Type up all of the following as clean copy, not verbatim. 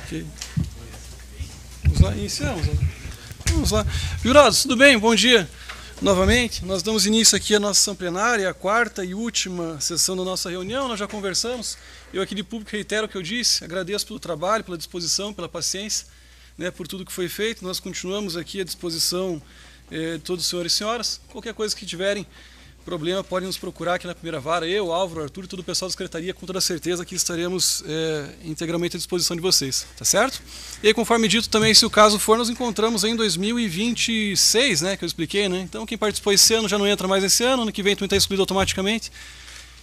Ok. Vamos lá, iniciamos. Vamos lá. Jurados, tudo bem? Bom dia. Novamente, nós damos início aqui à nossa sessão plenária, a quarta e última sessão da nossa reunião. Nós já conversamos. Eu aqui de público reitero o que eu disse. Agradeço pelo trabalho, pela disposição, pela paciência, né, por tudo que foi feito. Nós continuamos aqui à disposição de todos os senhores e senhoras. Qualquer coisa que tiverem problema, podem nos procurar aqui na primeira vara. Eu, Álvaro, Arthur e todo o pessoal da secretaria, com toda certeza que estaremos integralmente à disposição de vocês, tá certo? E aí, conforme dito também, se o caso for, nos encontramos em 2026, né, que eu expliquei, né? Então, quem participou esse ano já não entra mais esse ano que vem também está excluído automaticamente.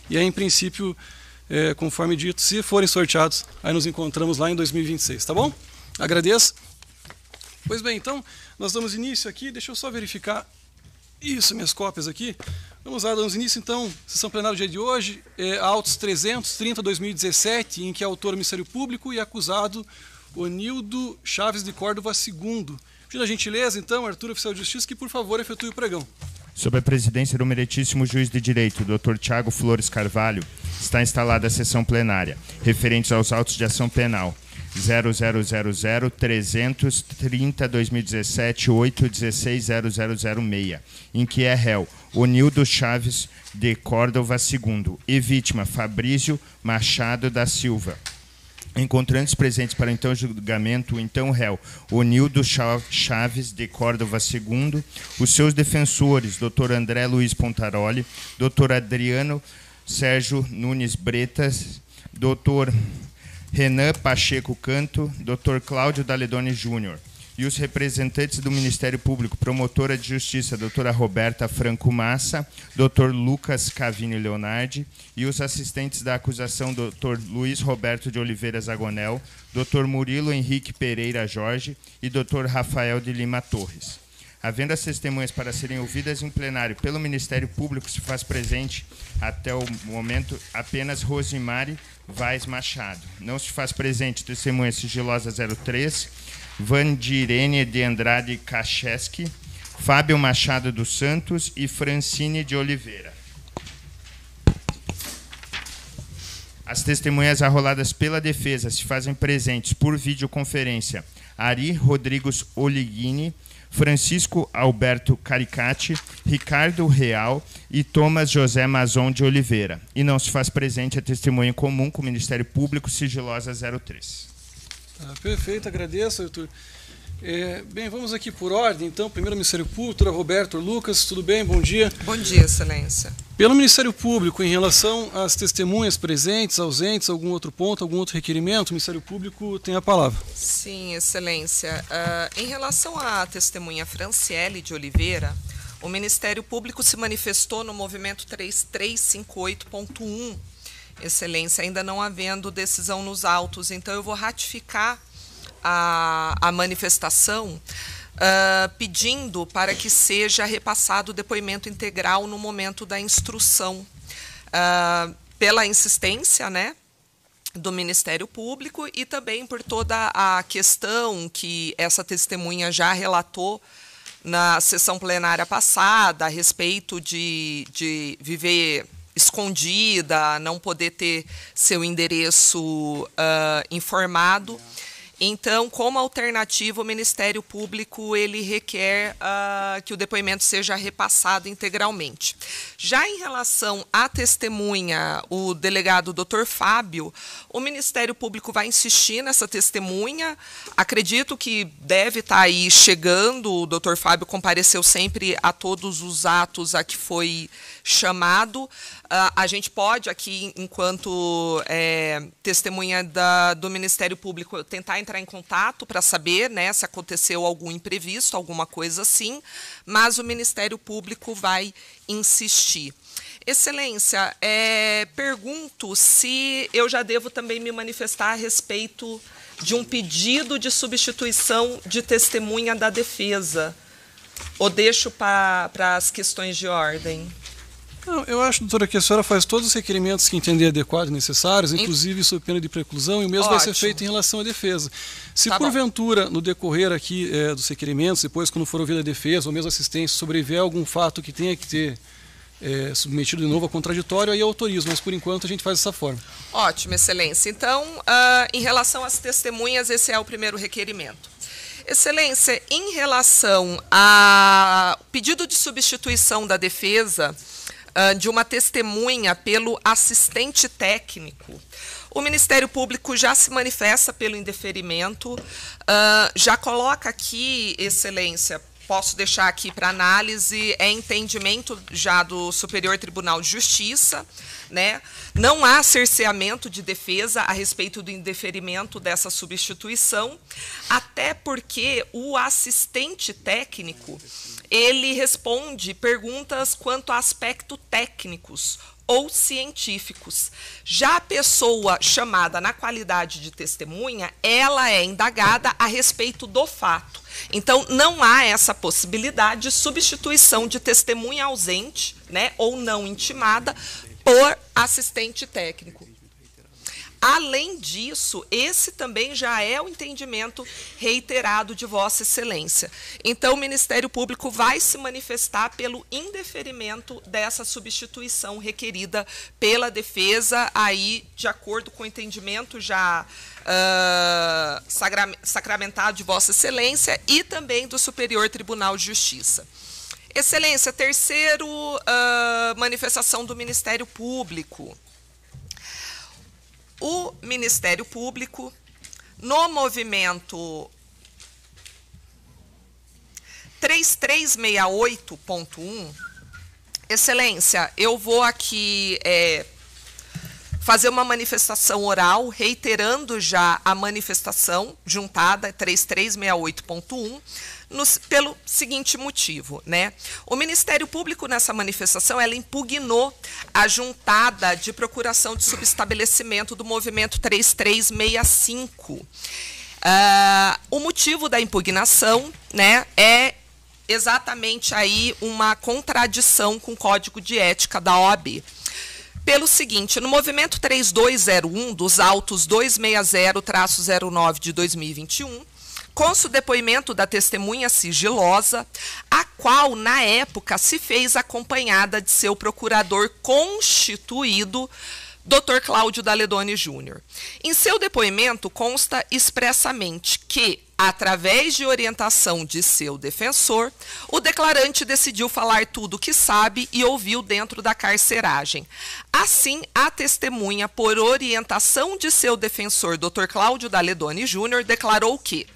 E aí, em princípio, conforme dito, se forem sorteados, aí nos encontramos lá em 2026, tá bom? Agradeço. Pois bem, então, nós damos início aqui, deixa eu só verificar isso, minhas cópias aqui. Vamos lá, damos início então, sessão plenária do dia de hoje, autos 330/2017, em que é autor o Ministério Público e acusado Onildo Chaves de Córdova II. Pedindo a gentileza, então, Arthur, oficial de justiça, que por favor efetue o pregão. Sob a presidência do meritíssimo juiz de direito, Dr. Tiago Flores Carvalho, está instalada a sessão plenária, referentes aos autos de ação penal 0000-330/2017, 816-0006, em que é réu Onildo Chaves de Córdova II e vítima Fabrício Machado da Silva. Encontrantes presentes para então julgamento, o então réu Onildo Chaves de Córdova II, os seus defensores, Dr. André Luiz Pontaroli, Dr. Adriano Sérgio Nunes Bretas, Dr. Renan Pacheco Canto, Dr. Cláudio Daledoni Júnior, e os representantes do Ministério Público, promotora de Justiça, doutora Roberta Franco Massa, Dr. Lucas Cavini Leonardi, e os assistentes da acusação, Dr. Luiz Roberto de Oliveira Zagonel, Dr. Murilo Henrique Pereira Jorge e Dr. Rafael de Lima Torres. Havendo as testemunhas para serem ouvidas em plenário pelo Ministério Público, se faz presente, até o momento, apenas Rosimari Vaz Machado. Não se faz presente testemunha sigilosa 03, Vandirene de Andrade Kacheski, Fábio Machado dos Santos e Francine de Oliveira. As testemunhas arroladas pela defesa se fazem presentes por videoconferência Ari Rodrigues Oligini, Francisco Alberto Caricati, Ricardo Real e Thomas José Mazon de Oliveira. E não se faz presente a testemunha em comum com o Ministério Público, sigilosa 03. Perfeito, agradeço, Arthur. Bem, vamos aqui por ordem, então. Primeiro, Ministério Público, doutora Roberto, Lucas, tudo bem? Bom dia. Bom dia, Excelência. Pelo Ministério Público, em relação às testemunhas presentes, ausentes, algum outro ponto, algum outro requerimento, o Ministério Público tem a palavra. Sim, Excelência. Em relação à testemunha Franciele de Oliveira, o Ministério Público se manifestou no movimento 3358.1, Excelência, ainda não havendo decisão nos autos. Então, eu vou ratificar a manifestação pedindo para que seja repassado o depoimento integral no momento da instrução, pela insistência, né, do Ministério Público e também por toda a questão que essa testemunha já relatou na sessão plenária passada a respeito de viver escondida, não poder ter seu endereço informado. Então, como alternativa, o Ministério Público ele requer que o depoimento seja repassado integralmente. Já em relação à testemunha, o delegado Dr. Fábio, o Ministério Público vai insistir nessa testemunha. Acredito que deve estar aí chegando. O Dr. Fábio compareceu sempre a todos os atos a que foi chamado. A gente pode aqui, enquanto testemunha do Ministério Público, tentar entrar em contato para saber, né, se aconteceu algum imprevisto, alguma coisa assim, mas o Ministério Público vai insistir. Excelência, pergunto se eu já devo também me manifestar a respeito de um pedido de substituição de testemunha da defesa, ou deixo para as questões de ordem? Não, eu acho, doutora, que a senhora faz todos os requerimentos que entender adequados e necessários, inclusive sob pena de preclusão, e o mesmo vai ser feito em relação à defesa. Se porventura, no decorrer aqui dos requerimentos, depois quando for ouvida a defesa, ou mesmo a assistência, sobreviver algum fato que tenha que ter submetido de novo a contraditório, aí eu autorizo, mas por enquanto a gente faz dessa forma. Ótimo, Excelência. Então, em relação às testemunhas, esse é o primeiro requerimento. Excelência, em relação ao pedido de substituição da defesa de uma testemunha pelo assistente técnico, o Ministério Público já se manifesta pelo indeferimento, já coloca aqui, Excelência, posso deixar aqui para análise, é entendimento já do Superior Tribunal de Justiça, né? Não há cerceamento de defesa a respeito do indeferimento dessa substituição, até porque o assistente técnico, ele responde perguntas quanto a aspectos técnicos ou científicos. Já a pessoa chamada na qualidade de testemunha, ela é indagada a respeito do fato. Então, não há essa possibilidade de substituição de testemunha ausente, né, ou não intimada por assistente técnico. Além disso, esse também já é o entendimento reiterado de Vossa Excelência. Então, o Ministério Público vai se manifestar pelo indeferimento dessa substituição requerida pela defesa, aí, de acordo com o entendimento já sacramentado de Vossa Excelência e também do Superior Tribunal de Justiça. Excelência, terceiro manifestação do Ministério Público. O Ministério Público, no movimento 3368.1, Excelência, eu vou aqui fazer uma manifestação oral, reiterando já a manifestação juntada, 3368.1, pelo seguinte motivo, né? O Ministério Público, nessa manifestação, ela impugnou a juntada de procuração de subestabelecimento do movimento 3365. O motivo da impugnação, né, é exatamente aí uma contradição com o Código de Ética da OAB. Pelo seguinte, no movimento 3201 dos autos 260-09 de 2021, consta o depoimento da testemunha sigilosa, a qual, na época, se fez acompanhada de seu procurador constituído, Dr. Cláudio Daledoni Júnior. Em seu depoimento, consta expressamente que, através de orientação de seu defensor, o declarante decidiu falar tudo o que sabe e ouviu dentro da carceragem. Assim, a testemunha, por orientação de seu defensor, Dr. Cláudio Daledoni Júnior, declarou que,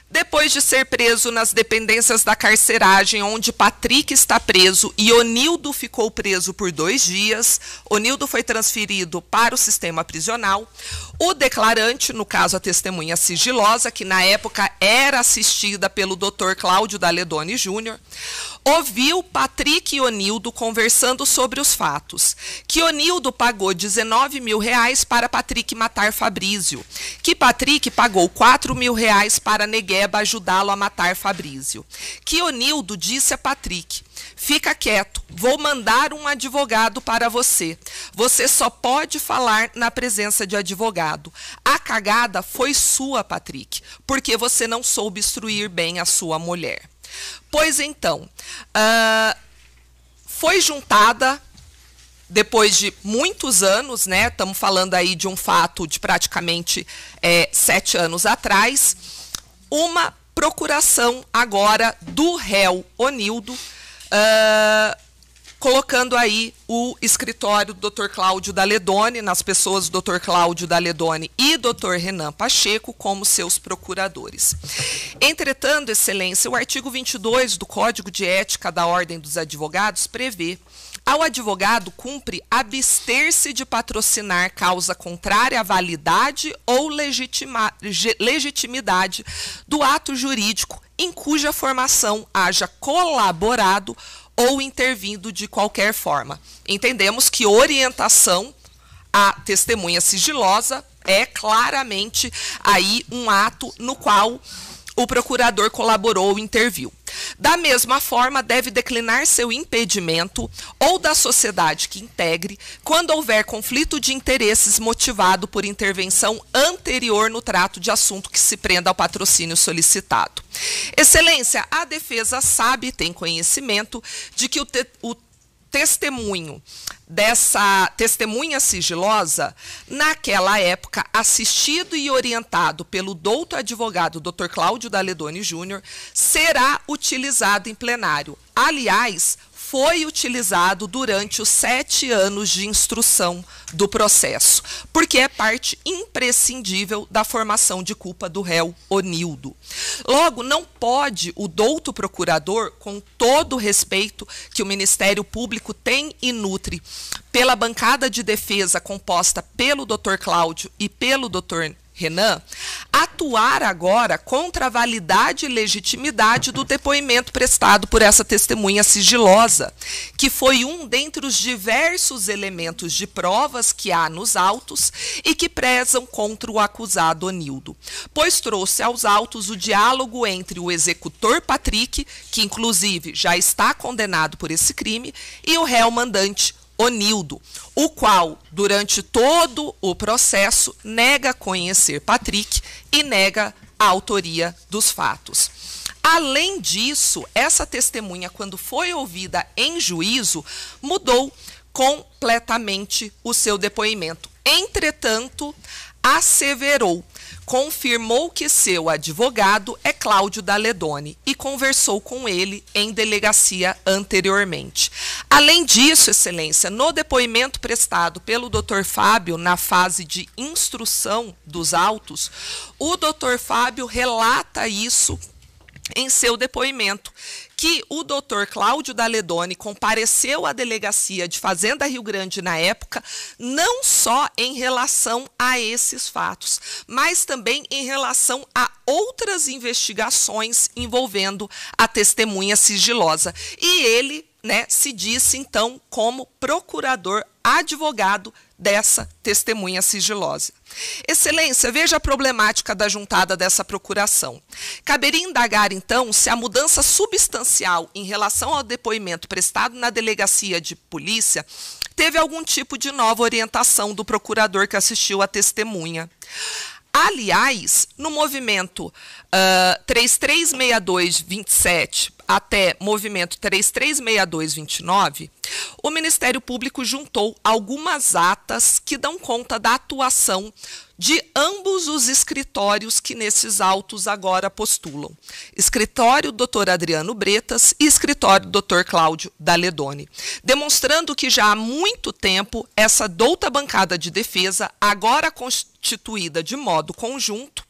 depois de ser preso nas dependências da carceragem, onde Patrick está preso e Onildo ficou preso por 2 dias, Onildo foi transferido para o sistema prisional, o declarante, no caso a testemunha sigilosa, que na época era assistida pelo Dr. Cláudio Daledoni Júnior, ouviu Patrick e Onildo conversando sobre os fatos, que Onildo pagou R$19 mil para Patrick matar Fabrício, que Patrick pagou R$4 mil para Negueba ajudá-lo a matar Fabrício, que Onildo disse a Patrick: fica quieto, vou mandar um advogado para você. Você só pode falar na presença de advogado. A cagada foi sua, Patrick, porque você não soube instruir bem a sua mulher. Pois então, foi juntada, depois de muitos anos, né? Estamos falando aí de um fato de praticamente 7 anos atrás, uma procuração agora do réu Onildo, colocando aí o escritório do Dr. Cláudio Daledoni, nas pessoas do Dr. Cláudio Daledoni e Dr. Renan Pacheco, como seus procuradores. Entretanto, Excelência, o artigo 22 do Código de Ética da Ordem dos Advogados prevê: ao advogado cumpre abster-se de patrocinar causa contrária à validade ou legitimidade do ato jurídico em cuja formação haja colaborado ou intervindo de qualquer forma. Entendemos que orientação à testemunha sigilosa é claramente aí um ato no qual o procurador colaborou ou interviu. Da mesma forma, deve declinar seu impedimento ou da sociedade que integre quando houver conflito de interesses motivado por intervenção anterior no trato de assunto que se prenda ao patrocínio solicitado. Excelência, a defesa sabe e tem conhecimento de que o testemunho dessa testemunha sigilosa, naquela época, assistido e orientado pelo doutor advogado Dr. Cláudio Daledoni Júnior, será utilizado em plenário. Aliás, foi utilizado durante os 7 anos de instrução do processo, porque é parte imprescindível da formação de culpa do réu Onildo. Logo, não pode o douto procurador, com todo o respeito que o Ministério Público tem e nutre pela bancada de defesa composta pelo Dr. Cláudio e pelo Dr. Renan, atuar agora contra a validade e legitimidade do depoimento prestado por essa testemunha sigilosa, que foi um dentre os diversos elementos de provas que há nos autos e que prezam contra o acusado Onildo, pois trouxe aos autos o diálogo entre o executor Patrick, que inclusive já está condenado por esse crime, e o réu mandante Onildo, o qual, durante todo o processo, nega conhecer Patrick e nega a autoria dos fatos. Além disso, essa testemunha, quando foi ouvida em juízo, mudou completamente o seu depoimento. Entretanto, asseverou, confirmou que seu advogado é Cláudio Daledoni e conversou com ele em delegacia anteriormente. Além disso, Excelência, no depoimento prestado pelo Dr. Fábio na fase de instrução dos autos, o Dr. Fábio relata isso em seu depoimento, que o doutor Cláudio Daledoni compareceu à delegacia de Fazenda Rio Grande na época, não só em relação a esses fatos, mas também em relação a outras investigações envolvendo a testemunha sigilosa. E ele, se disse, então, como procurador advogado dessa testemunha sigilosa. Excelência, veja a problemática da juntada dessa procuração. Caberia indagar, então, se a mudança substancial em relação ao depoimento prestado na delegacia de polícia teve algum tipo de nova orientação do procurador que assistiu à testemunha. Aliás, no movimento 336227 até movimento 336229, o Ministério Público juntou algumas atas que dão conta da atuação de ambos os escritórios que nesses autos agora postulam. Escritório Dr. Adriano Bretas e escritório Dr. Cláudio Daledoni, demonstrando que já há muito tempo essa douta bancada de defesa, agora constituída de modo conjunto,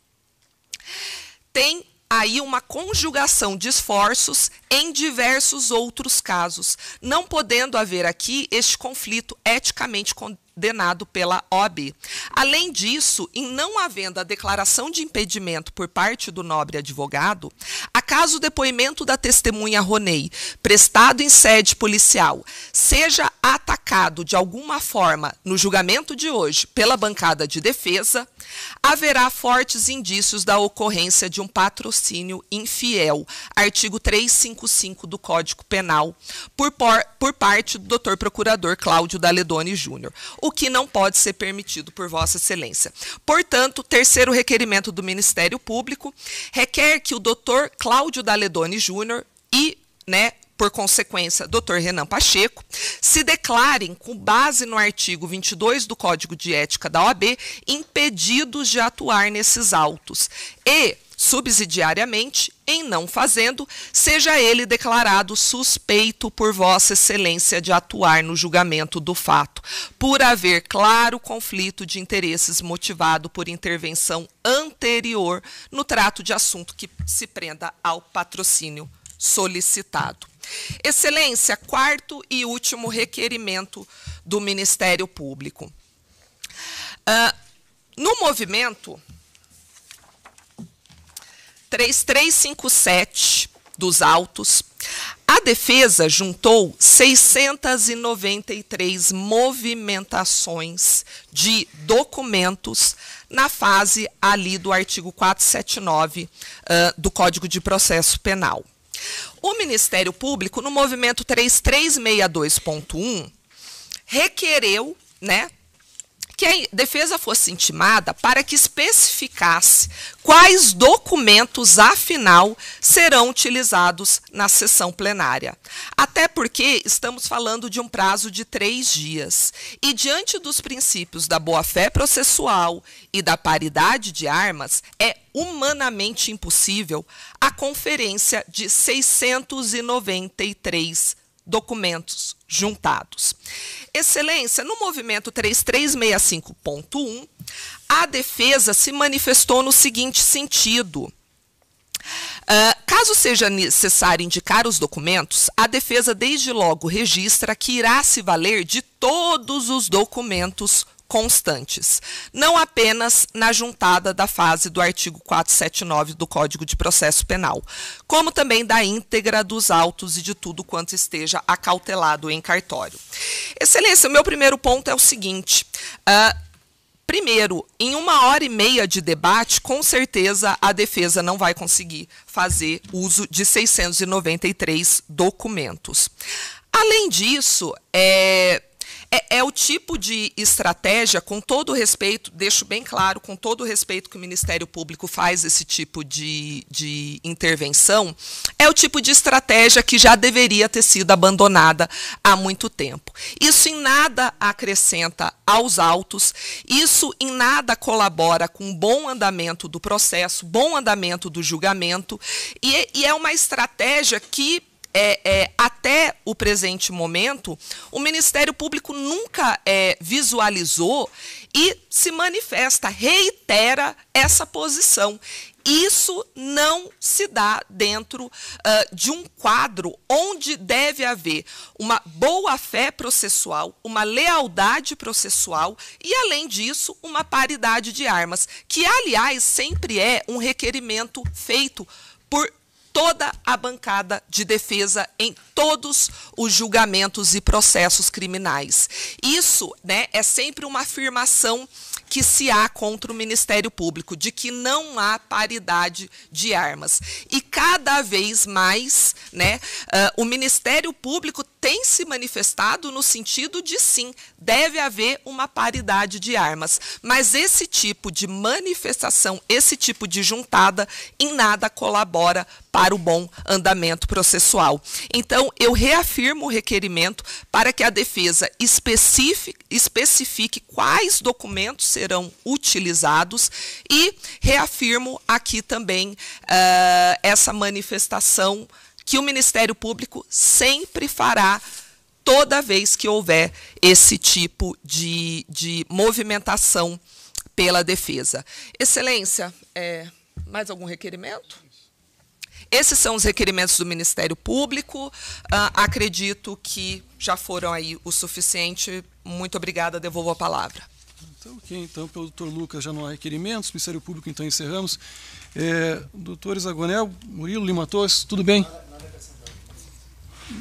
tem aí uma conjugação de esforços em diversos outros casos, não podendo haver aqui este conflito eticamente condenado pela OAB. Além disso, em não havendo a declaração de impedimento por parte do nobre advogado, acaso o depoimento da testemunha Ronei, prestado em sede policial, seja atacado de alguma forma no julgamento de hoje pela bancada de defesa, haverá fortes indícios da ocorrência de um patrocínio infiel, artigo 355 do Código Penal, por parte do Dr. Procurador Cláudio Daledoni Júnior, o que não pode ser permitido por Vossa Excelência. Portanto, terceiro requerimento do Ministério Público requer que o Dr. Cláudio Daledoni Júnior e, por consequência, Dr. Renan Pacheco, se declarem, com base no artigo 22 do Código de Ética da OAB, impedidos de atuar nesses autos e, subsidiariamente, em não fazendo, seja ele declarado suspeito por Vossa Excelência de atuar no julgamento do fato, por haver claro conflito de interesses motivado por intervenção anterior no trato de assunto que se prenda ao patrocínio solicitado. Excelência, quarto e último requerimento do Ministério Público. No movimento 3357 dos autos, a defesa juntou 693 movimentações de documentos na fase ali do artigo 479 do Código de Processo Penal. O Ministério Público, no movimento 3362.1, requereu, que a defesa fosse intimada para que especificasse quais documentos, afinal, serão utilizados na sessão plenária. Até porque estamos falando de um prazo de 3 dias. E, diante dos princípios da boa-fé processual e da paridade de armas, é humanamente impossível a conferência de 693 documentos juntados. Excelência, no movimento 3365.1, a defesa se manifestou no seguinte sentido. Caso seja necessário indicar os documentos, a defesa desde logo registra que irá se valer de todos os documentos constantes, não apenas na juntada da fase do artigo 479 do Código de Processo Penal, como também da íntegra dos autos e de tudo quanto esteja acautelado em cartório. Excelência, o meu primeiro ponto é o seguinte. Primeiro, em 1h30 de debate, com certeza a defesa não vai conseguir fazer uso de 693 documentos. Além disso, é o tipo de estratégia, com todo o respeito, deixo bem claro, com todo o respeito que o Ministério Público faz esse tipo de intervenção, é o tipo de estratégia que já deveria ter sido abandonada há muito tempo. Isso em nada acrescenta aos autos, isso em nada colabora com o bom andamento do processo, bom andamento do julgamento, e é uma estratégia que até o presente momento, o Ministério Público nunca visualizou e se manifesta, reitera essa posição. Isso não se dá dentro de um quadro onde deve haver uma boa-fé processual, uma lealdade processual e, além disso, uma paridade de armas, que, aliás, sempre é um requerimento feito por toda a bancada de defesa em todos os julgamentos e processos criminais. Isso, né, é sempre uma afirmação que se há contra o Ministério Público, de que não há paridade de armas. E cada vez mais, né, o Ministério Público tem se manifestado no sentido de sim, deve haver uma paridade de armas. Mas esse tipo de manifestação, esse tipo de juntada, em nada colabora para o bom andamento processual. Então, eu reafirmo o requerimento para que a defesa especifique quais documentos serão utilizados e reafirmo aqui também essa manifestação que o Ministério Público sempre fará toda vez que houver esse tipo de movimentação pela defesa. Excelência, mais algum requerimento? Esses são os requerimentos do Ministério Público. Acredito que já foram aí o suficiente. Muito obrigada, devolvo a palavra. Então, ok. Então, pelo doutor Lucas já não há requerimentos. Ministério Público, então, encerramos. Doutores Agonel, Murilo, Lima Torres, tudo bem?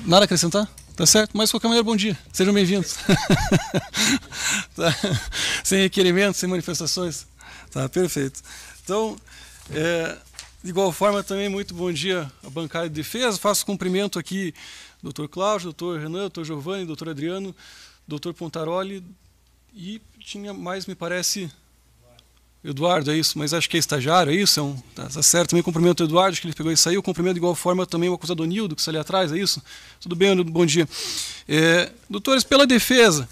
Nada a acrescentar? Tá certo? Mas, de qualquer maneira, bom dia. Sejam bem-vindos. Tá. Sem requerimentos, sem manifestações. Tá, perfeito. Então, de igual forma, também, muito bom dia à bancada de defesa. Faço cumprimento aqui doutor Cláudio, doutor Renan, doutor Giovanni, doutor Adriano, doutor Pontaroli e tinha mais, me parece, Eduardo, é isso, mas acho que é estagiário, é isso? Tá certo, também cumprimento o Eduardo, acho que ele pegou e saiu. Cumprimento de igual forma também o acusado Nildo, que está ali atrás, é isso? Tudo bem, bom dia. Doutores, pela defesa,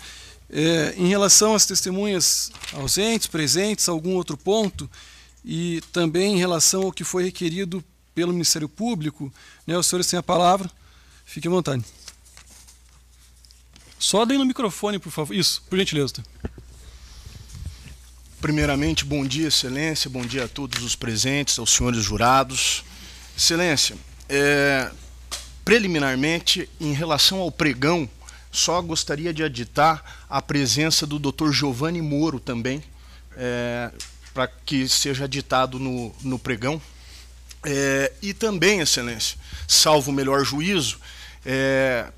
em relação às testemunhas ausentes, presentes, algum outro ponto, e também em relação ao que foi requerido pelo Ministério Público, né, os senhores têm a palavra, fiquem à vontade. Só deem no microfone, por favor. Isso, por gentileza. Primeiramente, bom dia, Excelência, bom dia a todos os presentes, aos senhores jurados. Excelência, preliminarmente, em relação ao pregão, só gostaria de aditar a presença do Dr. Giovanni Moro também, para que seja ditado no pregão. E também, Excelência, salvo o melhor juízo,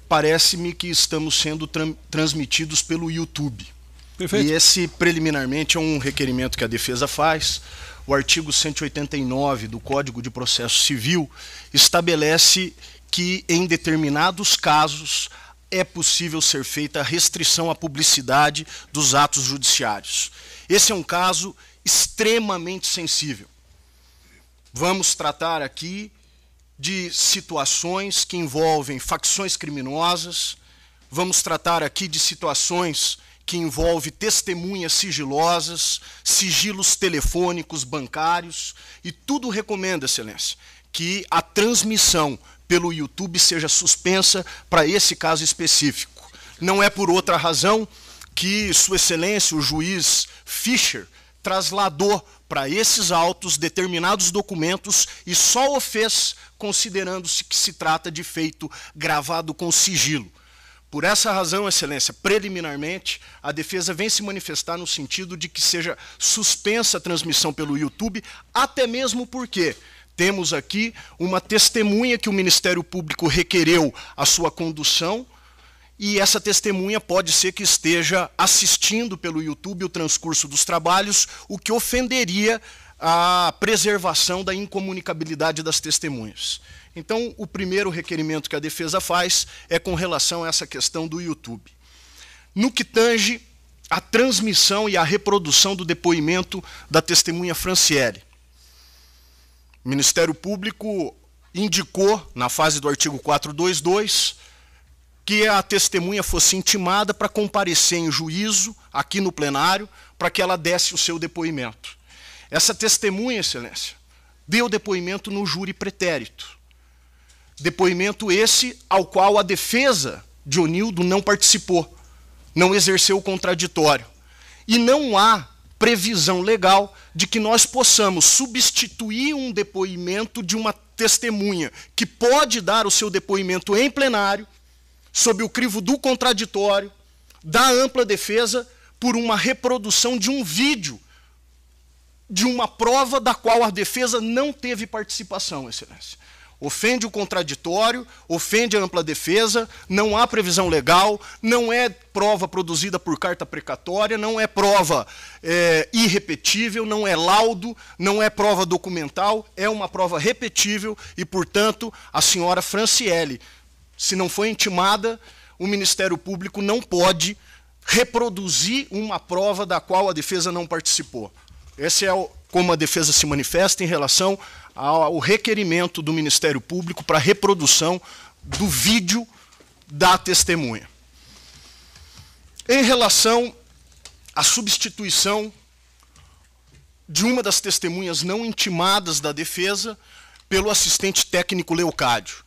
parece-me que estamos sendo transmitidos pelo YouTube. Perfeito. E esse, preliminarmente, é um requerimento que a defesa faz. O artigo 189 do Código de Processo Civil estabelece que, em determinados casos, é possível ser feita a restrição à publicidade dos atos judiciários. Esse é um caso extremamente sensível. Vamos tratar aqui de situações que envolvem facções criminosas, vamos tratar aqui de situações que envolvem testemunhas sigilosas, sigilos telefônicos, bancários, e tudo recomenda, Excelência, que a transmissão pelo YouTube seja suspensa para esse caso específico. Não é por outra razão que Sua Excelência, o juiz Fischer, trasladou para esses autos determinados documentos e só o fez considerando-se que se trata de feito gravado com sigilo. Por essa razão, Excelência, preliminarmente, a defesa vem se manifestar no sentido de que seja suspensa a transmissão pelo YouTube, até mesmo porque temos aqui uma testemunha que o Ministério Público requereu a sua condução, e essa testemunha pode ser que esteja assistindo pelo YouTube o transcurso dos trabalhos, o que ofenderia a preservação da incomunicabilidade das testemunhas. Então, o primeiro requerimento que a defesa faz é com relação a essa questão do YouTube. No que tange a transmissão e a reprodução do depoimento da testemunha Franciele, o Ministério Público indicou, na fase do artigo 422, que a testemunha fosse intimada para comparecer em juízo, aqui no plenário, para que ela desse o seu depoimento. Essa testemunha, Excelência, deu depoimento no júri pretérito. Depoimento esse ao qual a defesa de Onildo não participou, não exerceu o contraditório. E não há previsão legal de que nós possamos substituir um depoimento de uma testemunha que pode dar o seu depoimento em plenário, sob o crivo do contraditório, da ampla defesa, por uma reprodução de um vídeo, de uma prova da qual a defesa não teve participação, Excelência. Ofende o contraditório, ofende a ampla defesa, não há previsão legal, não é prova produzida por carta precatória, não é prova irrepetível, não é laudo, não é prova documental, é uma prova repetível e, portanto, a senhora Franciele, se não foi intimada, o Ministério Público não pode reproduzir uma prova da qual a defesa não participou. Esse é como a defesa se manifesta em relação ao requerimento do Ministério Público para reprodução do vídeo da testemunha. Em relação à substituição de uma das testemunhas não intimadas da defesa pelo assistente técnico Leocádio.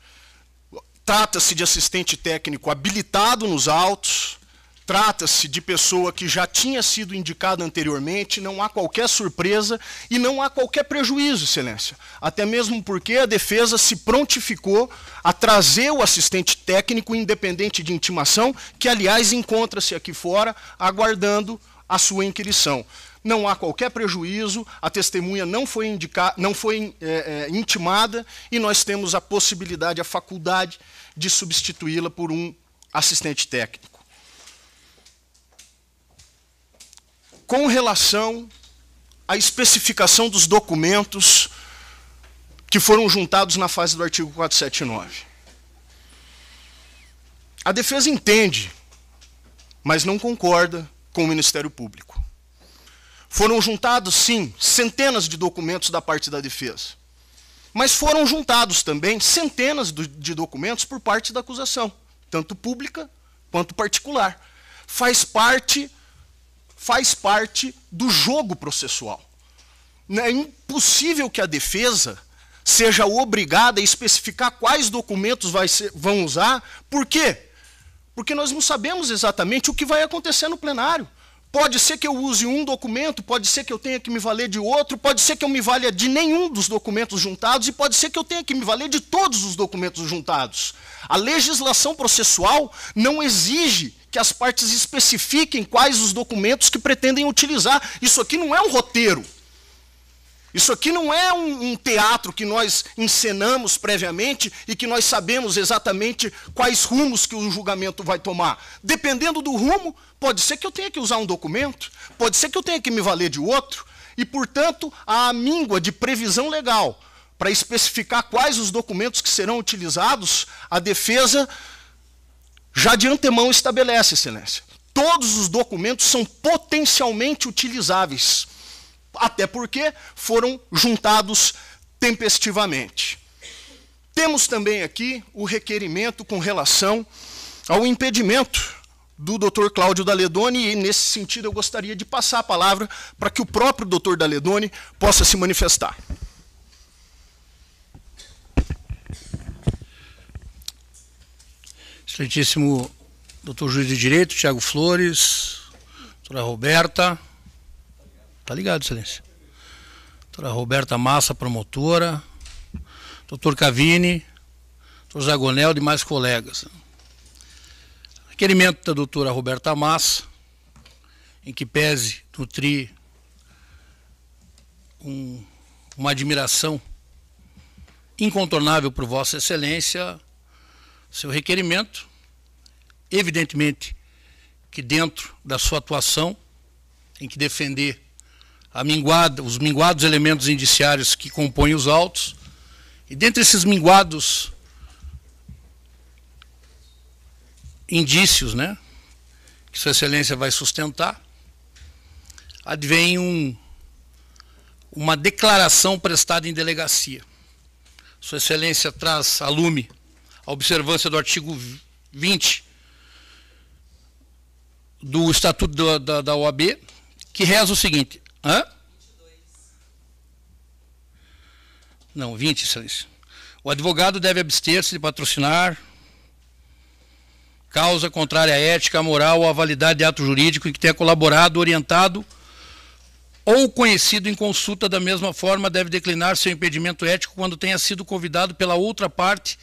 Trata-se de assistente técnico habilitado nos autos, trata-se de pessoa que já tinha sido indicada anteriormente, não há qualquer surpresa e não há qualquer prejuízo, Excelência. Até mesmo porque a defesa se prontificou a trazer o assistente técnico independente de intimação, que, aliás, encontra-se aqui fora aguardando a sua inquirição. Não há qualquer prejuízo, a testemunha não foi intimada e nós temos a possibilidade, a faculdade de substituí-la por um assistente técnico. Com relação à especificação dos documentos que foram juntados na fase do artigo 479. A defesa entende, mas não concorda com o Ministério Público. Foram juntados, sim, centenas de documentos da parte da defesa. Mas foram juntados também centenas de documentos por parte da acusação, tanto pública quanto particular. Faz parte do jogo processual. É impossível que a defesa seja obrigada a especificar quais documentos vão usar. Por quê? Porque nós não sabemos exatamente o que vai acontecer no plenário. Pode ser que eu use um documento, pode ser que eu tenha que me valer de outro, pode ser que eu me valha de nenhum dos documentos juntados e pode ser que eu tenha que me valer de todos os documentos juntados. A legislação processual não exige que as partes especifiquem quais os documentos que pretendem utilizar. Isso aqui não é um roteiro. Isso aqui não é um teatro que nós encenamos previamente e que nós sabemos exatamente quais rumos que o julgamento vai tomar. Dependendo do rumo, pode ser que eu tenha que usar um documento, pode ser que eu tenha que me valer de outro, e, portanto, a míngua de previsão legal para especificar quais os documentos que serão utilizados, a defesa já de antemão estabelece, Excelência. Todos os documentos são potencialmente utilizáveis, até porque foram juntados tempestivamente. Temos também aqui o requerimento com relação ao impedimento do Dr. Cláudio Daledoni, e nesse sentido eu gostaria de passar a palavra para que o próprio Dr. Daledoni possa se manifestar. Excelentíssimo doutor juiz de direito, Tiago Flores, doutora Roberta, tá ligado, excelência? Doutora Roberta Massa, promotora, doutor Cavini, doutor Zagonel e demais colegas. Requerimento da doutora Roberta Massa, em que pese nutrir uma admiração incontornável por Vossa Excelência, seu requerimento, evidentemente que dentro da sua atuação, tem que defender os minguados elementos indiciários que compõem os autos, e dentre esses minguados indícios, né, que Sua Excelência vai sustentar, advém uma declaração prestada em delegacia. Sua Excelência traz a lume a observância do artigo 20 do Estatuto da OAB, que reza o seguinte... Hã? 20, Excelência. O advogado deve abster-se de patrocinar causa contrária à ética, à moral ou à validade de ato jurídico em que tenha colaborado, orientado ou conhecido em consulta. Da mesma forma, deve declinar seu impedimento ético quando tenha sido convidado pela outra parte,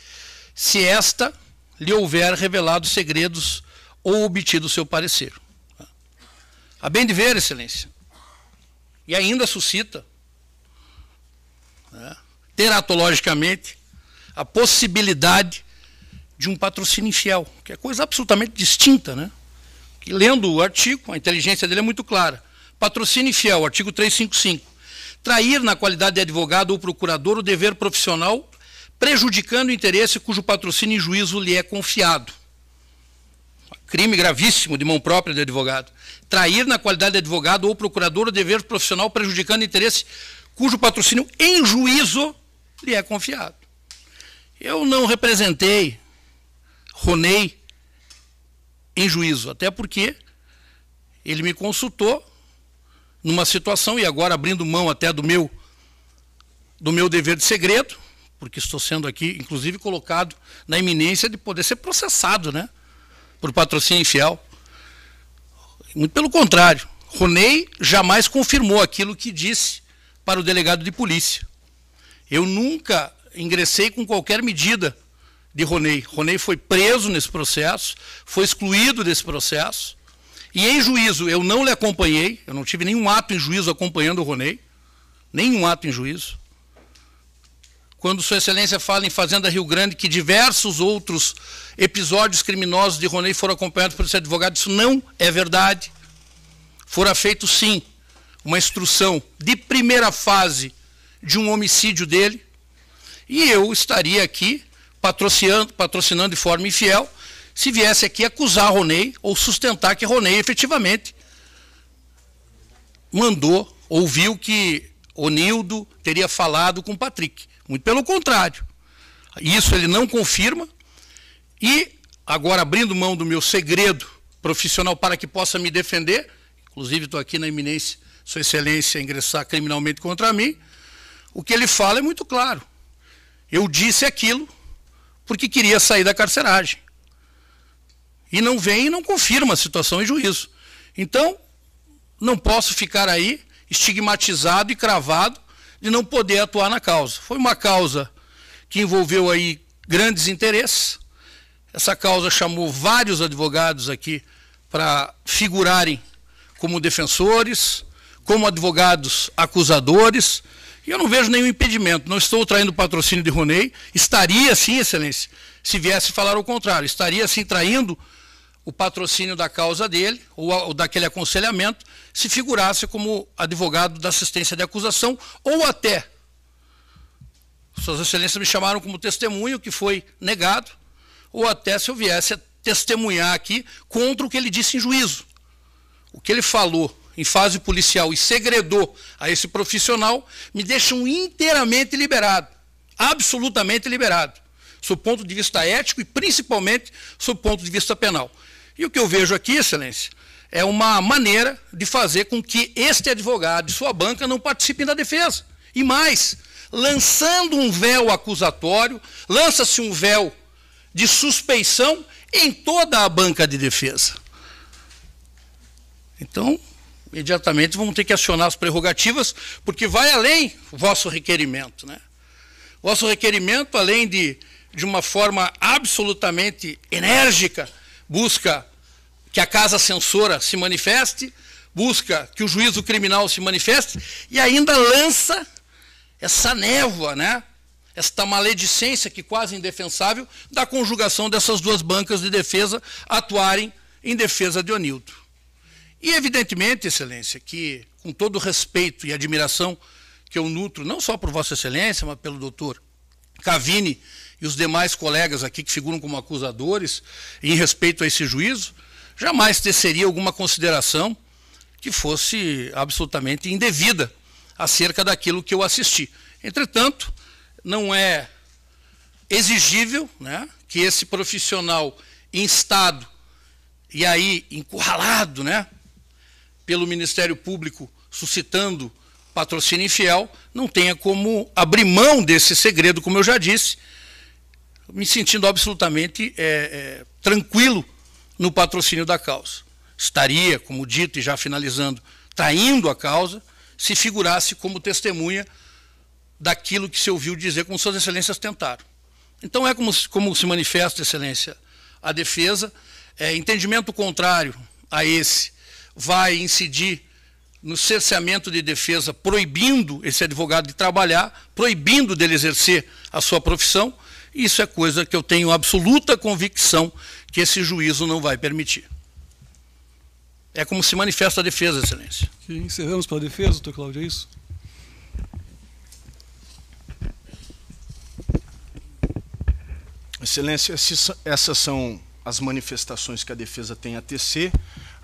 se esta lhe houver revelado segredos ou obtido seu parecer. A bem de ver, Excelência, e ainda suscita, teratologicamente, a possibilidade de um patrocínio infiel, que é coisa absolutamente distinta, né? Que, lendo o artigo, a inteligência dele é muito clara. Patrocínio infiel, artigo 355. Trair na qualidade de advogado ou procurador o dever profissional, prejudicando o interesse cujo patrocínio em juízo lhe é confiado. Crime gravíssimo de mão própria de advogado. Trair na qualidade de advogado ou procurador o dever profissional, prejudicando o interesse cujo patrocínio em juízo lhe é confiado. Eu não representei Ronei em juízo, até porque ele me consultou numa situação, e agora abrindo mão até do meu dever de segredo, porque estou sendo aqui, inclusive, colocado na iminência de poder ser processado, né, por patrocínio infiel. Muito pelo contrário, Ronei jamais confirmou aquilo que disse para o delegado de polícia. Eu nunca ingressei com qualquer medida de Ronei. Ronei foi preso nesse processo, foi excluído desse processo, e em juízo eu não lhe acompanhei, eu não tive nenhum ato em juízo acompanhando o Ronei, nenhum ato em juízo. Quando Sua Excelência fala em Fazenda Rio Grande que diversos outros episódios criminosos de Ronei foram acompanhados por esse advogado, isso não é verdade. Fora feito, sim, uma instrução de primeira fase de um homicídio dele, e eu estaria aqui patrocinando de forma infiel se viesse aqui acusar Ronei ou sustentar que Ronei efetivamente mandou, ouviu que Onildo teria falado com Patrick. Muito pelo contrário. Isso ele não confirma, e agora abrindo mão do meu segredo profissional para que possa me defender, inclusive estou aqui na iminência, Sua Excelência ingressar criminalmente contra mim, o que ele fala é muito claro. Eu disse aquilo porque queria sair da carceragem. E não vem e não confirma a situação em juízo. Então, não posso ficar aí estigmatizado e cravado de não poder atuar na causa. Foi uma causa que envolveu aí grandes interesses. Essa causa chamou vários advogados aqui para figurarem como defensores, como advogados acusadores, e eu não vejo nenhum impedimento. Não estou traindo o patrocínio de Ronei. Estaria, sim, Excelência, se viesse falar o contrário. Estaria, sim, traindo o patrocínio da causa dele, ou daquele aconselhamento, se figurasse como advogado da assistência de acusação, ou até, Suas Excelências me chamaram como testemunho, que foi negado, ou até se eu viesse a testemunhar aqui contra o que ele disse em juízo. O que ele falou em fase policial e segredou a esse profissional me deixam inteiramente liberado, absolutamente liberado, sob o ponto de vista ético e principalmente sob o ponto de vista penal. E o que eu vejo aqui, Excelência, é uma maneira de fazer com que este advogado e sua banca não participem da defesa. E mais, lançando um véu acusatório, lança-se um véu de suspeição em toda a banca de defesa. Então, imediatamente vamos ter que acionar as prerrogativas, porque vai além o vosso requerimento, né? O vosso requerimento, além de uma forma absolutamente enérgica, busca que a casa censora se manifeste, busca que o juízo criminal se manifeste, e ainda lança essa névoa, né? Esta maledicência que quase indefensável da conjugação dessas duas bancas de defesa atuarem em defesa de Onildo. E evidentemente, Excelência, que com todo o respeito e admiração que eu nutro, não só por Vossa Excelência, mas pelo doutor Cavini e os demais colegas aqui que figuram como acusadores, em respeito a esse juízo, jamais teceria alguma consideração que fosse absolutamente indevida acerca daquilo que eu assisti. Entretanto, não é exigível, né, que esse profissional instado e aí encurralado, né, pelo Ministério Público suscitando patrocínio infiel, não tenha como abrir mão desse segredo, como eu já disse, me sentindo absolutamente tranquilo no patrocínio da causa. Estaria, como dito e já finalizando, traindo a causa se figurasse como testemunha daquilo que se ouviu dizer, como Suas Excelências tentaram. Então é como se manifesta, Excelência, a defesa. Entendimento contrário a esse vai incidir no cerceamento de defesa, proibindo esse advogado de trabalhar, proibindo dele exercer a sua profissão. Isso é coisa que eu tenho absoluta convicção que esse juízo não vai permitir. É como se manifesta a defesa, Excelência. Encerramos pela defesa, doutor Cláudio, é isso? Excelência, essas são as manifestações que a defesa tem a tecer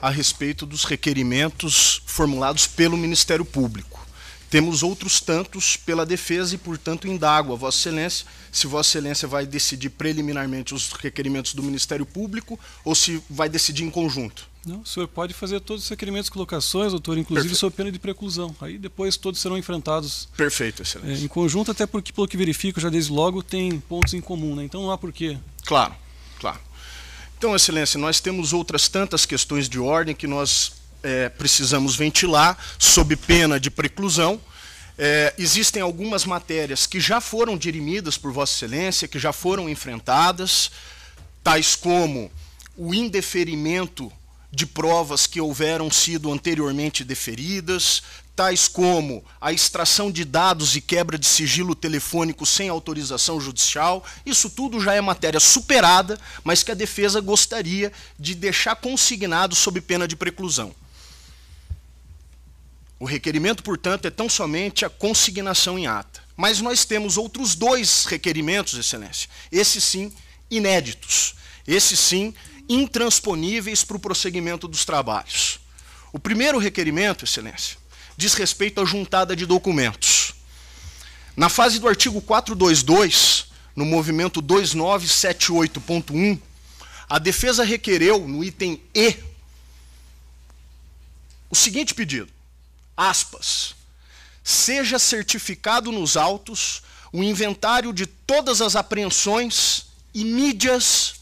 a respeito dos requerimentos formulados pelo Ministério Público. Temos outros tantos pela defesa e, portanto, indago a Vossa Excelência se Vossa Excelência vai decidir preliminarmente os requerimentos do Ministério Público ou se vai decidir em conjunto. Não, o senhor pode fazer todos os requerimentos e colocações, doutor, inclusive sob pena de preclusão. Aí depois todos serão enfrentados. Perfeito, Excelência. Em conjunto, até porque, pelo que verifico, já desde logo, tem pontos em comum, né? Então não há porquê. Claro, claro. Então, Excelência, nós temos outras tantas questões de ordem que nós precisamos ventilar sob pena de preclusão. Existem algumas matérias que já foram dirimidas por Vossa Excelência, que já foram enfrentadas, tais como o indeferimento de provas que houveram sido anteriormente deferidas, tais como a extração de dados e quebra de sigilo telefônico sem autorização judicial. Isso tudo já é matéria superada, mas que a defesa gostaria de deixar consignado sob pena de preclusão. O requerimento, portanto, é tão somente a consignação em ata. Mas nós temos outros dois requerimentos, Excelência, esses sim inéditos, esses sim intransponíveis para o prosseguimento dos trabalhos. O primeiro requerimento, Excelência, diz respeito à juntada de documentos. Na fase do artigo 422, no movimento 2978.1, a defesa requereu, no item E, o seguinte pedido, aspas, seja certificado nos autos o inventário de todas as apreensões e mídias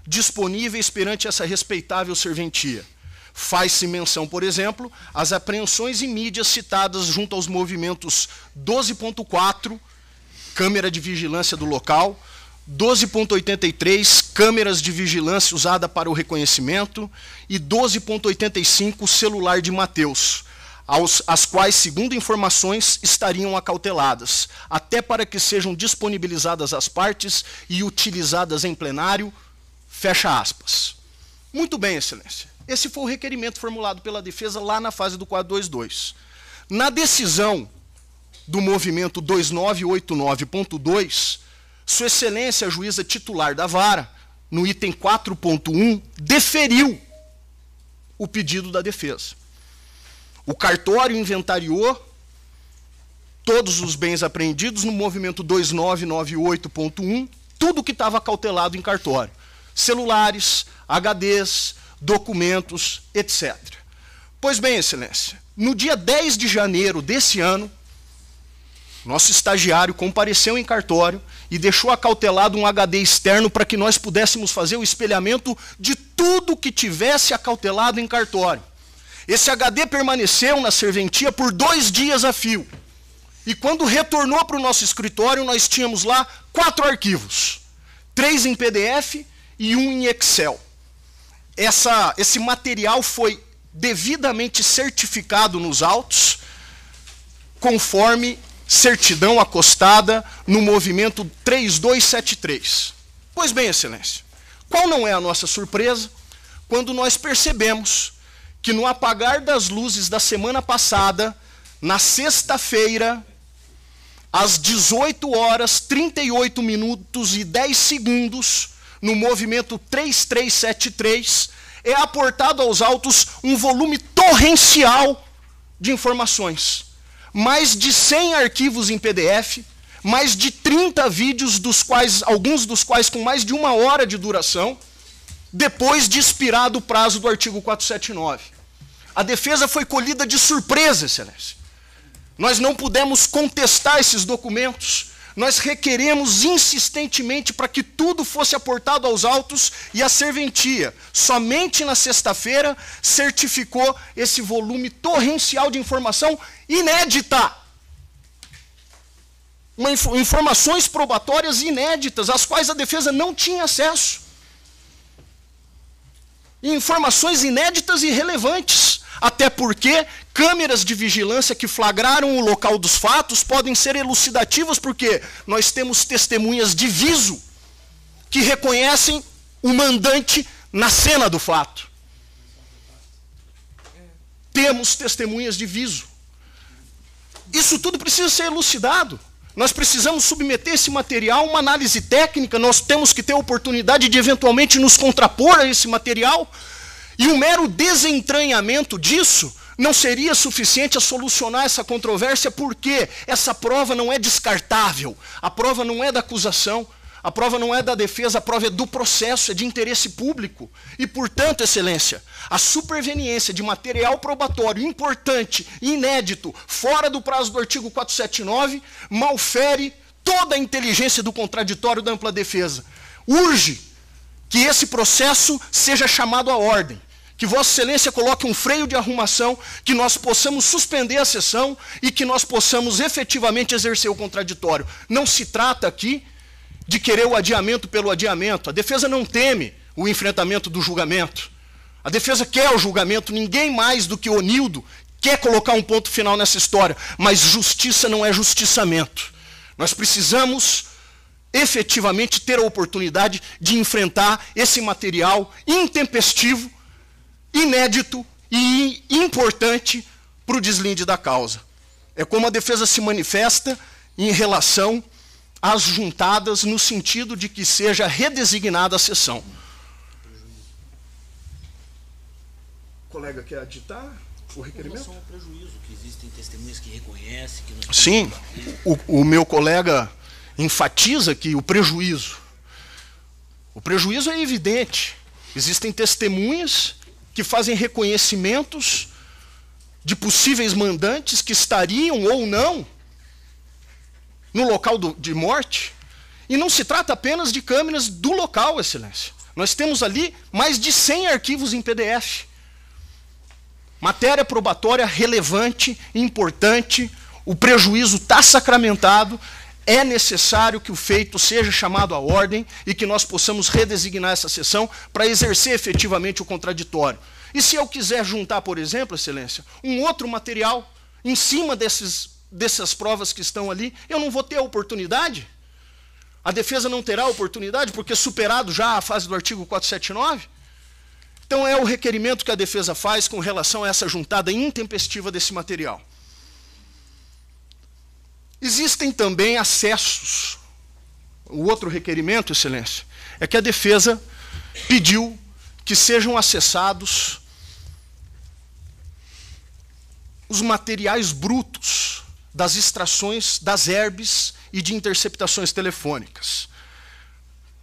disponíveis perante essa respeitável serventia. Faz-se menção, por exemplo, às apreensões e mídias citadas junto aos movimentos 12.4, câmera de vigilância do local, 12.83, câmeras de vigilância usada para o reconhecimento, e 12.85, celular de Mateus, as quais, segundo informações, estariam acauteladas, até para que sejam disponibilizadas às partes e utilizadas em plenário, fecha aspas. Muito bem, Excelência. Esse foi o requerimento formulado pela defesa lá na fase do 422. Na decisão do movimento 2989.2, Sua Excelência, a juíza titular da vara, no item 4.1, deferiu o pedido da defesa. O cartório inventariou todos os bens apreendidos no movimento 2998.1, tudo que estava cautelado em cartório. Celulares, HDs, documentos, etc. Pois bem, Excelência, no dia 10 de janeiro desse ano, nosso estagiário compareceu em cartório e deixou acautelado um HD externo para que nós pudéssemos fazer o espelhamento de tudo que tivesse acautelado em cartório. Esse HD permaneceu na serventia por 2 dias a fio. E quando retornou para o nosso escritório, nós tínhamos lá 4 arquivos. 3 em PDF e 1 em Excel. Esse material foi devidamente certificado nos autos, conforme certidão acostada no movimento 3273. Pois bem, Excelência, qual não é a nossa surpresa quando nós percebemos que no apagar das luzes da semana passada, na sexta-feira, às 18 horas, 38 minutos e 10 segundos, no movimento 3373, é aportado aos autos um volume torrencial de informações. Mais de 100 arquivos em PDF, mais de 30 vídeos, alguns dos quais com mais de 1 hora de duração, depois de expirado o prazo do artigo 479. A defesa foi colhida de surpresa, Excelência. Nós não pudemos contestar esses documentos. Nós requeremos insistentemente para que tudo fosse aportado aos autos e a serventia, somente na sexta-feira, certificou esse volume torrencial de informação inédita. Informações probatórias inéditas, às quais a defesa não tinha acesso. Informações inéditas e relevantes, até porque câmeras de vigilância que flagraram o local dos fatos podem ser elucidativas, porque nós temos testemunhas de viso que reconhecem o mandante na cena do fato. Temos testemunhas de viso. Isso tudo precisa ser elucidado. Nós precisamos submeter esse material a uma análise técnica, nós temos que ter a oportunidade de eventualmente nos contrapor a esse material, e o mero desentranhamento disso não seria suficiente a solucionar essa controvérsia, porque essa prova não é descartável, a prova não é da acusação, a prova não é da defesa, a prova é do processo, é de interesse público. E, portanto, Excelência, a superveniência de material probatório importante, inédito, fora do prazo do artigo 479, malfere toda a inteligência do contraditório da ampla defesa. Urge que esse processo seja chamado à ordem, que Vossa Excelência coloque um freio de arrumação, que nós possamos suspender a sessão e que nós possamos efetivamente exercer o contraditório. Não se trata aqui de querer o adiamento pelo adiamento. A defesa não teme o enfrentamento do julgamento. A defesa quer o julgamento, ninguém mais do que o Onildo quer colocar um ponto final nessa história, mas justiça não é justiçamento. Nós precisamos efetivamente ter a oportunidade de enfrentar esse material intempestivo, inédito e importante para o deslinde da causa. É como a defesa se manifesta em relação às juntadas, no sentido de que seja redesignada a sessão. O colega quer aditar o requerimento? Com relação ao prejuízo, que existem testemunhas que reconhecem... que nós... Sim, o meu colega enfatiza que o prejuízo é evidente. Existem testemunhas que fazem reconhecimentos de possíveis mandantes que estariam ou não no local de morte, e não se trata apenas de câmeras do local, Excelência. Nós temos ali mais de 100 arquivos em PDF. Matéria probatória relevante, importante, o prejuízo está sacramentado, é necessário que o feito seja chamado à ordem e que nós possamos redesignar essa sessão para exercer efetivamente o contraditório. E se eu quiser juntar, por exemplo, Excelência, um outro material em cima dessas provas que estão ali, eu não vou ter a oportunidade? A defesa não terá a oportunidade, porque superado já a fase do artigo 479? Então é o requerimento que a defesa faz com relação a essa juntada intempestiva desse material. Existem também acessos. O outro requerimento, Excelência, é que a defesa pediu que sejam acessados os materiais brutos das extrações das herbes e de interceptações telefônicas.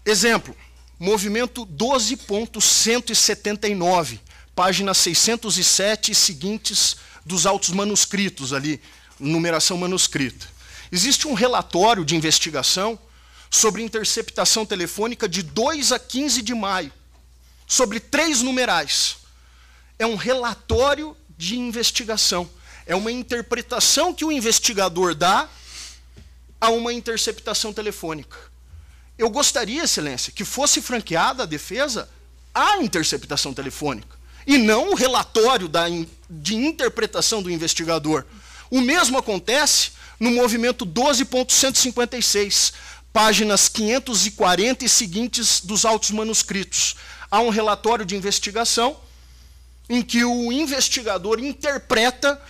Exemplo, movimento 12.179, página 607 e seguintes dos autos manuscritos ali, numeração manuscrita. Existe um relatório de investigação sobre interceptação telefônica de 2 a 15 de maio, sobre 3 numerais. É um relatório de investigação. É uma interpretação que o investigador dá a uma interceptação telefônica. Eu gostaria, Excelência, que fosse franqueada a defesa à interceptação telefônica, e não o relatório de interpretação do investigador. O mesmo acontece no movimento 12.156, páginas 540 e seguintes dos autos manuscritos. Há um relatório de investigação em que o investigador interpreta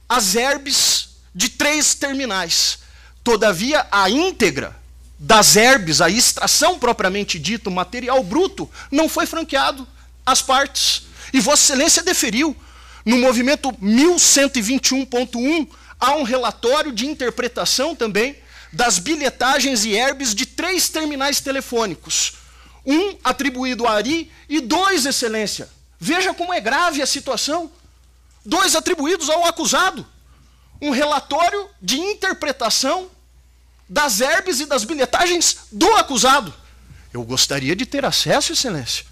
as herbes de 3 terminais. Todavia, a íntegra das herbes, a extração propriamente dita, o material bruto, não foi franqueado às partes. E Vossa Excelência deferiu. No movimento 1121.1, há um relatório de interpretação também das bilhetagens e herbes de 3 terminais telefônicos. 1 atribuído a Ari e 2, Excelência. Veja como é grave a situação. 2 atribuídos ao acusado. Um relatório de interpretação das herbes e das bilhetagens do acusado. Eu gostaria de ter acesso, Excelência,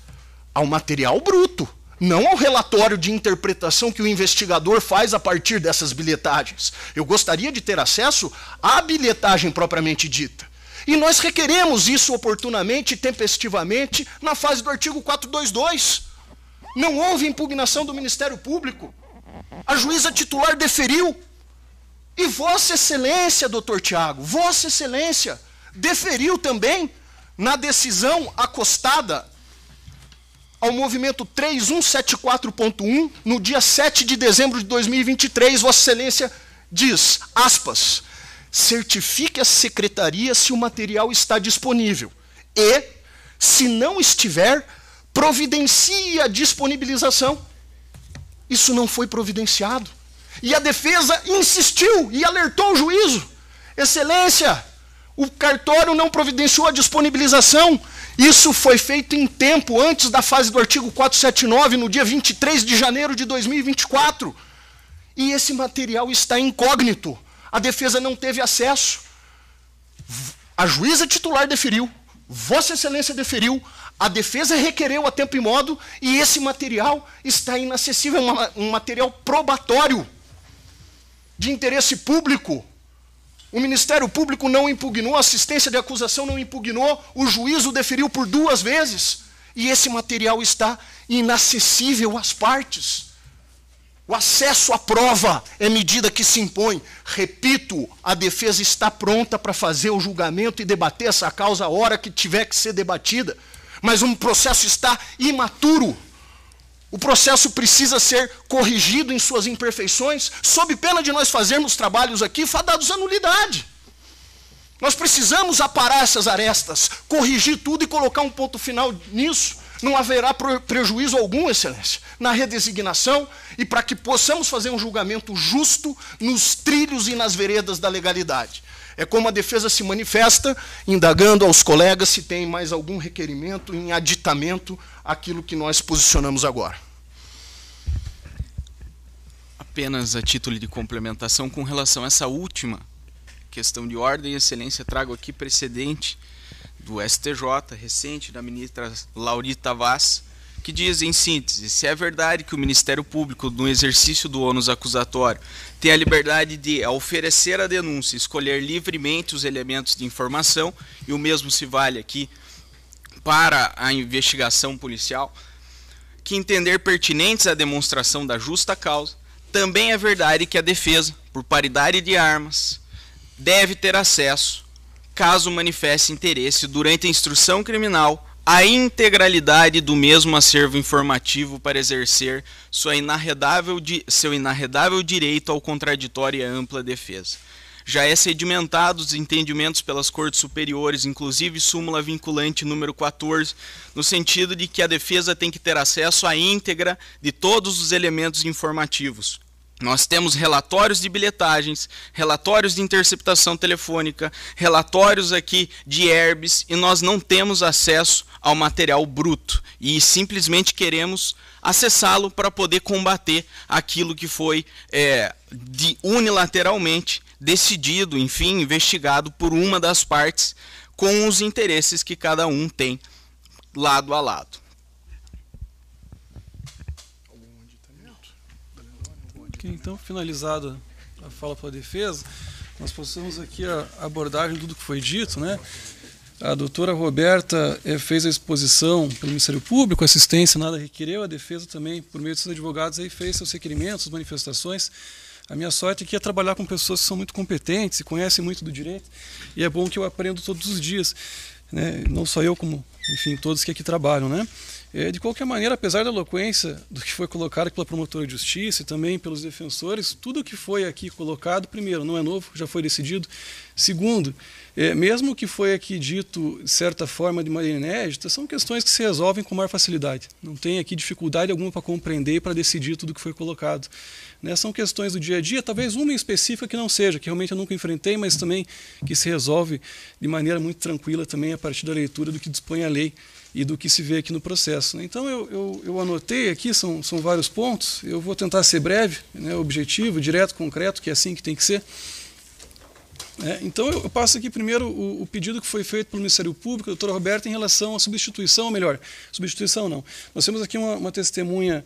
ao material bruto, não ao relatório de interpretação que o investigador faz a partir dessas bilhetagens. Eu gostaria de ter acesso à bilhetagem propriamente dita. E nós requeremos isso oportunamente e tempestivamente na fase do artigo 422. Não houve impugnação do Ministério Público. A juíza titular deferiu. E Vossa Excelência, doutor Tiago, Vossa Excelência, deferiu também na decisão acostada ao movimento 3174.1, no dia 7 de dezembro de 2023, Vossa Excelência diz, aspas, certifique a secretaria se o material está disponível e, se não estiver, providencie a disponibilização. Isso não foi providenciado. E a defesa insistiu e alertou o juízo. Excelência, o cartório não providenciou a disponibilização. Isso foi feito em tempo antes da fase do artigo 479, no dia 23 de janeiro de 2024. E esse material está incógnito. A defesa não teve acesso. A juíza titular deferiu, Vossa Excelência deferiu, a defesa requereu a tempo e modo, e esse material está inacessível, um material probatório de interesse público. O Ministério Público não impugnou, a assistência de acusação não impugnou, o juízo deferiu por 2 vezes, e esse material está inacessível às partes. O acesso à prova é medida que se impõe. Repito, a defesa está pronta para fazer o julgamento e debater essa causa a hora que tiver que ser debatida, mas um processo está imaturo. O processo precisa ser corrigido em suas imperfeições, sob pena de nós fazermos trabalhos aqui fadados à nulidade. Nós precisamos aparar essas arestas, corrigir tudo e colocar um ponto final nisso. Não haverá prejuízo algum, Excelência, na redesignação e para que possamos fazer um julgamento justo nos trilhos e nas veredas da legalidade. É como a defesa se manifesta, indagando aos colegas se tem mais algum requerimento em aditamento àquilo que nós posicionamos agora. Apenas a título de complementação com relação a essa última questão de ordem, Excelência, trago aqui precedente do STJ, recente, da ministra Laurita Vaz, que diz, em síntese, se é verdade que o Ministério Público, no exercício do ônus acusatório, tem a liberdade de, ao oferecer a denúncia, escolher livremente os elementos de informação, e o mesmo se vale aqui para a investigação policial, que entender pertinentes à demonstração da justa causa, também é verdade que a defesa, por paridade de armas, deve ter acesso, caso manifeste interesse durante a instrução criminal, a integralidade do mesmo acervo informativo para exercer seu inarredável direito ao contraditório e à ampla defesa. já é sedimentado os entendimentos pelas cortes superiores, inclusive súmula vinculante número 14, no sentido de que a defesa tem que ter acesso à íntegra de todos os elementos informativos. Nós temos relatórios de bilhetagens, relatórios de interceptação telefônica, relatórios aqui de herbes, e nós não temos acesso ao material bruto e simplesmente queremos acessá-lo para poder combater aquilo que foi unilateralmente decidido, enfim, investigado por uma das partes com os interesses que cada um tem lado a lado. Então, finalizada a fala pela defesa, nós passamos aqui a abordagem de tudo que foi dito, né? A doutora Roberta fez a exposição pelo Ministério Público, assistência nada requereu, a defesa também, por meio de seus advogados, aí fez seus requerimentos, manifestações. A minha sorte aqui é trabalhar com pessoas que são muito competentes e conhecem muito do direito, e é bom que eu aprendo todos os dias, né? Não só eu, como, enfim, todos que aqui trabalham, né? De qualquer maneira, apesar da eloquência do que foi colocado pela promotora de justiça e também pelos defensores, tudo o que foi aqui colocado, primeiro, não é novo, já foi decidido. Segundo, mesmo que foi aqui dito, de certa forma, de maneira inédita, são questões que se resolvem com maior facilidade. Não tem aqui dificuldade alguma para compreender e para decidir tudo o que foi colocado. Né? São questões do dia a dia, talvez uma em específica que não seja, que realmente eu nunca enfrentei, mas também que se resolve de maneira muito tranquila também a partir da leitura do que dispõe a lei e do que se vê aqui no processo. Então eu anotei aqui, são vários pontos, eu vou tentar ser breve, né, objetivo, direto, concreto, que é assim que tem que ser. Então eu passo aqui primeiro o pedido que foi feito pelo Ministério Público, a doutora Roberta, em relação à substituição, ou melhor, substituição não. Nós temos aqui uma testemunha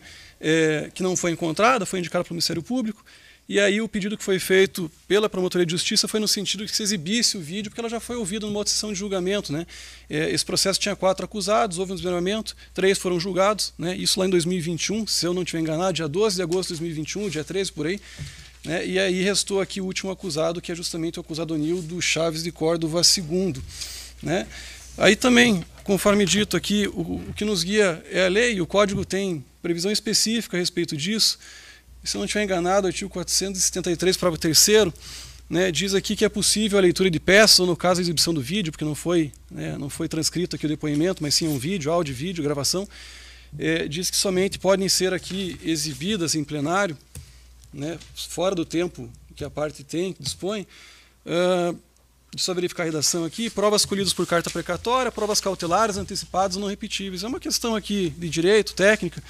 que não foi encontrada, foi indicada pelo Ministério Público, e aí o pedido que foi feito pela Promotoria de Justiça foi no sentido de que se exibisse o vídeo, porque ela já foi ouvida numa outra sessão de julgamento, né? Esse processo tinha 4 acusados, houve um desmembramento, 3 foram julgados, né? Isso lá em 2021, se eu não estiver enganado, dia 12 de agosto de 2021, dia 13 por aí, né? E aí restou aqui o último acusado, que é justamente o acusado Nildo Chaves de Córdova II, né? Aí também, conforme dito aqui, o que nos guia é a lei, o código tem previsão específica a respeito disso. Se eu não estiver enganado, o artigo 473, parágrafo 3º, né, diz aqui que é possível a leitura de peças, ou no caso a exibição do vídeo, porque não foi transcrito aqui o depoimento, mas sim um vídeo, áudio, vídeo, gravação, diz que somente podem ser aqui exibidas em plenário, né, fora do tempo que a parte tem, que dispõe. Só verificar a redação aqui, provas colhidas por carta precatória, provas cautelares, antecipadas ou não repetíveis. É uma questão aqui de direito, técnica.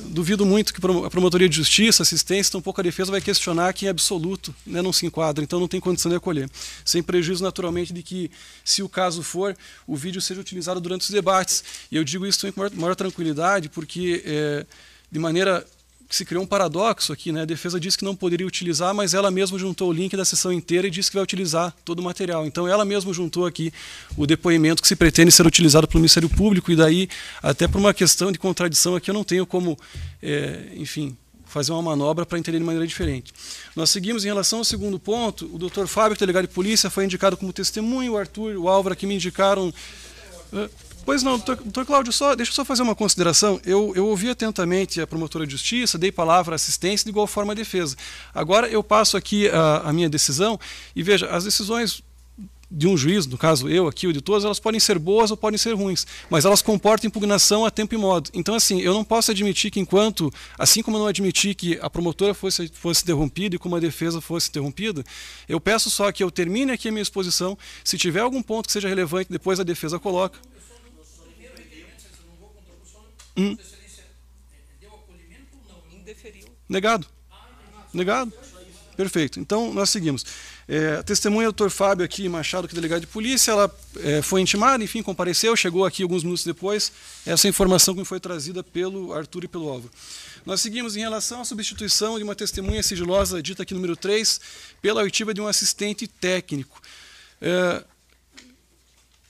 Duvido muito que a Promotoria de Justiça, assistência, tampouco a defesa vai questionar que em absoluto, né, não se enquadra, então não tem condição de acolher. Sem prejuízo, naturalmente, de que, se o caso for, o vídeo seja utilizado durante os debates. E eu digo isso com maior tranquilidade, porque, de maneira que se criou um paradoxo aqui, né? A defesa disse que não poderia utilizar, mas ela mesma juntou o link da sessão inteira e disse que vai utilizar todo o material. Então ela mesma juntou aqui o depoimento que se pretende ser utilizado pelo Ministério Público, e daí, até por uma questão de contradição aqui, eu não tenho como, enfim, fazer uma manobra para entender de maneira diferente. Nós seguimos em relação ao segundo ponto, o Dr. Fábio, delegado de polícia, foi indicado como testemunho, o Arthur e o Álvaro aqui me indicaram... Pois não, doutor Cláudio, deixa eu só fazer uma consideração. Eu ouvi atentamente a promotora de justiça, dei palavra à assistência, de igual forma à defesa. Agora eu passo aqui a minha decisão e veja, as decisões de um juiz, no caso eu aqui, o de todos, elas podem ser boas ou podem ser ruins, mas elas comportam impugnação a tempo e modo. Então, assim, eu não posso admitir que assim como eu não admiti que a promotora fosse interrompida e como a defesa fosse interrompida, eu peço só que eu termine aqui a minha exposição. Se tiver algum ponto que seja relevante, depois a defesa coloca. Negado. Negado. Perfeito. Então, nós seguimos. A testemunha do Dr. Fábio aqui, Machado, que é delegado de polícia, ela foi intimada, enfim, compareceu, chegou aqui alguns minutos depois, essa informação que me foi trazida pelo Arthur e pelo Álvaro. Nós seguimos em relação à substituição de uma testemunha sigilosa, dita aqui número 3, pela oitiva de um assistente técnico.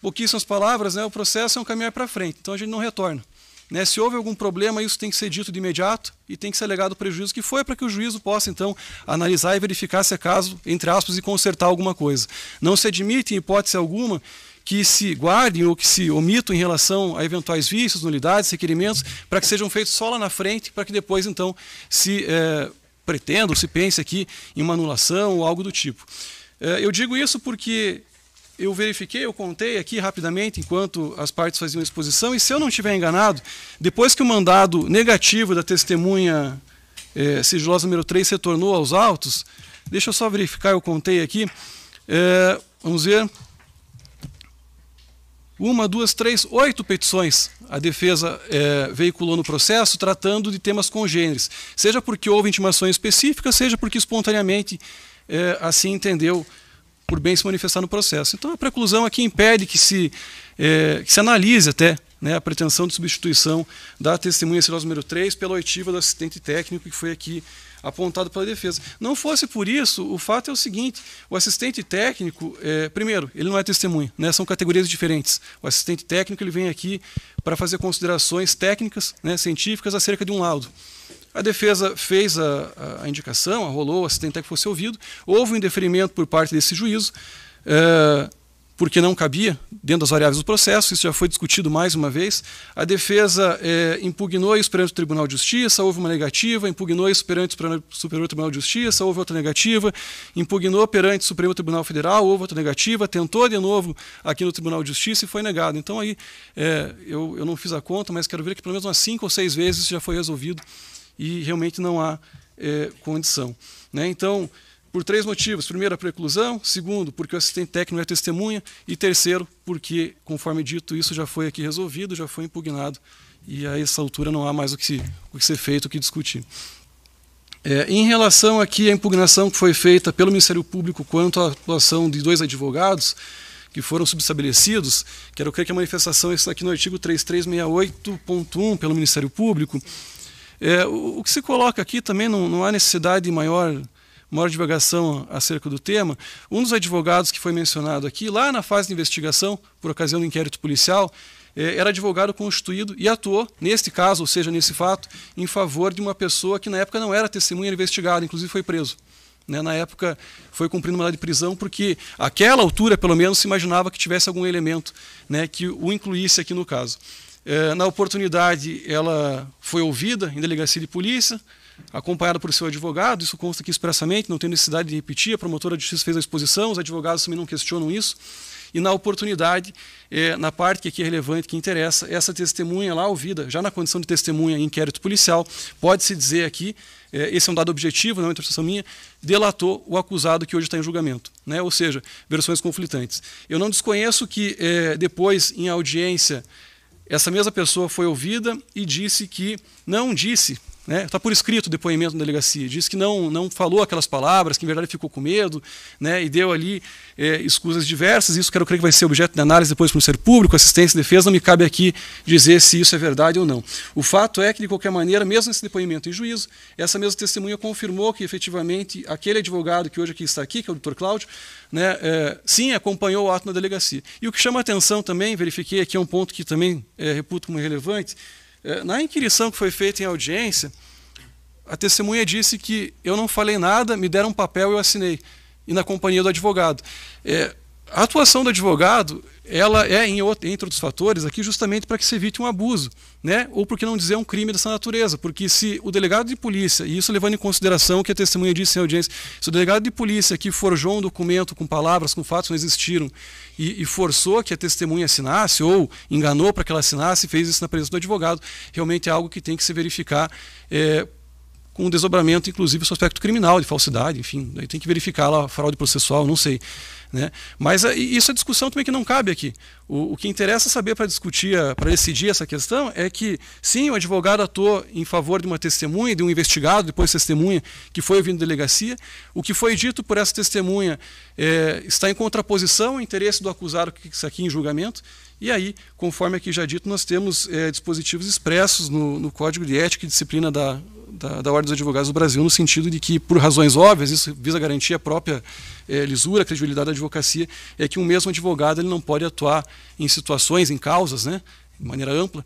Pouquíssimas palavras, né? O processo é um caminhar para frente, então a gente não retorna. Né, se houve algum problema, isso tem que ser dito de imediato e tem que ser alegado o prejuízo que foi, para que o juízo possa, então, analisar e verificar se é caso, entre aspas, e consertar alguma coisa. Não se admite, em hipótese alguma, que se guardem ou que se omitam em relação a eventuais vícios, nulidades, requerimentos, para que sejam feitos só lá na frente, para que depois, então, se pretenda ou se pense aqui em uma anulação ou algo do tipo. Eu digo isso porque eu verifiquei, eu contei aqui rapidamente, enquanto as partes faziam a exposição, e se eu não estiver enganado, depois que o mandado negativo da testemunha sigilosa número 3 retornou aos autos, deixa eu só verificar, eu contei aqui, vamos ver, 1, 2, 3, 8 petições a defesa veiculou no processo, tratando de temas congêneres, seja porque houve intimações específicas, seja porque espontaneamente assim entendeu por bem se manifestar no processo. Então a preclusão aqui impede que se analise até, né, a pretensão de substituição da testemunha sigilosa número 3 pela oitiva do assistente técnico que foi aqui apontado pela defesa. Não fosse por isso, o fato é o seguinte, o assistente técnico, primeiro, ele não é testemunha, né, são categorias diferentes. O assistente técnico ele vem aqui para fazer considerações técnicas, né, científicas acerca de um laudo. A defesa fez a indicação, arrolou, o assistente técnico fosse ouvido, houve um indeferimento por parte desse juízo, porque não cabia dentro das variáveis do processo, isso já foi discutido mais uma vez. A defesa impugnou isso perante o Tribunal de Justiça, houve uma negativa, impugnou isso perante o Superior Tribunal de Justiça, houve outra negativa, impugnou perante o Supremo Tribunal Federal, houve outra negativa, tentou de novo aqui no Tribunal de Justiça e foi negado. Então aí, eu não fiz a conta, mas quero ver que pelo menos umas 5 ou 6 vezes isso já foi resolvido e realmente não há condição, né? Então, por 3 motivos. Primeiro, a preclusão. Segundo, porque o assistente técnico não é testemunha. E terceiro, porque, conforme dito, isso já foi aqui resolvido, já foi impugnado. E a essa altura não há mais o que ser feito, o que discutir. Em relação aqui à impugnação que foi feita pelo Ministério Público quanto à atuação de 2 advogados que foram subestabelecidos, quero crer que a manifestação está aqui no artigo 3368.1 pelo Ministério Público. O que se coloca aqui também não há necessidade de maior divagação acerca do tema. Um dos advogados que foi mencionado aqui, lá na fase de investigação, por ocasião do inquérito policial, era advogado constituído e atuou, neste caso, ou seja, nesse fato, em favor de uma pessoa que na época não era testemunha investigada, inclusive foi preso. Na época foi cumprindo mandado de prisão porque, àquela altura, pelo menos, se imaginava que tivesse algum elemento, né, que o incluísse aqui no caso. Na oportunidade, ela foi ouvida em delegacia de polícia, acompanhada por seu advogado, isso consta aqui expressamente, não tem necessidade de repetir, a promotora de justiça fez a exposição, os advogados também não questionam isso, e na oportunidade, na parte que aqui é relevante, que interessa, essa testemunha lá ouvida, já na condição de testemunha em inquérito policial, pode-se dizer aqui, esse é um dado objetivo, não é uma interpretação minha, delatou o acusado que hoje está em julgamento, né? Ou seja, versões conflitantes. Eu não desconheço que depois, em audiência, essa mesma pessoa foi ouvida e disse que não disse, né, está por escrito o depoimento na delegacia, disse que não falou aquelas palavras, que em verdade ficou com medo, né, e deu ali escusas diversas. Isso quero crer que vai ser objeto de análise depois para o Ministério Público, assistência e defesa, não me cabe aqui dizer se isso é verdade ou não. O fato é que, de qualquer maneira, mesmo nesse depoimento em juízo, essa mesma testemunha confirmou que, efetivamente, aquele advogado que hoje aqui está aqui, que é o Dr. Cláudio, né, sim, acompanhou o ato na delegacia. E o que chama a atenção também, verifiquei aqui, é um ponto que também reputo como relevante, na inquirição que foi feita em audiência, a testemunha disse que eu não falei nada, me deram um papel e eu assinei, e na companhia do advogado. A atuação do advogado, ela entre outros fatores, aqui justamente para que se evite um abuso, né? Ou por que não dizer um crime dessa natureza, porque se o delegado de polícia, e isso levando em consideração o que a testemunha disse em audiência, se o delegado de polícia que forjou um documento com palavras, com fatos que não existiram, e forçou que a testemunha assinasse, ou enganou para que ela assinasse, e fez isso na presença do advogado, realmente é algo que tem que se verificar com um desdobramento, inclusive, do aspecto criminal, de falsidade, enfim, aí tem que verificar lá a fraude processual, não sei, né? Mas isso é discussão também que não cabe aqui. O que interessa saber para decidir essa questão é que, sim, o advogado atuou em favor de uma testemunha, de um investigado, depois testemunha, que foi ouvido em delegacia. O que foi dito por essa testemunha está em contraposição ao interesse do acusado que está aqui em julgamento. E aí, conforme aqui já dito, nós temos dispositivos expressos no Código de Ética e Disciplina da Ordem dos Advogados do Brasil, no sentido de que, por razões óbvias, isso visa garantir a própria lisura, a credibilidade da advocacia, é que um mesmo advogado ele não pode atuar em situações, em causas, né, de maneira ampla,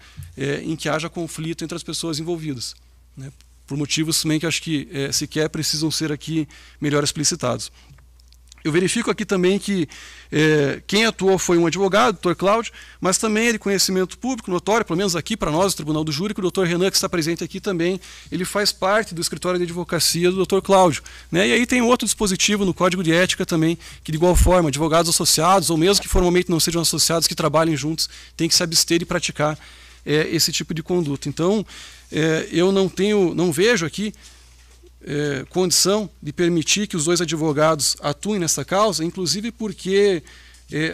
em que haja conflito entre as pessoas envolvidas, né, por motivos também que acho que sequer precisam ser aqui melhor explicitados. Eu verifico aqui também que quem atuou foi um advogado, o Dr. Cláudio, mas também é de conhecimento público, notório, pelo menos aqui para nós, o Tribunal do Júri, que o Dr. Renan, que está presente aqui também, ele faz parte do escritório de advocacia do Dr. Cláudio. Né? E aí tem outro dispositivo no Código de Ética também, que de igual forma, advogados associados, ou mesmo que formalmente não sejam associados, que trabalhem juntos, têm que se abster de praticar esse tipo de conduta. Então, eu não vejo aqui condição de permitir que os dois advogados atuem nessa causa, inclusive porque,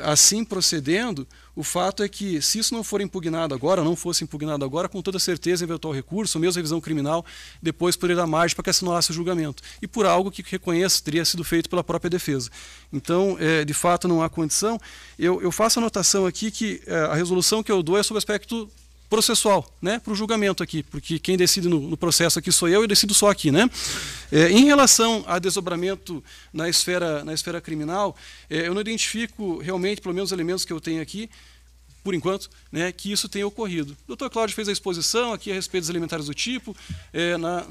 assim procedendo, o fato é que, se isso não for impugnado agora, não fosse impugnado agora, com toda certeza, eventual recurso, ou mesmo revisão criminal, depois poderia dar margem para que se anulasse o julgamento. E por algo que, reconheço, teria sido feito pela própria defesa. Então, de fato, não há condição. Eu faço a anotação aqui que a resolução que eu dou é sobre o aspecto processual, né, para o julgamento aqui, porque quem decide no processo aqui sou eu decido só aqui, né? Em relação a desdobramento na esfera criminal, eu não identifico realmente, pelo menos os elementos que eu tenho aqui, por enquanto, né, que isso tenha ocorrido. O Dr. Cláudio fez a exposição aqui a respeito dos elementares do tipo.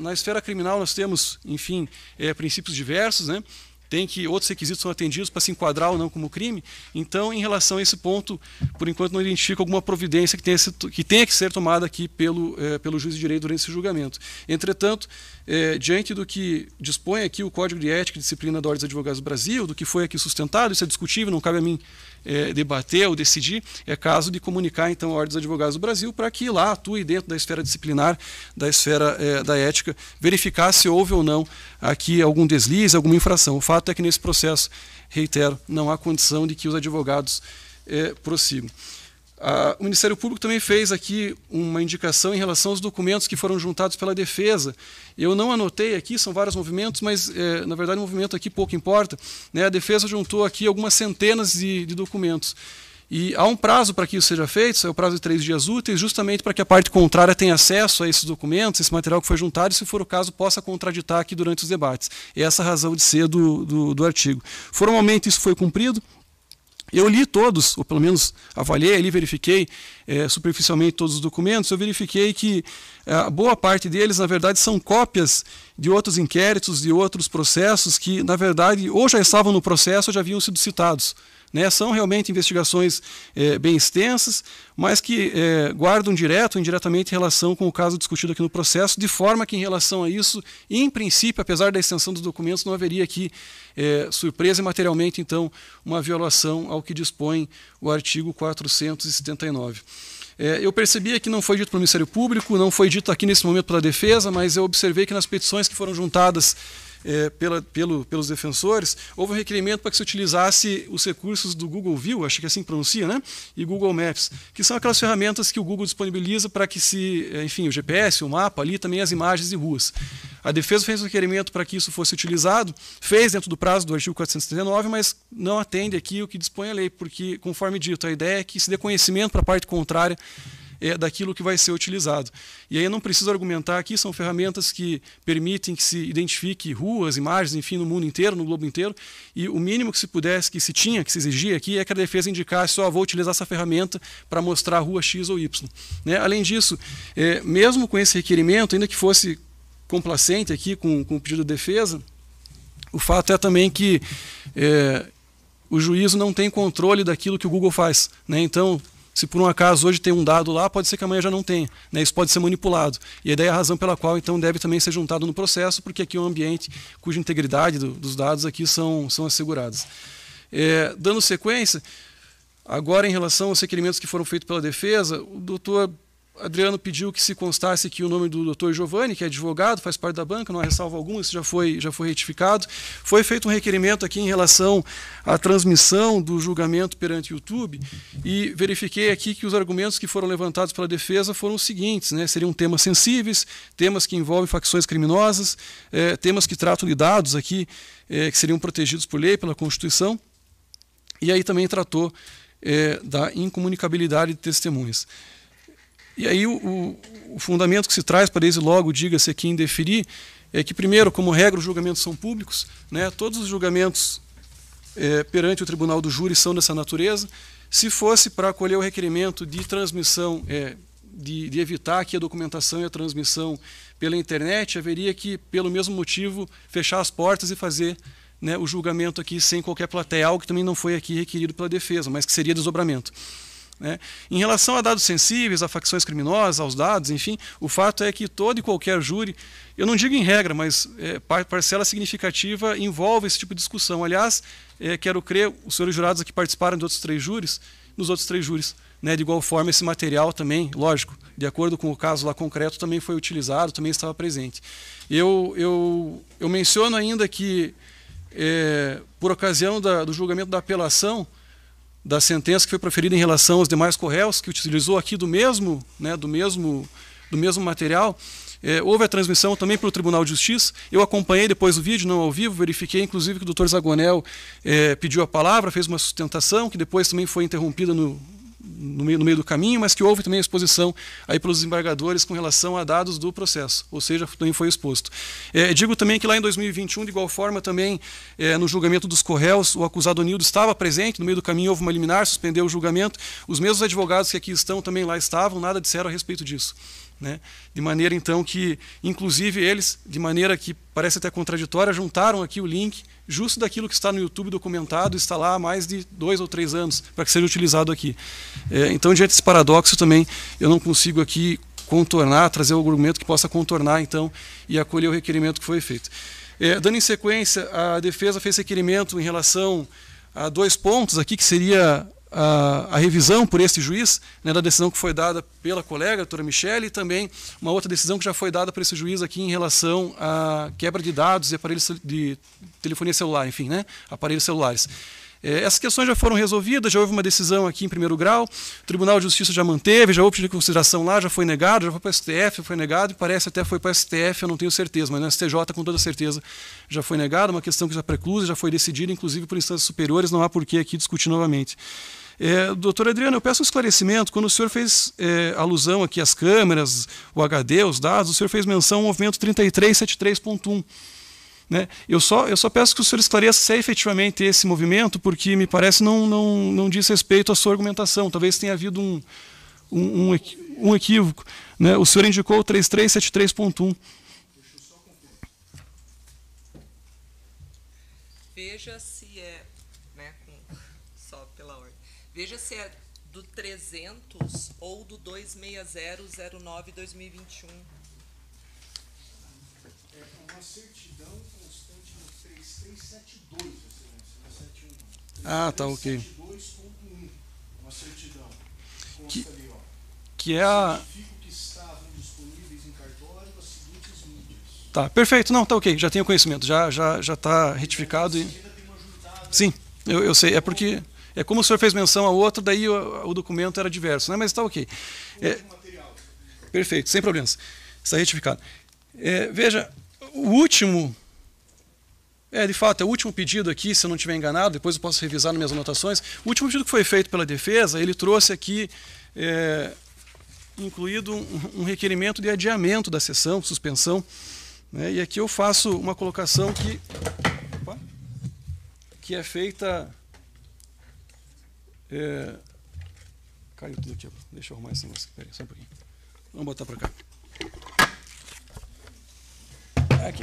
Na esfera criminal nós temos, enfim, princípios diversos, né? Tem que outros requisitos são atendidos para se enquadrar ou não como crime. Então, em relação a esse ponto, por enquanto não identifico alguma providência que tenha que ser tomada aqui pelo juiz de direito durante esse julgamento. Entretanto, diante do que dispõe aqui o Código de Ética e Disciplina da Ordem dos Advogados do Brasil, do que foi aqui sustentado, isso é discutível, não cabe a mim debater ou decidir, é caso de comunicar então a Ordem dos Advogados do Brasil para que lá atue dentro da esfera disciplinar, da esfera da ética, verificar se houve ou não aqui algum deslize, alguma infração. O fato é que nesse processo, reitero, não há condição de que os advogados prossigam. O Ministério Público também fez aqui uma indicação em relação aos documentos que foram juntados pela defesa. Eu não anotei aqui, são vários movimentos, mas na verdade o movimento aqui pouco importa. Né? A defesa juntou aqui algumas centenas de documentos. E há um prazo para que isso seja feito, é o prazo de 3 dias úteis, justamente para que a parte contrária tenha acesso a esses documentos, esse material que foi juntado, e se for o caso, possa contraditar aqui durante os debates. E essa é a razão de ser do artigo. Formalmente isso foi cumprido. Eu li todos, ou pelo menos avaliei ali, verifiquei superficialmente todos os documentos. Eu verifiquei que boa parte deles, na verdade, são cópias de outros inquéritos, de outros processos que, na verdade, ou já estavam no processo ou já haviam sido citados. Né? São realmente investigações bem extensas, mas que guardam direto ou indiretamente relação com o caso discutido aqui no processo, de forma que, em relação a isso, em princípio, apesar da extensão dos documentos, não haveria aqui surpresa e materialmente, então, uma violação ao que dispõe o artigo 479. Eu percebi que não foi dito pelo Ministério Público, não foi dito aqui nesse momento pela defesa, mas eu observei que nas petições que foram juntadas pelos defensores, houve um requerimento para que se utilizasse os recursos do Google View, acho que assim pronuncia, né? E Google Maps, que são aquelas ferramentas que o Google disponibiliza para que enfim, o GPS, o mapa, ali também as imagens de ruas. A defesa fez um requerimento para que isso fosse utilizado, fez dentro do prazo do artigo 479, mas não atende aqui o que dispõe a lei, porque, conforme dito, a ideia é que se dê conhecimento para a parte contrária daquilo que vai ser utilizado. E aí eu não preciso argumentar aqui, são ferramentas que permitem que se identifique ruas, imagens, enfim, no mundo inteiro, no globo inteiro, e o mínimo que se pudesse, que se exigia aqui, é que a defesa indicasse, vou utilizar essa ferramenta para mostrar a rua X ou Y. Né? Além disso, mesmo com esse requerimento, ainda que fosse complacente aqui com o pedido de defesa, o fato é também que o juízo não tem controle daquilo que o Google faz. Né? Então, se por um acaso hoje tem um dado lá, pode ser que amanhã já não tenha. Né? Isso pode ser manipulado. E a ideia é a razão pela qual então deve também ser juntado no processo, porque aqui é um ambiente cuja integridade dos dados aqui são asseguradas. Dando sequência, agora em relação aos requerimentos que foram feitos pela defesa, o doutor Adriano pediu que se constasse aqui o nome do Dr. Giovanni, que é advogado, faz parte da banca, não há ressalva alguma, isso já foi retificado. Foi feito um requerimento aqui em relação à transmissão do julgamento perante o YouTube e verifiquei aqui que os argumentos que foram levantados pela defesa foram os seguintes, né? Seriam temas sensíveis, temas que envolvem facções criminosas, temas que tratam de dados aqui que seriam protegidos por lei, pela Constituição, e aí também tratou da incomunicabilidade de testemunhas. E aí o fundamento que se traz para desde logo, diga-se aqui em deferir, é que, primeiro, como regra, os julgamentos são públicos, né? Todos os julgamentos perante o Tribunal do Júri são dessa natureza. Se fosse para acolher o requerimento de transmissão, de evitar aqui a documentação e a transmissão pela internet, haveria que, pelo mesmo motivo, fechar as portas e fazer né, o julgamento aqui sem qualquer plateia, algo que também não foi aqui requerido pela defesa, mas que seria desdobramento. Né? Em relação a dados sensíveis, a facções criminosas, aos dados, enfim, o fato é que todo e qualquer júri, eu não digo em regra, mas parcela significativa envolve esse tipo de discussão. Aliás, quero crer, os senhores jurados aqui participaram de outros 3 júris, nos outros 3 júris. Né? De igual forma, esse material também, lógico, de acordo com o caso lá concreto, também foi utilizado, também estava presente. Eu menciono ainda que, por ocasião do julgamento da apelação, da sentença que foi proferida em relação aos demais correios, que utilizou aqui do mesmo material, houve a transmissão também pelo Tribunal de Justiça. Eu acompanhei depois o vídeo, não ao vivo, verifiquei inclusive que o Dr. Zagonel pediu a palavra, fez uma sustentação, que depois também foi interrompida no meio do caminho, mas que houve também a exposição aí pelos desembargadores com relação a dados do processo, ou seja, também foi exposto. Digo também que lá em 2021, de igual forma, também no julgamento dos Correios, o acusado Nildo estava presente, no meio do caminho houve uma liminar, suspendeu o julgamento, os mesmos advogados que aqui estão também lá estavam, nada disseram a respeito disso. Né? De maneira então que, inclusive eles, de maneira que parece até contraditória, juntaram aqui o link justo daquilo que está no YouTube documentado, está lá há mais de 2 ou 3 anos, para que seja utilizado aqui. Então, diante desse paradoxo também, eu não consigo aqui contornar, trazer algum argumento que possa contornar, então, e acolher o requerimento que foi feito. Dando em sequência, a defesa fez requerimento em relação a 2 pontos aqui, que seria a revisão por este juiz, né, da decisão que foi dada pela colega, a doutora Michele, e também uma outra decisão que já foi dada por esse juiz aqui em relação à quebra de dados e aparelhos de telefonia celular, enfim, né, aparelhos celulares. Essas questões já foram resolvidas, já houve uma decisão aqui em primeiro grau, o Tribunal de Justiça já manteve, já houve pedido de consideração lá, já foi negado, já foi para o STF, foi negado, e parece até foi para o STF, eu não tenho certeza, mas no STJ com toda certeza já foi negado, uma questão que já preclusa, já foi decidida, inclusive por instâncias superiores, não há por que aqui discutir novamente. Doutor Adriano, eu peço um esclarecimento, quando o senhor fez alusão aqui às câmeras, o HD, os dados, o senhor fez menção ao movimento 3373.1. Né? Eu só peço que o senhor esclareça se é efetivamente esse movimento, porque me parece não diz respeito à sua argumentação. Talvez tenha havido um equívoco. Né? O senhor indicou o 3373.1. Veja se só pela ordem. Veja se é do 300 ou do 26009-2021. Uma certidão constante no 3372, excelência, Ah, tá, ok. 32.1, uma certidão. Consta ali, ó. Que é a... que estavam disponíveis em cartório as seguintes mídias. Tá, perfeito. Não, tá ok, já tenho conhecimento, já está retificado. Sim, eu sei, é porque... como o senhor fez menção a outro, daí o documento era diverso, né? Mas está ok. Perfeito, sem problemas. Está retificado. Veja, o último... de fato, é o último pedido aqui, se eu não estiver enganado, depois eu posso revisar nas minhas anotações. O último pedido que foi feito pela defesa, ele trouxe aqui, incluído um requerimento de adiamento da sessão, suspensão. Né? E aqui eu faço uma colocação que é feita... Caiu tudo aqui. Deixa eu arrumar esse negócio. Espera aí, só um pouquinho. Vamos botar para cá. Aqui.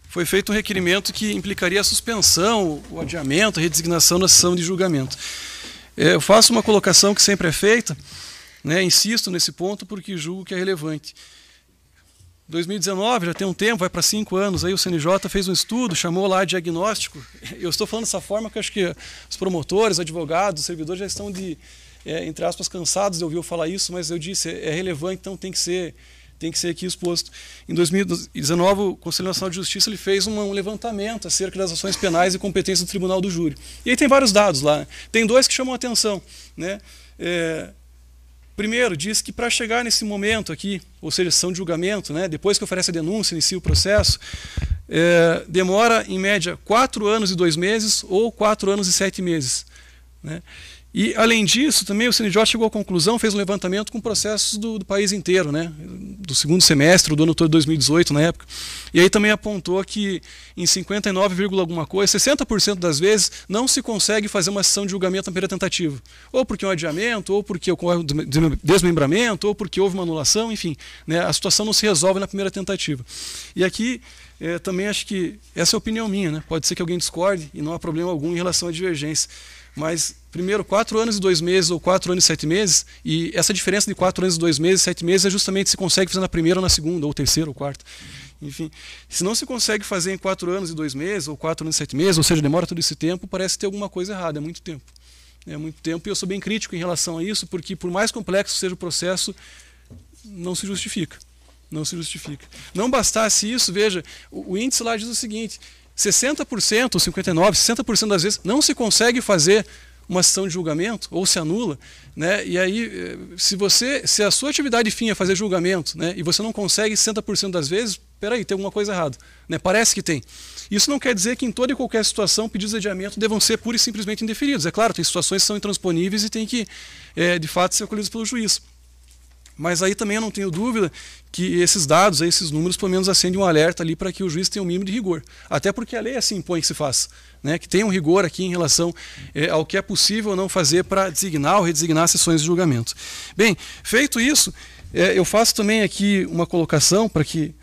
Foi feito um requerimento que implicaria a suspensão, o adiamento, a redesignação da sessão de julgamento. Eu faço uma colocação que sempre é feita, né, insisto nesse ponto porque julgo que é relevante. 2019, já tem um tempo, vai para 5 anos, aí o CNJ fez um estudo, chamou lá diagnóstico. Eu estou falando dessa forma que eu acho que os promotores, advogados, servidores já estão entre aspas, cansados de ouvir eu falar isso, mas eu disse, é relevante, então tem que ser aqui exposto. Em 2019, o Conselho Nacional de Justiça ele fez um levantamento acerca das ações penais e competência do Tribunal do Júri. E aí tem vários dados lá. Tem 2 que chamam a atenção. Né? Primeiro, diz que para chegar nesse momento aqui, ou seja, sessão de julgamento, né, depois que oferece a denúncia, inicia o processo, demora, em média, 4 anos e 2 meses ou 4 anos e 7 meses. Né? E, além disso, também o CNJ chegou à conclusão, fez um levantamento com processos do país inteiro, né? Do segundo semestre, do ano todo de 2018, na época. E aí também apontou que em 59, alguma coisa, 60% das vezes, não se consegue fazer uma sessão de julgamento na primeira tentativa. Ou porque é um adiamento, ou porque ocorre um desmembramento, ou porque houve uma anulação, enfim. Né? A situação não se resolve na primeira tentativa. E aqui também acho que essa é a opinião minha, né? Pode ser que alguém discorde e não há problema algum em relação à divergência. Mas, primeiro, 4 anos e 2 meses ou 4 anos e 7 meses, e essa diferença de 4 anos e 2 meses, 7 meses, é justamente se consegue fazer na primeira ou na segunda, ou terceira ou quarta. Enfim, se não se consegue fazer em 4 anos e 2 meses, ou 4 anos e 7 meses, ou seja, demora todo esse tempo, parece ter alguma coisa errada, é muito tempo. É muito tempo, e eu sou bem crítico em relação a isso, porque por mais complexo que seja o processo, não se justifica. Não se justifica. Não bastasse isso, veja, o índice lá diz o seguinte: 60% ou 59%, 60% das vezes não se consegue fazer uma sessão de julgamento ou se anula, né? E aí, se a sua atividade fim é fazer julgamento, né, e você não consegue 60% das vezes, peraí, tem alguma coisa errada, né? Parece que tem. Isso não quer dizer que em toda e qualquer situação pedidos de adiamento devam ser pura e simplesmente indeferidos. É claro, tem situações que são intransponíveis e tem que, de fato, ser acolhidos pelo juiz. Mas aí também eu não tenho dúvida que esses dados, esses números, pelo menos acendem um alerta ali para que o juiz tenha um mínimo de rigor. Até porque a lei assim impõe que se faça, né? Que tenha um rigor aqui em relação ao que é possível ou não fazer para designar ou redesignar sessões de julgamento. Bem, feito isso, eu faço também aqui uma colocação para que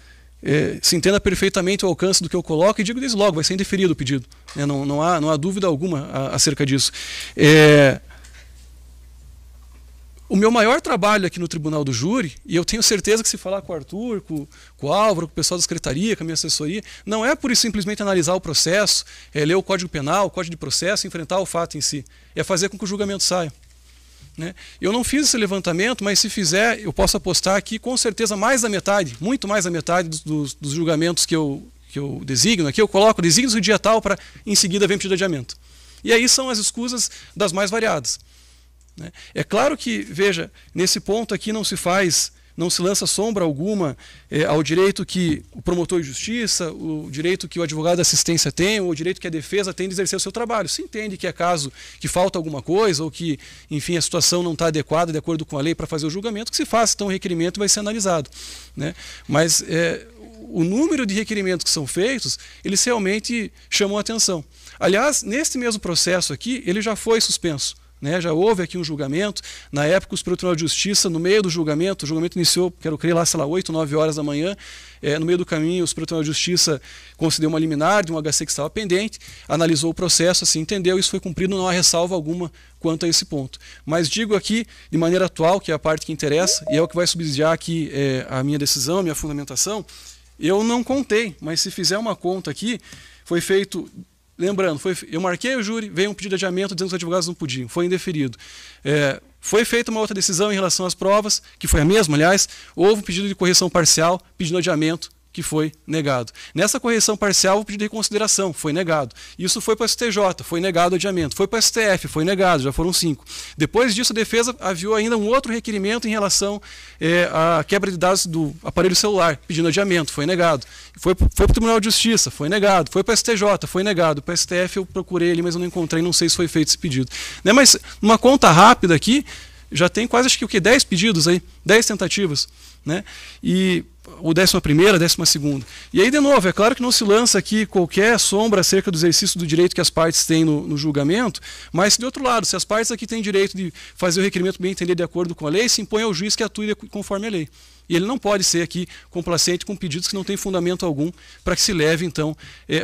se entenda perfeitamente o alcance do que eu coloco e digo desde logo, vai ser indeferido o pedido. Não há dúvida alguma acerca disso. O meu maior trabalho aqui no Tribunal do Júri, e eu tenho certeza que se falar com o Arthur, com o Álvaro, com o pessoal da secretaria, com a minha assessoria, não é por isso simplesmente analisar o processo, ler o Código Penal, o Código de Processo, enfrentar o fato em si. É fazer com que o julgamento saia. Né? Eu não fiz esse levantamento, mas se fizer, eu posso apostar aqui com certeza mais da metade, muito mais da metade dos julgamentos que eu designo aqui, eu coloco designos do dia tal para em seguida vem pedido de adiamento. E aí são as escusas das mais variadas. É claro que, veja, nesse ponto aqui não se lança sombra alguma ao direito que o promotor de justiça, o direito que o advogado de assistência tem, ou o direito que a defesa tem de exercer o seu trabalho. Se entende que é caso que falta alguma coisa, ou que, enfim, a situação não está adequada de acordo com a lei para fazer o julgamento, que se faça então o requerimento e vai ser analisado. Né? Mas o número de requerimentos que são feitos, eles realmente chamam a atenção. Aliás, neste mesmo processo aqui, ele já foi suspenso. Já houve aqui um julgamento, na época o Superior Tribunal de Justiça, no meio do julgamento, o julgamento iniciou, quero crer lá, sei lá, 8, 9 horas da manhã, no meio do caminho o Superior Tribunal de Justiça concedeu uma liminar de um HC que estava pendente, analisou o processo, assim entendeu, isso foi cumprido, não há ressalva alguma quanto a esse ponto. Mas digo aqui, de maneira atual, que é a parte que interessa, e é o que vai subsidiar aqui a minha decisão, a minha fundamentação, eu não contei, mas se fizer uma conta aqui, foi feito... Lembrando, eu marquei o júri, veio um pedido de adiamento dizendo que os advogados não podiam, foi indeferido. Foi feita uma outra decisão em relação às provas, que foi a mesma, aliás, houve um pedido de correção parcial, pedido de adiamento, que foi negado. Nessa correção parcial, o pedido de reconsideração foi negado. Isso foi para o STJ, foi negado o adiamento. Foi para o STF, foi negado, já foram 5. Depois disso, a defesa aviou ainda um outro requerimento em relação à quebra de dados do aparelho celular, pedindo adiamento, foi negado. Foi para o Tribunal de Justiça, foi negado. Foi para o STJ, foi negado. Para o STF eu procurei ali, mas eu não encontrei, não sei se foi feito esse pedido. Mas uma conta rápida aqui, já tem quase, acho que 10 pedidos aí, 10 tentativas. E o 11ª, 12ª. E aí, de novo, é claro que não se lança aqui qualquer sombra acerca do exercício do direito que as partes têm no julgamento, mas, de outro lado, se as partes aqui têm direito de fazer o requerimento bem entender de acordo com a lei, se impõe ao juiz que atue conforme a lei. E ele não pode ser aqui complacente com pedidos que não têm fundamento algum para que se leve, então,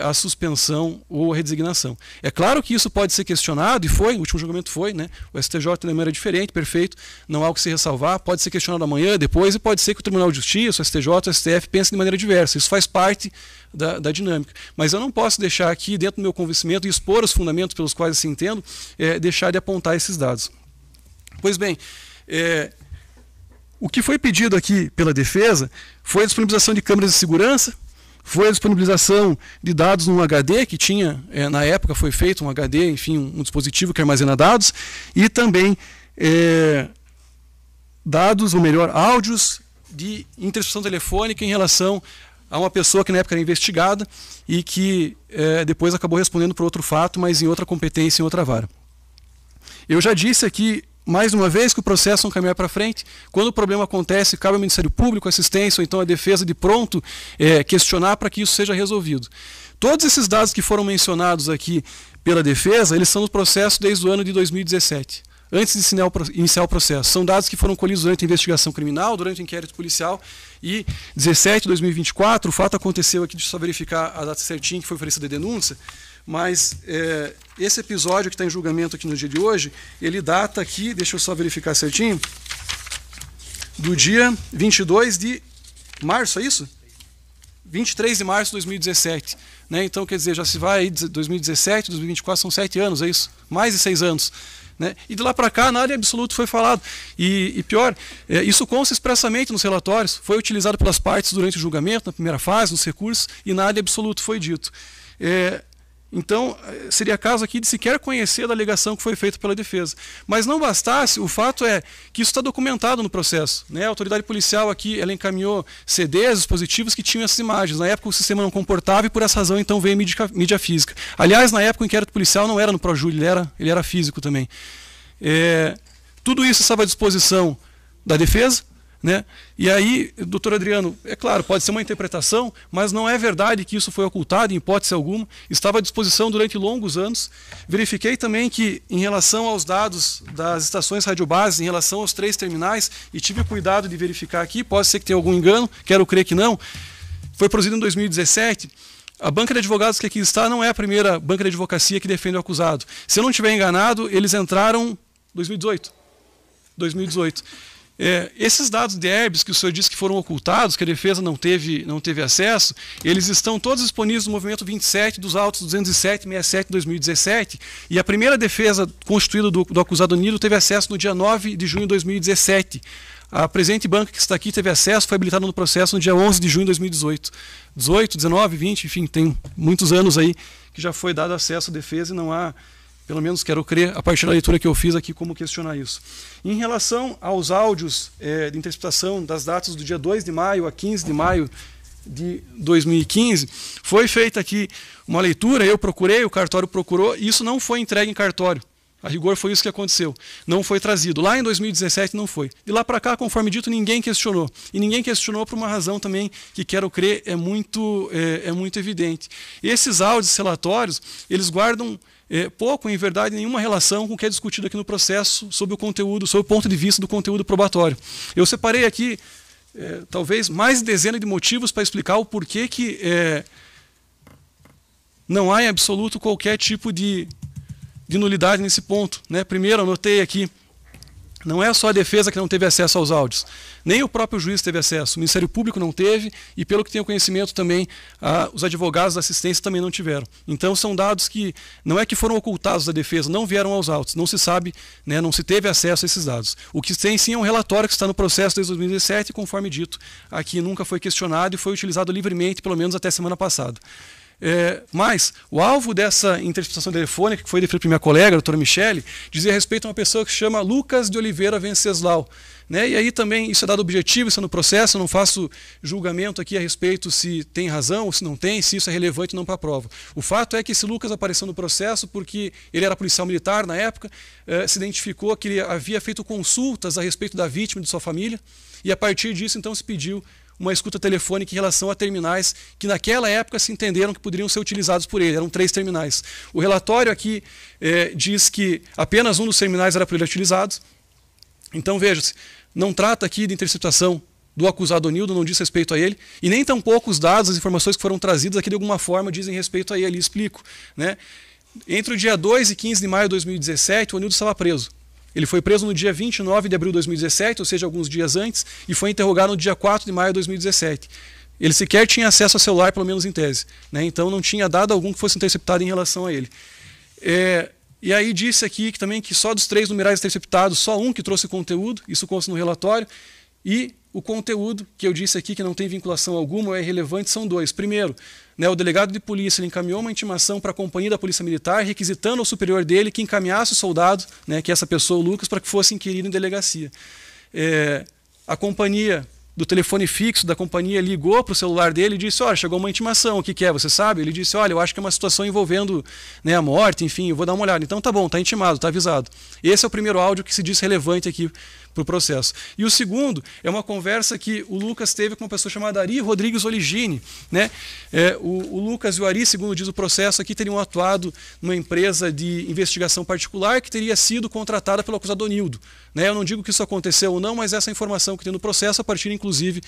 a suspensão ou a redesignação. É claro que isso pode ser questionado, e foi, o último julgamento foi, o STJ de maneira diferente, perfeito, não há o que se ressalvar, pode ser questionado amanhã, depois, e pode ser que o Tribunal de Justiça, o STJ, o STF pensem de maneira diversa. Isso faz parte da dinâmica. Mas eu não posso deixar aqui, dentro do meu convencimento, e expor os fundamentos pelos quais assim entendo, deixar de apontar esses dados. Pois bem, o que foi pedido aqui pela defesa foi a disponibilização de câmeras de segurança, foi a disponibilização de dados num HD, que tinha, na época foi feito um HD, enfim, um dispositivo que armazena dados, e também dados, ou melhor, áudios de interceptação telefônica em relação a uma pessoa que na época era investigada e que depois acabou respondendo por outro fato, mas em outra competência, em outra vara. Eu já disse aqui, mais uma vez, que o processo não caminha para frente. Quando o problema acontece, cabe ao Ministério Público, assistência, ou então a defesa de pronto questionar para que isso seja resolvido. Todos esses dados que foram mencionados aqui pela defesa, eles são no processo desde o ano de 2017. antes de iniciar o processo. São dados que foram colhidos durante a investigação criminal, durante o inquérito policial, e 17 de 2024, o fato aconteceu aqui, deixa eu só verificar a data certinha que foi oferecida a denúncia, mas esse episódio que está em julgamento aqui no dia de hoje, ele data aqui, deixa eu só verificar certinho, do dia 22 de março, é isso? 23 de março de 2017. Né? Então, quer dizer, já se vai aí 2017, 2024, são 7 anos, é isso? Mais de 6 anos. Né? E de lá para cá, nada em absoluto foi falado. E pior, isso consta expressamente nos relatórios, foi utilizado pelas partes durante o julgamento, na primeira fase, nos recursos, e nada em absoluto foi dito. Então, seria caso aqui de sequer conhecer da alegação que foi feita pela defesa. Mas não bastasse, o fato é que isso está documentado no processo. Né? A autoridade policial aqui, ela encaminhou CDs, dispositivos que tinham essas imagens. Na época o sistema não comportava e por essa razão então veio mídia física. Aliás, na época o inquérito policial não era no Projúri, ele era físico também. Tudo isso estava à disposição da defesa. Né? E aí, doutor Adriano, é claro, pode ser uma interpretação, mas não é verdade que isso foi ocultado, em hipótese alguma, estava à disposição durante longos anos. Verifiquei também que, em relação aos dados das estações radiobases, em relação aos 3 terminais, e tive cuidado de verificar aqui, pode ser que tenha algum engano, quero crer que não, foi produzido em 2017, a banca de advogados que aqui está não é a primeira banca de advocacia que defende o acusado. Se eu não estiver enganado, eles entraram em 2018. Esses dados de herbes que o senhor disse que foram ocultados, que a defesa não teve acesso, eles estão todos disponíveis no movimento 27 dos autos 207 e 67 de 2017, e a primeira defesa constituída do acusado Nilo teve acesso no dia 9 de junho de 2017. A presente banca que está aqui teve acesso, foi habilitada no processo no dia 11 de junho de 2018. 18, 19, 20, enfim, tem muitos anos aí que já foi dado acesso à defesa e não há, pelo menos quero crer, a partir da leitura que eu fiz aqui, como questionar isso. Em relação aos áudios de interceptação das datas do dia 2 de maio a 15 de maio de 2015, foi feita aqui uma leitura, eu procurei, o cartório procurou, e isso não foi entregue em cartório. A rigor foi isso que aconteceu. Não foi trazido. Lá em 2017 não foi. De lá para cá, conforme dito, ninguém questionou. E ninguém questionou por uma razão também que, quero crer, é muito evidente. Esses áudios relatórios, eles guardam pouco, em verdade, nenhuma relação com o que é discutido aqui no processo sobre o conteúdo, sobre o ponto de vista do conteúdo probatório. Eu separei aqui, talvez, mais de dezenas de motivos para explicar o porquê que não há em absoluto qualquer tipo de nulidade nesse ponto. Né? Primeiro, anotei aqui, não é só a defesa que não teve acesso aos áudios, nem o próprio juiz teve acesso, o Ministério Público não teve e, pelo que tenho conhecimento também, os advogados da assistência também não tiveram. Então são dados que não é que foram ocultados da defesa, não vieram aos autos, não se sabe, né, não se teve acesso a esses dados. O que tem sim é um relatório que está no processo desde 2017 e, conforme dito, aqui nunca foi questionado e foi utilizado livremente, pelo menos até semana passada. Mas o alvo dessa interceptação telefônica, que foi deferido por minha colega, a doutora Michele, dizia respeito a uma pessoa que se chama Lucas de Oliveira Venceslau. Né? E aí também isso é dado objetivo, isso é no processo, eu não faço julgamento aqui a respeito se tem razão ou se não tem, se isso é relevante ou não para a prova. O fato é que esse Lucas apareceu no processo porque ele era policial militar na época, se identificou que ele havia feito consultas a respeito da vítima e de sua família, e a partir disso então se pediu uma escuta telefônica em relação a terminais que naquela época se entenderam que poderiam ser utilizados por ele. Eram 3 terminais. O relatório aqui diz que apenas um dos terminais era por ele utilizado. Então veja-se, não trata aqui de interceptação do acusado Onildo, não diz respeito a ele, e nem tampouco os dados, as informações que foram trazidas aqui de alguma forma dizem respeito a ele. Explico. Né? Entre o dia 2 e 15 de maio de 2017, o Onildo estava preso. Ele foi preso no dia 29 de abril de 2017, ou seja, alguns dias antes, e foi interrogado no dia 4 de maio de 2017. Ele sequer tinha acesso ao celular, pelo menos em tese. Né? Então não tinha dado algum que fosse interceptado em relação a ele. E aí disse aqui que também que só dos 3 numerais interceptados, só um que trouxe conteúdo, isso consta no relatório, e o conteúdo, que eu disse aqui que não tem vinculação alguma ou é irrelevante, são 2. Primeiro, né, o delegado de polícia ele encaminhou uma intimação para a companhia da Polícia Militar, requisitando ao superior dele que encaminhasse o soldado, né, que é essa pessoa, o Lucas, para que fosse inquirido em delegacia. A companhia do telefone fixo da companhia ligou para o celular dele e disse: olha, chegou uma intimação, o que que é, você sabe? Ele disse: olha, eu acho que é uma situação envolvendo, né, a morte, enfim, eu vou dar uma olhada. Então tá bom, tá intimado, tá avisado. Esse é o primeiro áudio que se diz relevante aqui para o processo. E o segundo é uma conversa que o Lucas teve com uma pessoa chamada Ari Rodrigues Oligini, né? O Lucas e o Ari, segundo diz o processo aqui, teriam atuado numa empresa de investigação particular que teria sido contratada pelo acusado Onildo, né? Eu não digo que isso aconteceu ou não, mas essa é a informação que tem no processo, a partir, inclusive,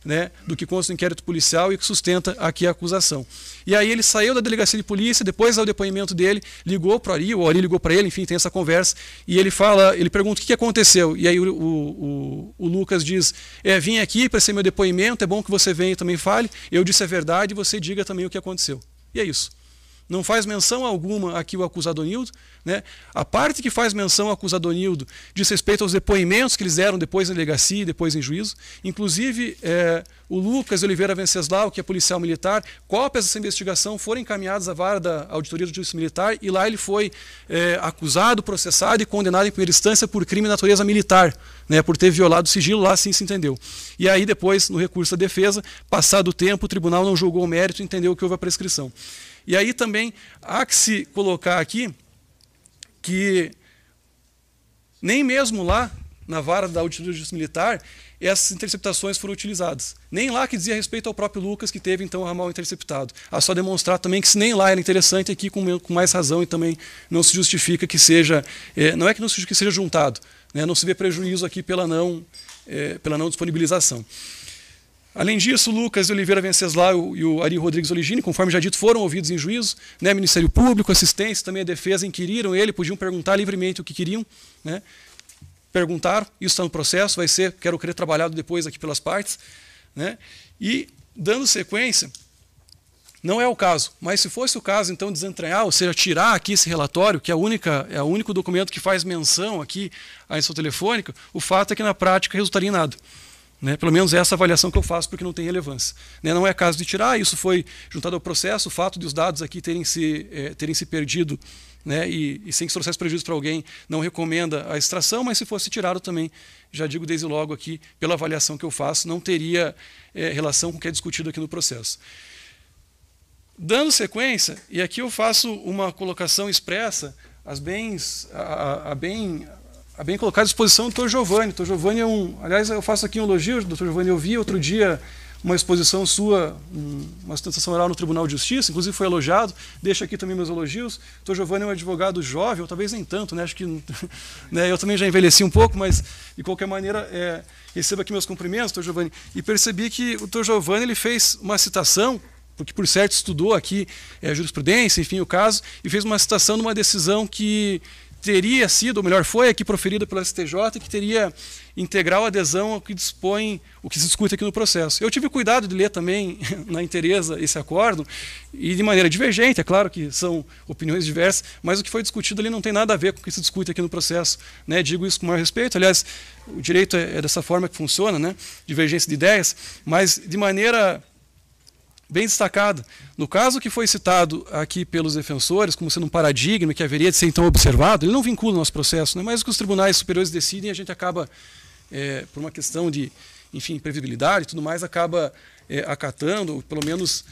né, do que consta no inquérito policial e que sustenta aqui a acusação. E aí ele saiu da delegacia de polícia, depois do depoimento dele, ligou para o Ari ligou para ele, enfim, tem essa conversa, e ele pergunta o que aconteceu. E aí o Lucas diz, vim aqui para ser meu depoimento, é bom que você venha e também fale, eu disse a verdade e você diga também o que aconteceu. E é isso. Não faz menção alguma aqui o acusado Onildo, né? A parte que faz menção ao acusado Onildo diz respeito aos depoimentos que eles deram depois na delegacia e depois em juízo. Inclusive, o Lucas Oliveira Venceslau, que é policial militar, cópias dessa investigação foram encaminhadas à vara da Auditoria de Justiça Militar e lá ele foi acusado, processado e condenado em primeira instância por crime de natureza militar, né? Por ter violado o sigilo, lá sim se entendeu. E aí depois, no recurso da defesa, passado o tempo, o tribunal não julgou o mérito e entendeu que houve a prescrição. E aí também há que se colocar aqui que nem mesmo lá, na vara da Auditoria de Justiça Militar, essas interceptações foram utilizadas. Nem lá que dizia respeito ao próprio Lucas, que teve então o ramal interceptado. Há só demonstrar também que se nem lá era interessante, aqui com mais razão e também não se justifica que seja, não é que não se justifica que seja juntado, né? Não se vê prejuízo aqui pela não disponibilização. Além disso, o Lucas Oliveira Venceslau e o Ari Rodrigues Oligini, conforme já dito, foram ouvidos em juízo, né? Ministério Público, assistência, também a defesa inquiriram ele, podiam perguntar livremente o que queriam, né? Perguntaram, isso está no processo, vai ser, quero crer, trabalhado depois aqui pelas partes, né? E, dando sequência, não é o caso, mas se fosse o caso, então, desentranhar, ou seja, tirar aqui esse relatório, que é o único documento que faz menção aqui à instrução telefônica, o fato é que na prática resultaria em nada. Né? Pelo menos essa avaliação que eu faço, porque não tem relevância. Né? Não é caso de tirar, isso foi juntado ao processo, o fato de os dados aqui terem se perdido, né? E sem que trouxesse prejuízo para alguém, não recomenda a extração, mas se fosse tirado também, já digo desde logo aqui, pela avaliação que eu faço, não teria relação com o que é discutido aqui no processo. Dando sequência, e aqui eu faço uma colocação expressa, a bem colocar à disposição do Dr. Giovanni. Dr. Giovanni aliás, eu faço aqui um elogio, Dr. Giovanni, eu vi outro dia uma exposição sua, uma sustentação oral no Tribunal de Justiça, inclusive foi elogiado, deixo aqui também meus elogios. Dr. Giovanni é um advogado jovem, ou talvez nem tanto, né? Acho que né, eu também já envelheci um pouco, mas de qualquer maneira recebo aqui meus cumprimentos, Dr. Giovanni, e percebi que o Dr. Giovanni ele fez uma citação, porque por certo estudou aqui jurisprudência, enfim, o caso, e fez uma citação numa decisão que teria sido, ou melhor, foi aqui proferida pelo STJ, que teria integral adesão ao que dispõe, o que se discute aqui no processo. Eu tive cuidado de ler também na inteireza esse acórdão, e de maneira divergente, é claro que são opiniões diversas, mas o que foi discutido ali não tem nada a ver com o que se discute aqui no processo. Né? Digo isso com o maior respeito, aliás, o direito é dessa forma que funciona, né? Divergência de ideias, mas de maneira bem destacado. No caso que foi citado aqui pelos defensores, como sendo um paradigma que haveria de ser então observado, ele não vincula o nosso processo, né? Mas o que os tribunais superiores decidem, a gente acaba, por uma questão de, enfim, previsibilidade e tudo mais, acaba acatando, ou pelo menos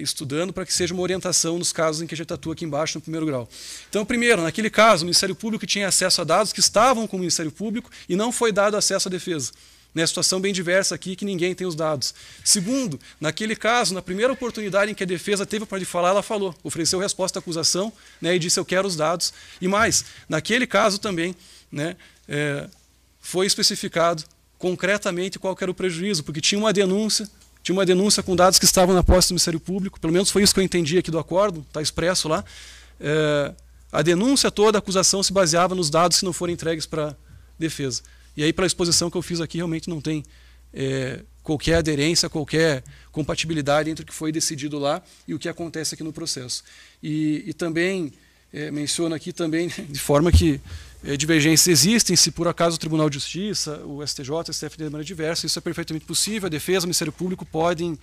estudando, para que seja uma orientação nos casos em que a gente atua aqui embaixo no primeiro grau. Então, primeiro, naquele caso, o Ministério Público tinha acesso a dados que estavam com o Ministério Público e não foi dado acesso à defesa. Né, situação bem diversa aqui, que ninguém tem os dados. Segundo, naquele caso, na primeira oportunidade em que a defesa teve para lhe falar, ela falou, ofereceu resposta à acusação, né, e disse eu quero os dados. E mais, naquele caso também, né, foi especificado concretamente qual era o prejuízo, porque tinha uma denúncia com dados que estavam na posse do Ministério Público, pelo menos foi isso que eu entendi aqui do acórdão, está expresso lá. A denúncia toda, a acusação se baseava nos dados que não foram entregues para a defesa. E aí, pela exposição que eu fiz aqui, realmente não tem qualquer aderência, qualquer compatibilidade entre o que foi decidido lá e o que acontece aqui no processo. E também menciono aqui também, de forma que divergências existem, se por acaso o Tribunal de Justiça, o STJ, o STF de maneira diversa, isso é perfeitamente possível, a defesa, o Ministério Público podem,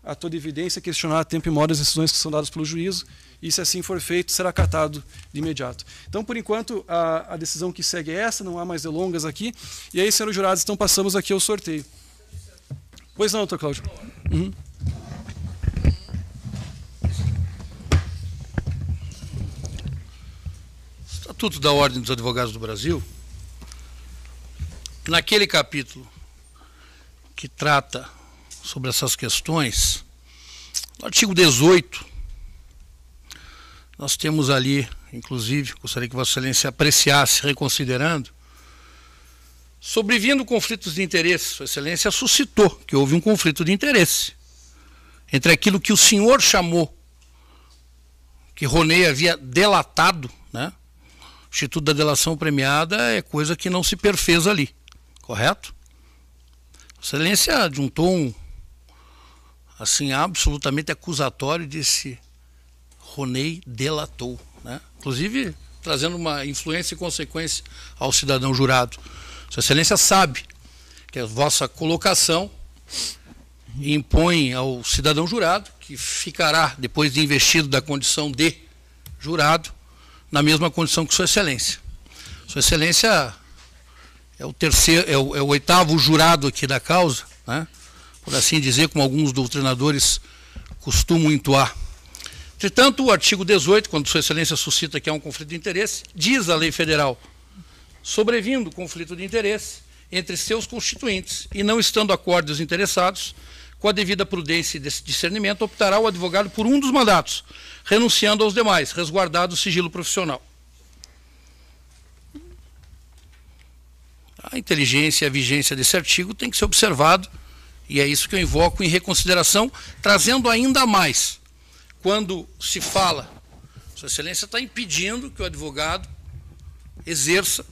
a toda evidência, questionar a tempo e modo as decisões que são dadas pelo juízo, e se assim for feito, será acatado de imediato. Então, por enquanto, a decisão que segue é essa, não há mais delongas aqui. E aí, senhores jurados, então passamos aqui ao sorteio. Pois não, doutor Cláudio. Uhum. Estatuto da Ordem dos Advogados do Brasil, naquele capítulo que trata sobre essas questões, no artigo 18, nós temos ali, inclusive, gostaria que Vossa Excelência apreciasse, reconsiderando, sobrevindo conflitos de interesse. Sua Excelência suscitou que houve um conflito de interesse entre aquilo que o senhor chamou, que Roney havia delatado, né? O Instituto da Delação Premiada é coisa que não se perfez ali, correto? Vossa Excelência, de um tom assim absolutamente acusatório, disse: Roney delatou, né? Inclusive trazendo uma influência e consequência ao cidadão jurado. Sua Excelência sabe que a vossa colocação impõe ao cidadão jurado, que ficará, depois de investido da condição de jurado, na mesma condição que Sua Excelência. Sua Excelência é o terceiro, é o oitavo jurado aqui da causa, né? Por assim dizer, como alguns doutrinadores costumam entoar. Entretanto, o artigo 18, quando Sua Excelência suscita que há um conflito de interesse, diz a lei federal: sobrevindo conflito de interesse entre seus constituintes e não estando acordo os interessados, com a devida prudência e discernimento, optará o advogado por um dos mandatos, renunciando aos demais, resguardado o sigilo profissional. A inteligência e a vigência desse artigo tem que ser observado, e é isso que eu invoco em reconsideração, trazendo ainda mais, quando se fala, Sua Excelência está impedindo que o advogado exerça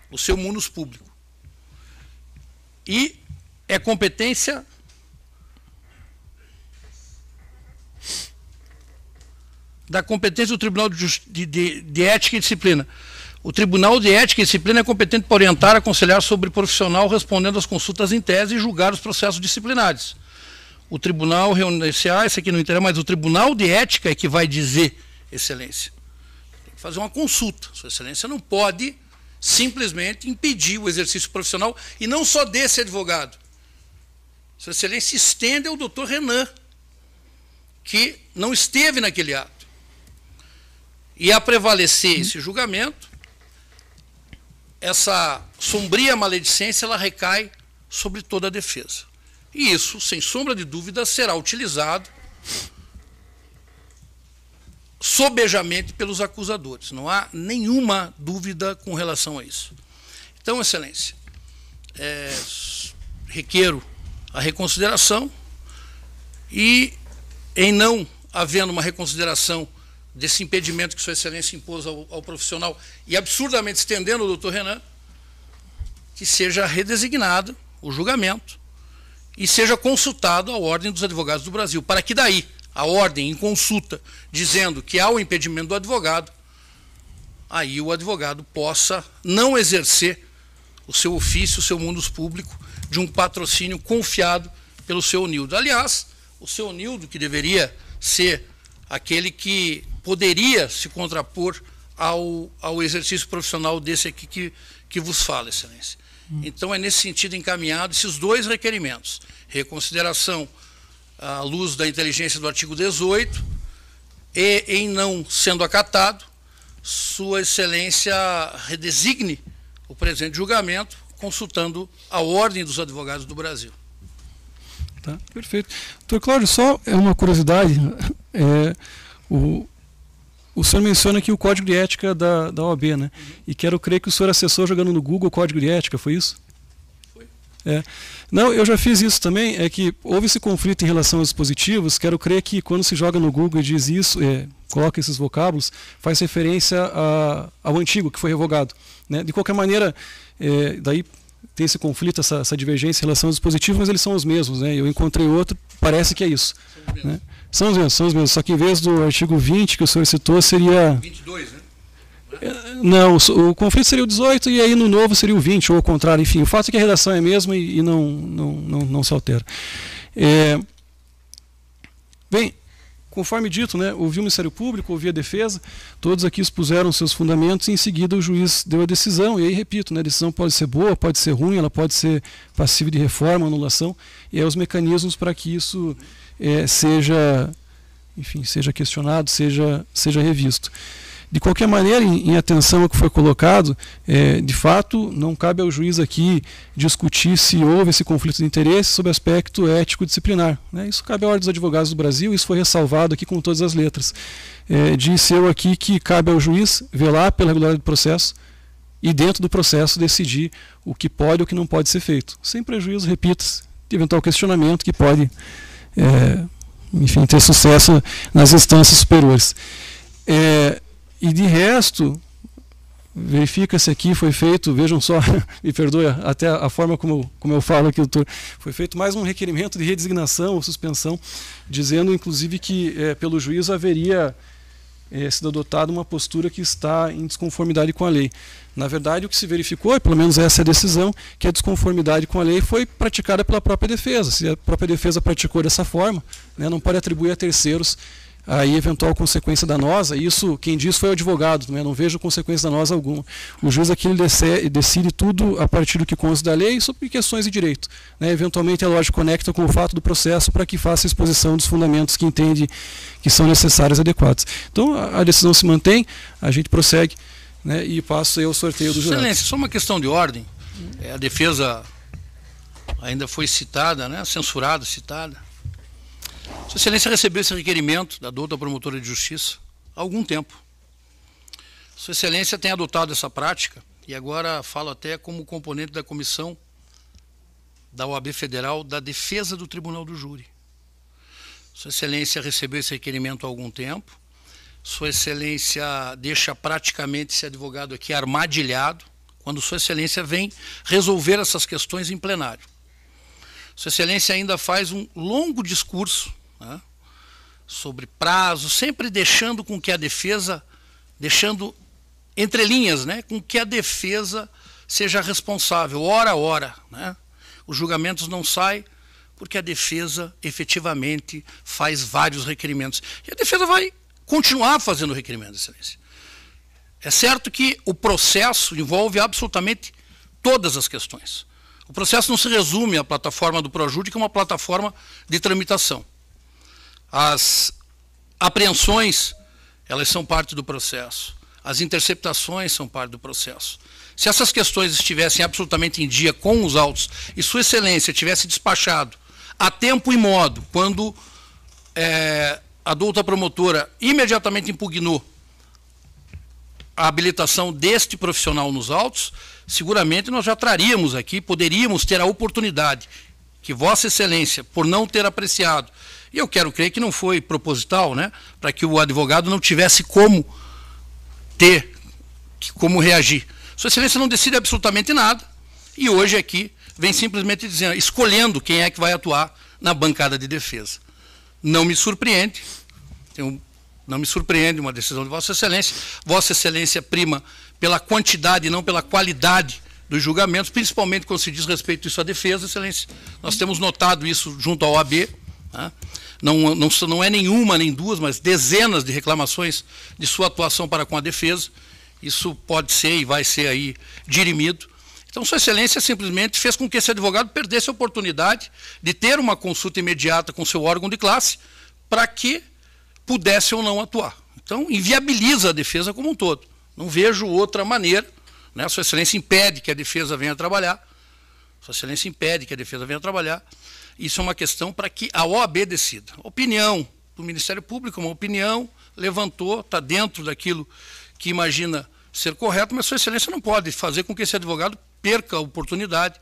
o seu munus público. E é competência do Tribunal de Ética e Disciplina. O Tribunal de Ética e Disciplina é competente para orientar, aconselhar sobre profissional respondendo às consultas em tese e julgar os processos disciplinares. O Tribunal reúne-se, esse aqui não interessa, mas o Tribunal de Ética é que vai dizer, Excelência. Tem que fazer uma consulta. Sua Excelência não pode simplesmente impedir o exercício profissional, e não só desse advogado. Sua Excelência estende ao doutor Renan, que não esteve naquele ato. E a prevalecer esse julgamento, essa sombria maledicência, ela recai sobre toda a defesa. E isso, sem sombra de dúvida, será utilizado sobejamente pelos acusadores. Não há nenhuma dúvida com relação a isso. Então, Excelência, requeiro a reconsideração e, em não havendo uma reconsideração desse impedimento que Sua Excelência impôs ao profissional e absurdamente estendendo o doutor Renan, que seja redesignado o julgamento e seja consultado a Ordem dos Advogados do Brasil, para que daí a ordem em consulta dizendo que há o impedimento do advogado, aí o advogado possa não exercer o seu ofício, o seu munus público de um patrocínio confiado pelo seu Nildo. Aliás, o seu Nildo, que deveria ser aquele que poderia se contrapor ao exercício profissional desse aqui que vos fala, Excelência. Então é nesse sentido encaminhado esses dois requerimentos: reconsideração à luz da inteligência do artigo 18 e, em não sendo acatado, Sua Excelência redesigne o presente julgamento, consultando a Ordem dos Advogados do Brasil. Tá, perfeito. Doutor Cláudio, só é uma curiosidade, o senhor menciona aqui o Código de Ética da OAB, né? E quero crer que o senhor acessou jogando no Google o Código de Ética, foi isso? Foi. Não, eu já fiz isso também, é que houve esse conflito em relação aos dispositivos. Quero crer que quando se joga no Google e diz isso, coloca esses vocábulos, faz referência ao antigo, que foi revogado, né? De qualquer maneira, daí tem esse conflito, essa divergência em relação aos dispositivos, mas eles são os mesmos, né? Eu encontrei outro, parece que é isso. São os mesmos, só que em vez do artigo 20 que o senhor citou, seria... 22, né? Não, o conflito seria o 18 e aí no novo seria o 20, ou ao contrário, enfim. O fato é que a redação é a mesma e não se altera. Bem, conforme dito, né, ouvi o Ministério Público, ouvi a defesa, todos aqui expuseram seus fundamentos e em seguida o juiz deu a decisão. E aí, repito, né, a decisão pode ser boa, pode ser ruim, ela pode ser passível de reforma, anulação, e aí os mecanismos para que isso seja questionado, seja revisto. De qualquer maneira, em atenção ao que foi colocado, de fato, não cabe ao juiz aqui discutir se houve esse conflito de interesse sob aspecto ético-disciplinar, né? Isso cabe à Ordem dos Advogados do Brasil, isso foi ressalvado aqui com todas as letras. Disse eu aqui que cabe ao juiz velar pela regularidade do processo e, dentro do processo, decidir o que pode ou o que não pode ser feito. Sem prejuízo, repito, de eventual questionamento que pode, enfim, ter sucesso nas instâncias superiores. E de resto, verifica-se aqui, foi feito, vejam só, me perdoe até a forma como eu falo aqui, doutor, foi feito mais um requerimento de redesignação ou suspensão, dizendo inclusive que pelo juízo haveria sido adotada uma postura que está em desconformidade com a lei. Na verdade, o que se verificou, e pelo menos essa é a decisão, que a desconformidade com a lei foi praticada pela própria defesa. Se a própria defesa praticou dessa forma, né, não pode atribuir a terceiros aí eventual consequência danosa. Isso quem diz foi o advogado, né? Não vejo consequência danosa alguma. O juiz aqui ele decide tudo a partir do que consta da lei sobre questões de direito, né? Eventualmente a lógica conecta com o fato do processo para que faça a exposição dos fundamentos que entende que são necessários e adequados. Então a decisão se mantém, a gente prossegue, né? E passo aí ao sorteio do jurado. Excelência, só uma questão de ordem. A defesa ainda foi citada, né? Censurada, citada. Sua Excelência recebeu esse requerimento da douta promotora de justiça há algum tempo. Sua Excelência tem adotado essa prática, e agora falo até como componente da comissão da OAB Federal da defesa do Tribunal do Júri. Sua Excelência recebeu esse requerimento há algum tempo. Sua Excelência deixa praticamente esse advogado aqui armadilhado quando Sua Excelência vem resolver essas questões em plenário. Sua Excelência ainda faz um longo discurso, né, sobre prazo, sempre deixando com que a defesa, deixando entre linhas, né, com que a defesa seja responsável, hora a hora, né? Os julgamentos não saem porque a defesa efetivamente faz vários requerimentos. E a defesa vai continuar fazendo requerimentos, Excelência. É certo que o processo envolve absolutamente todas as questões. O processo não se resume à plataforma do Projúri, que é uma plataforma de tramitação. As apreensões, elas são parte do processo. As interceptações são parte do processo. Se essas questões estivessem absolutamente em dia com os autos e Sua Excelência tivesse despachado a tempo e modo, quando a douta promotora imediatamente impugnou a habilitação deste profissional nos autos, seguramente nós já traríamos aqui, poderíamos ter a oportunidade que Vossa Excelência, por não ter apreciado, e eu quero crer que não foi proposital, né, para que o advogado não tivesse como reagir. Sua Excelência não decide absolutamente nada, e hoje aqui vem simplesmente dizendo, escolhendo quem é que vai atuar na bancada de defesa. Não me surpreende, não me surpreende uma decisão de Vossa Excelência. Vossa Excelência prima pela quantidade e não pela qualidade dos julgamentos, principalmente quando se diz respeito a isso à defesa, Excelência. Nós temos notado isso junto à OAB, né? Não é nenhuma nem duas, mas dezenas de reclamações de sua atuação para com a defesa. Isso pode ser e vai ser aí dirimido. Então, Sua Excelência simplesmente fez com que esse advogado perdesse a oportunidade de ter uma consulta imediata com seu órgão de classe para que pudesse ou não atuar. Então, inviabiliza a defesa como um todo. Não vejo outra maneira, né? Sua Excelência impede que a defesa venha trabalhar. Sua Excelência impede que a defesa venha trabalhar. Isso é uma questão para que a OAB decida. A opinião do Ministério Público, uma opinião, levantou, está dentro daquilo que imagina ser correto, mas Sua Excelência não pode fazer com que esse advogado perca a oportunidade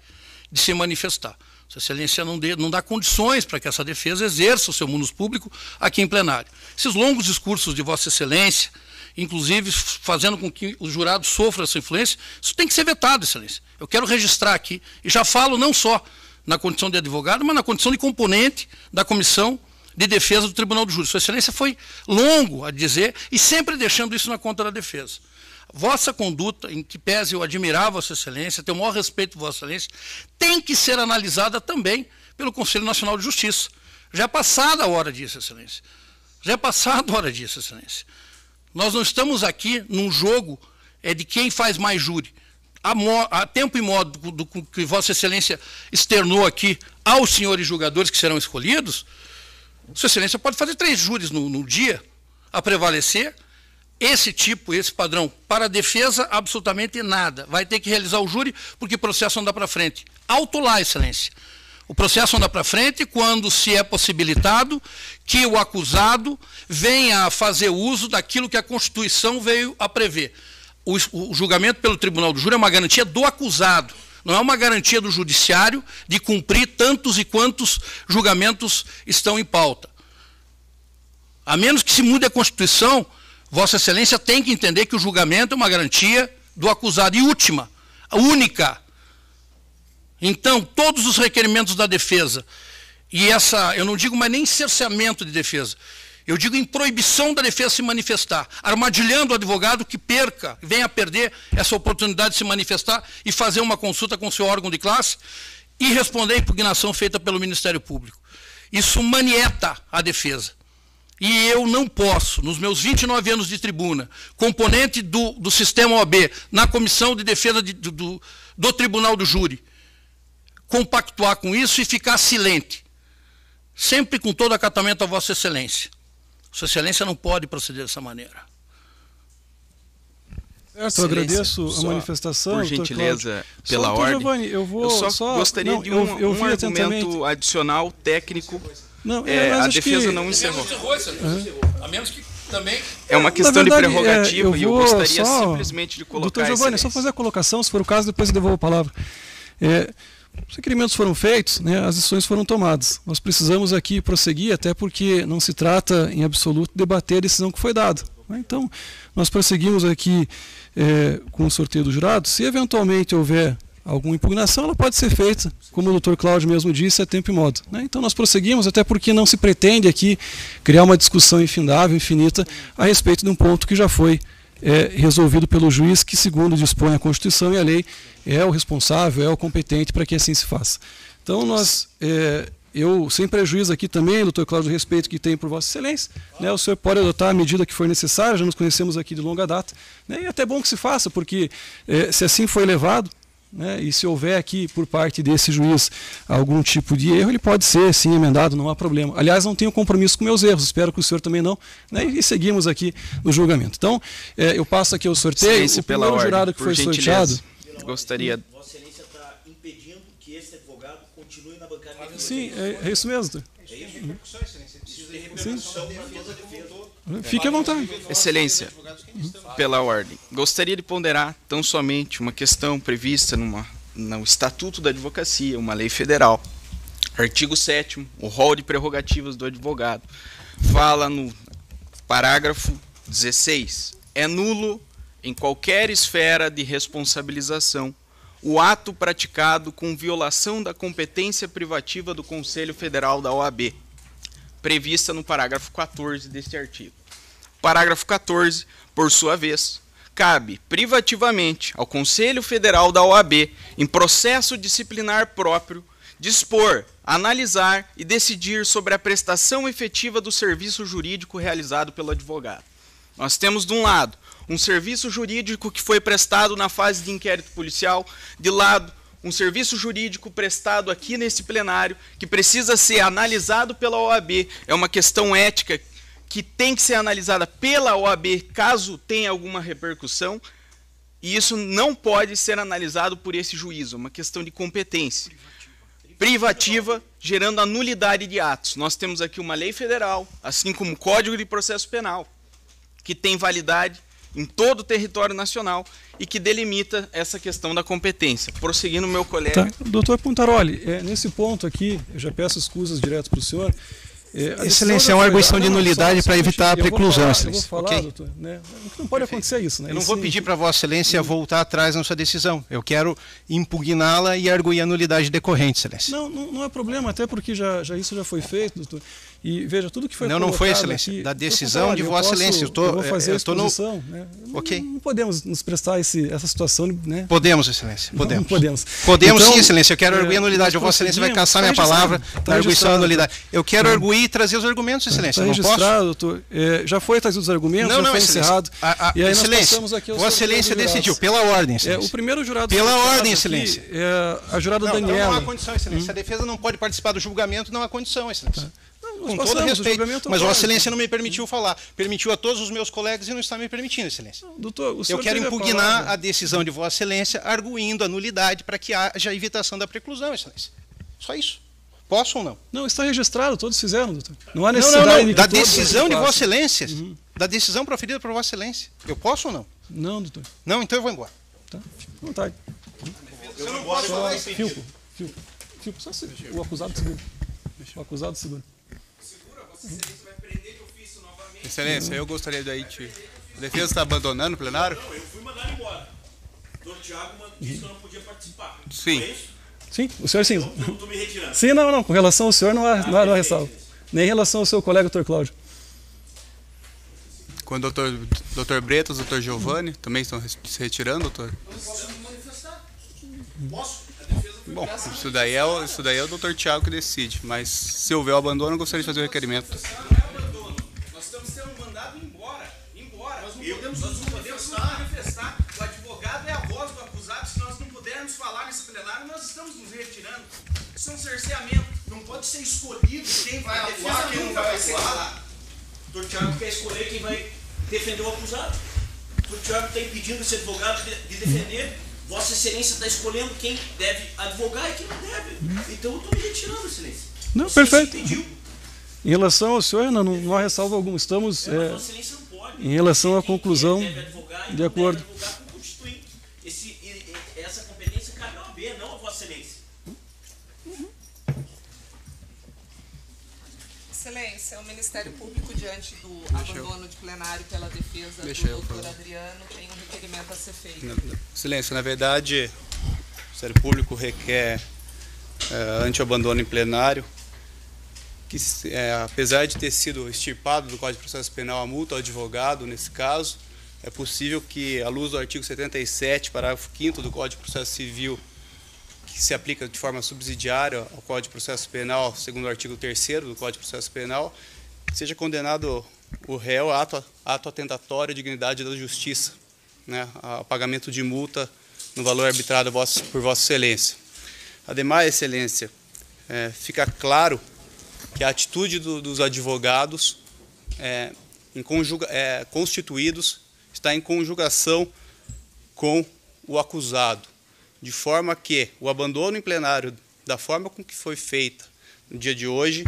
de se manifestar. Sua Excelência não dá condições para que essa defesa exerça o seu munus público aqui em plenário. Esses longos discursos de Vossa Excelência, inclusive fazendo com que os jurados sofram essa influência, isso tem que ser vetado, Excelência. Eu quero registrar aqui, e já falo não só na condição de advogado, mas na condição de componente da Comissão de Defesa do Tribunal do Júri. Sua Excelência foi longo a dizer, e sempre deixando isso na conta da defesa. Vossa conduta, em que pese eu admirar Vossa Excelência, tenho o maior respeito por Vossa Excelência, tem que ser analisada também pelo Conselho Nacional de Justiça. Já é passada a hora disso, Excelência. Já é passada a hora disso, Excelência. Nós não estamos aqui num jogo de quem faz mais júri. A tempo e modo do que Vossa Excelência externou aqui aos senhores julgadores que serão escolhidos, Sua Excelência pode fazer 3 júris no dia a prevalecer, esse padrão. Para a defesa, absolutamente nada. Vai ter que realizar o júri, porque o processo não dá para frente. Alto lá, excelência. O processo anda para frente quando se é possibilitado que o acusado venha a fazer uso daquilo que a Constituição veio a prever. O julgamento pelo Tribunal do Júri é uma garantia do acusado, não é uma garantia do judiciário de cumprir tantos e quantos julgamentos estão em pauta. A menos que se mude a Constituição, Vossa Excelência tem que entender que o julgamento é uma garantia do acusado. E última, a única. Então, todos os requerimentos da defesa, e eu não digo mais nem cerceamento de defesa, eu digo em proibição da defesa se manifestar, armadilhando o advogado que venha a perder essa oportunidade de se manifestar e fazer uma consulta com seu órgão de classe e responder à impugnação feita pelo Ministério Público. Isso manieta a defesa. E eu não posso, nos meus 29 anos de tribuna, componente do sistema OAB, na Comissão de Defesa do Tribunal do Júri, compactuar com isso e ficar silente, sempre com todo acatamento a Vossa Excelência. Vossa Excelência não pode proceder dessa maneira. Certo, eu agradeço a manifestação. Por gentileza, pela só, ordem. Giovanni, eu só gostaria de um argumento adicional, técnico. Não, a defesa não encerrou. A menos que também... É uma questão de prerrogativa e eu gostaria simplesmente de colocar... Doutor Giovanni, só fazer a colocação, se for o caso, depois eu devolvo a palavra. Os requerimentos foram feitos, né, as decisões foram tomadas. Nós precisamos aqui prosseguir, até porque não se trata, em absoluto, de debater a decisão que foi dada. Né? Então, nós prosseguimos aqui com o sorteio do jurado. Se eventualmente houver alguma impugnação, ela pode ser feita, como o doutor Cláudio mesmo disse, a tempo e modo. Né? Então, nós prosseguimos, até porque não se pretende aqui criar uma discussão infindável, infinita, a respeito de um ponto que já foi resolvido pelo juiz, que, segundo dispõe a Constituição e a lei, é o responsável, é o competente para que assim se faça. Então, eu, sem prejuízo aqui também, doutor Cláudio, do respeito que tenho por Vossa Excelência, né, o senhor pode adotar a medida que for necessária, já nos conhecemos aqui de longa data, né, e é até bom que se faça, porque se assim foi levado, né, e se houver aqui, por parte desse juiz, algum tipo de erro, ele pode ser, sim, emendado, não há problema. Aliás, não tenho compromisso com meus erros, espero que o senhor também não, né, e seguimos aqui no julgamento. Então, eu passo aqui o sorteio, o primeiro jurado que foi sorteado... Gostaria... Vossa Excelência está impedindo que esse advogado continue na bancada. Sim, é isso mesmo. É isso? Repercussão, Excelência. Precisa de repercussão para toda a defesa. Fique à vontade. Excelência, pela ordem, gostaria de ponderar tão somente uma questão prevista no Estatuto da Advocacia, uma lei federal. Artigo 7º, o rol de prerrogativas do advogado. Fala no parágrafo 16. É nulo, em qualquer esfera de responsabilização, o ato praticado com violação da competência privativa do Conselho Federal da OAB, prevista no parágrafo 14 deste artigo. Parágrafo 14, por sua vez, cabe privativamente ao Conselho Federal da OAB, em processo disciplinar próprio, dispor, analisar e decidir sobre a prestação efetiva do serviço jurídico realizado pelo advogado. Nós temos, de um lado, um serviço jurídico que foi prestado na fase de inquérito policial, de lado, um serviço jurídico prestado aqui nesse plenário, que precisa ser analisado pela OAB, é uma questão ética que tem que ser analisada pela OAB caso tenha alguma repercussão, e isso não pode ser analisado por esse juízo, é uma questão de competência. Privativa, gerando a nulidade de atos. Nós temos aqui uma lei federal, assim como o Código de Processo Penal, que tem validade em todo o território nacional e que delimita essa questão da competência. Prosseguindo, meu colega... Tá. Doutor Pontaroli, nesse ponto aqui, eu já peço escusas direto para o senhor. Excelência, é uma arguição de nulidade para evitar a preclusão, Excelência. Eu vou falar, doutor, né? Não pode acontecer isso. Né? Eu não vou pedir para Vossa Excelência voltar atrás na sua decisão. Eu quero impugná-la e arguir a nulidade decorrente, Excelência. Não é problema, até porque isso já foi feito, doutor. E veja, tudo que foi não foi, Excelência. Aqui, da decisão de Vossa Excelência. Eu vou fazer a exposição. Né? Não podemos nos prestar essa situação. Né? Podemos, Excelência. Podemos. Não podemos. Podemos então, sim, Excelência. Eu quero arguir a nulidade. Vossa Excelência vai caçar minha palavra na arguição da nulidade. Eu quero arguir e trazer os argumentos, Excelência. Está registrado, doutor. Já foi trazido os argumentos, já foi encerrado. E aí Excelência, Vossa Excelência decidiu, pela ordem, Excelência. O primeiro jurado... Pela ordem, Excelência. A jurada Daniela. Não há condição, Excelência. Se a defesa não pode participar do julgamento, não há condição, Excelência. Com todo respeito. Mas Vossa Excelência não me permitiu falar. Permitiu a todos os meus colegas e não está me permitindo, Excelência. Doutor, eu quero impugnar a decisão de Vossa Excelência, arguindo a nulidade para que haja evitação da preclusão, Excelência. Só isso. Posso ou não? Não, está registrado, todos fizeram, doutor. Não há necessidade não. Da decisão de Vossa Excelência. Da decisão proferida por Vossa Excelência. Eu posso ou não? Não, doutor. Não, então eu vou embora. Tá, fica à vontade. Eu não posso falar isso. Filpo, só o acusado segura. O acusado segura. Segura, Vossa Excelência vai prender de ofício novamente. Excelência, eu gostaria daí de... A defesa está abandonando o plenário? Não, eu fui mandado embora. O doutor Tiago disse que eu não podia participar. Sim. Foi isso? Sim, o senhor sim. Estou me retirando. Sim, não. Com relação ao senhor não há ressalva. Nem em relação ao seu colega, doutor Cláudio. Quando o doutor Bretas, o doutor Giovanni também estão se retirando, doutor? Posso me manifestar? Posso? Bom, isso daí é o doutor Tiago que decide, mas se houver o abandono, eu gostaria de fazer o requerimento. Não é abandono. Nós estamos sendo mandados embora. Nós não podemos manifestar. O advogado é a voz do acusado. Se nós não pudermos falar nesse plenário, nós estamos nos retirando. Isso é um cerceamento. Não pode ser escolhido quem vai atuar, quem não vai atuar. O doutor Tiago quer escolher quem vai defender o acusado. O doutor Tiago está impedindo esse advogado de defender. Vossa Excelência está escolhendo quem deve advogar e quem não deve. Então eu estou me retirando, Excelência. Não, perfeito. Em relação ao senhor, não há ressalva alguma. Estamos Vossa Excelência não pode. em relação à conclusão Deve advogar, de acordo. Deve advogar com o constituinte. Essa competência cabe ao OAB, não a Vossa Excelência. Excelência, o Ministério Público, diante do abandono de plenário pela defesa do doutor Adriano, tem um requerimento a ser feito. Excelência, na verdade, o Ministério Público requer, ante o abandono em plenário, que apesar de ter sido extirpado do Código de Processo Penal a multa ao advogado, nesse caso, é possível que, à luz do artigo 77, parágrafo 5º do Código de Processo Civil, que se aplica de forma subsidiária ao Código de Processo Penal, segundo o artigo 3º do Código de Processo Penal, seja condenado o réu a ato atentatório à dignidade da justiça, né, a pagamento de multa no valor arbitrado por Vossa Excelência. Ademais, Excelência, fica claro que a atitude dos advogados constituídos está em conjugação com o acusado, de forma que o abandono em plenário, da forma com que foi feita no dia de hoje,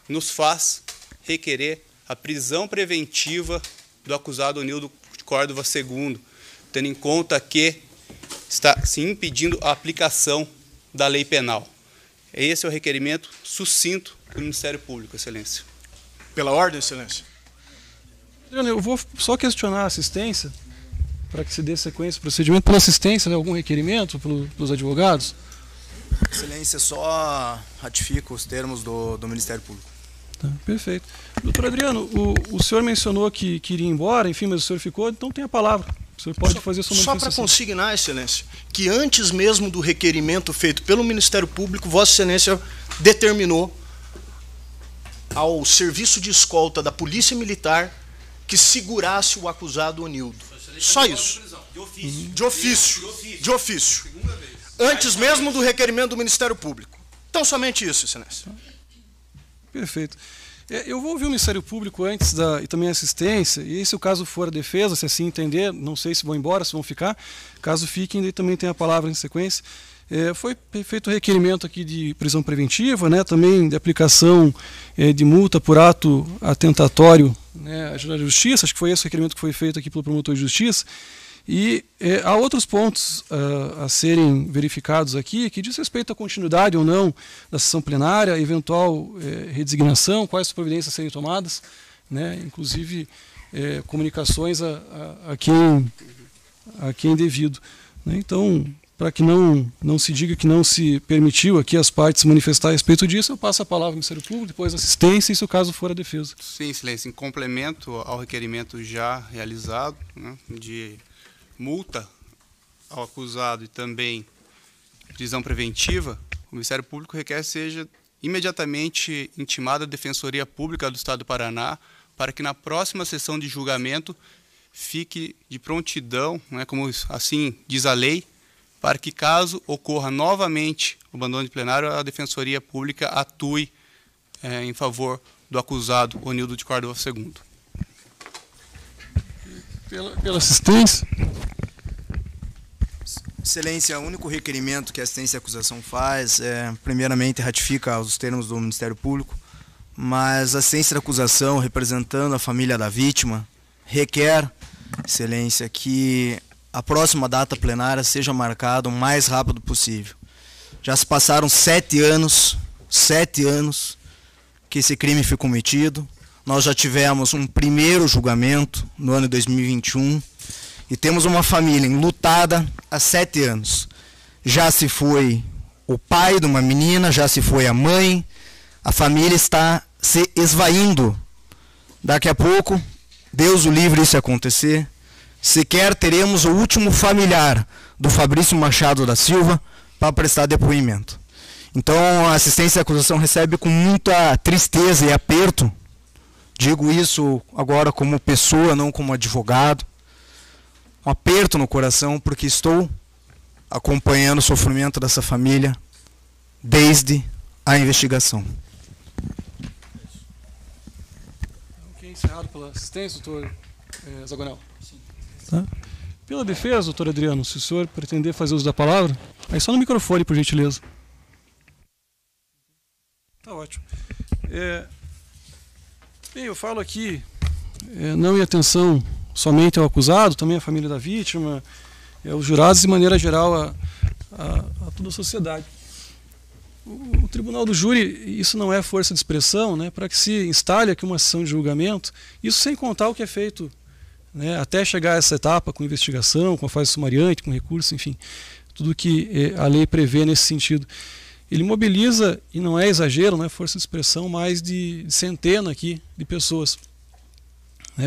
nos faz requerer a prisão preventiva do acusado Onildo Córdova II, tendo em conta que está se impedindo a aplicação da lei penal. Esse é o requerimento sucinto do Ministério Público, Excelência. Pela ordem, Excelência. Eu vou só questionar a assistência, para que se dê sequência ao procedimento, pela assistência, né, algum requerimento pelos advogados? Excelência, só ratifico os termos do Ministério Público. Tá, perfeito. Doutor Adriano, o senhor mencionou que iria embora, enfim, mas o senhor ficou, então tem a palavra. O senhor pode fazer a sua manifestação. Só para consignar, Excelência, que antes mesmo do requerimento feito pelo Ministério Público, Vossa Excelência determinou ao serviço de escolta da Polícia Militar que segurasse o acusado Onildo. Só isso. De ofício. Antes mesmo do requerimento do Ministério Público. Então, somente isso, Excelência. Perfeito. Eu vou ouvir o Ministério Público antes e também a assistência, e se o caso for a defesa, se assim entender, não sei se vão embora, se vão ficar, caso fiquem, daí também tem a palavra em sequência. Foi feito o requerimento aqui de prisão preventiva, né, também de aplicação de multa por ato atentatório, né, à justiça, acho que foi esse o requerimento que foi feito aqui pelo promotor de justiça, e há outros pontos a serem verificados aqui, que diz respeito à continuidade ou não da sessão plenária, eventual redesignação, quais as providências a serem tomadas, né, inclusive comunicações a quem devido. Né, então, para que não se diga que não se permitiu aqui as partes manifestar a respeito disso, eu passo a palavra ao Ministério Público, depois assistência e, se o caso for, a defesa. Sim, Excelência, em complemento ao requerimento já realizado, né, de multa ao acusado e também prisão preventiva, o Ministério Público requer que seja imediatamente intimada a Defensoria Pública do Estado do Paraná para que na próxima sessão de julgamento fique de prontidão, né, como assim diz a lei, para que, caso ocorra novamente o abandono de plenário, a Defensoria Pública atue em favor do acusado Onildo de Córdova II. Pela assistência. Excelência, o único requerimento que a assistência e acusação faz primeiramente, ratifica os termos do Ministério Público, mas a assistência da acusação, representando a família da vítima, requer, Excelência, que a próxima data plenária seja marcada o mais rápido possível. Já se passaram 7 anos que esse crime foi cometido. Nós já tivemos um primeiro julgamento no ano de 2021 e temos uma família enlutada há 7 anos. Já se foi o pai de uma menina, já se foi a mãe, a família está se esvaindo. Daqui a pouco, Deus o livre isso acontecer, sequer teremos o último familiar do Fabrício Machado da Silva para prestar depoimento. Então, a assistência à acusação recebe com muita tristeza e aperto. Digo isso agora como pessoa, não como advogado. Um aperto no coração, porque estou acompanhando o sofrimento dessa família desde a investigação. Ok, encerrado pela assistência, doutor Zagonel. Tá? Pela defesa, doutor Adriano, se o senhor pretender fazer uso da palavra, aí só no microfone, por gentileza. Tá ótimo. Bem, eu falo aqui, não em atenção somente ao acusado, também à família da vítima, aos jurados, de maneira geral, a toda a sociedade. O tribunal do júri, isso não é força de expressão, né, para que se instale aqui uma sessão de julgamento, isso sem contar o que é feito, né, até chegar a essa etapa com investigação, com a fase sumariante, com recurso, enfim, tudo que a lei prevê nesse sentido. Ele mobiliza, e não é exagero, não é força de expressão, mais de centena aqui de pessoas.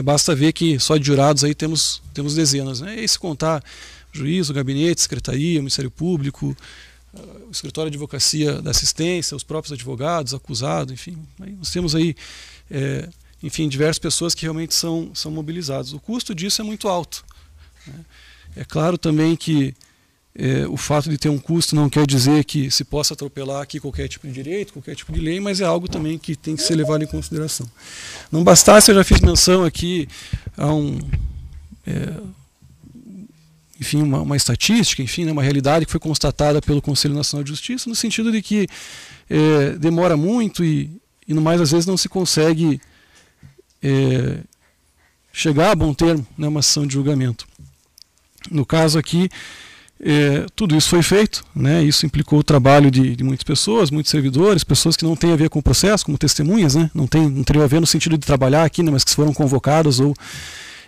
Basta ver que só de jurados aí temos dezenas. E se contar o juiz, o gabinete, a secretaria, o Ministério Público, o escritório de advocacia da assistência, os próprios advogados, acusados, enfim. Nós temos aí, enfim, diversas pessoas que realmente são mobilizadas. O custo disso é muito alto. É claro também que o fato de ter um custo não quer dizer que se possa atropelar aqui qualquer tipo de direito, qualquer tipo de lei, mas é algo também que tem que ser levado em consideração. Não bastasse, eu já fiz menção aqui a enfim, uma estatística, enfim, né, uma realidade que foi constatada pelo Conselho Nacional de Justiça, no sentido de que demora muito e no mais, às vezes, não se consegue chegar a bom termo, né, uma sessão de julgamento. No caso aqui, tudo isso foi feito, né? Isso implicou o trabalho de muitas pessoas, muitos servidores, pessoas que não têm a ver com o processo, como testemunhas, né? Não teriam a ver no sentido de trabalhar aqui, né? Mas que foram convocadas ou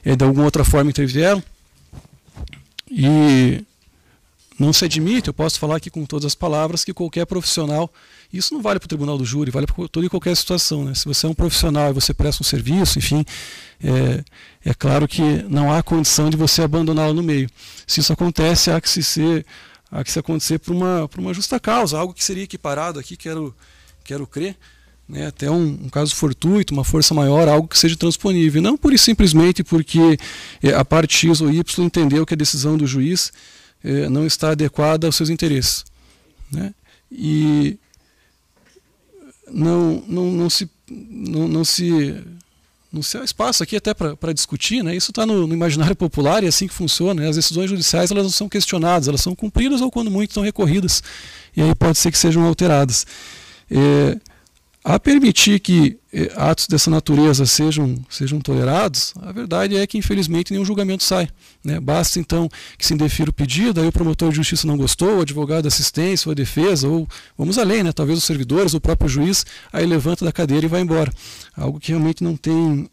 de alguma outra forma intervieram. E não se admite, eu posso falar aqui com todas as palavras, que qualquer profissional, isso não vale para o tribunal do júri, vale para toda e qualquer situação, né? Se você é um profissional e você presta um serviço, enfim, é claro que não há condição de você abandoná-lo no meio. Se isso acontece, há que se acontecer por uma justa causa, algo que seria equiparado aqui, quero crer, né? Até um caso fortuito, uma força maior, algo que seja transponível, não pura e simplesmente porque a parte X ou Y entendeu que a decisão do juiz não está adequada aos seus interesses, né? E não se há espaço aqui até para discutir, né? Isso está no imaginário popular e é assim que funciona, né? As decisões judiciais, elas não são questionadas, elas são cumpridas ou, quando muito, estão recorridas, e aí pode ser que sejam alteradas. A permitir que atos dessa natureza sejam tolerados, a verdade é que, infelizmente, nenhum julgamento sai, né? Basta, então, que se indefira o pedido, aí o promotor de justiça não gostou, o advogado da assistência ou a defesa, ou, vamos além, né? Talvez os servidores, o próprio juiz, aí levanta da cadeira e vai embora. Algo que realmente não tem,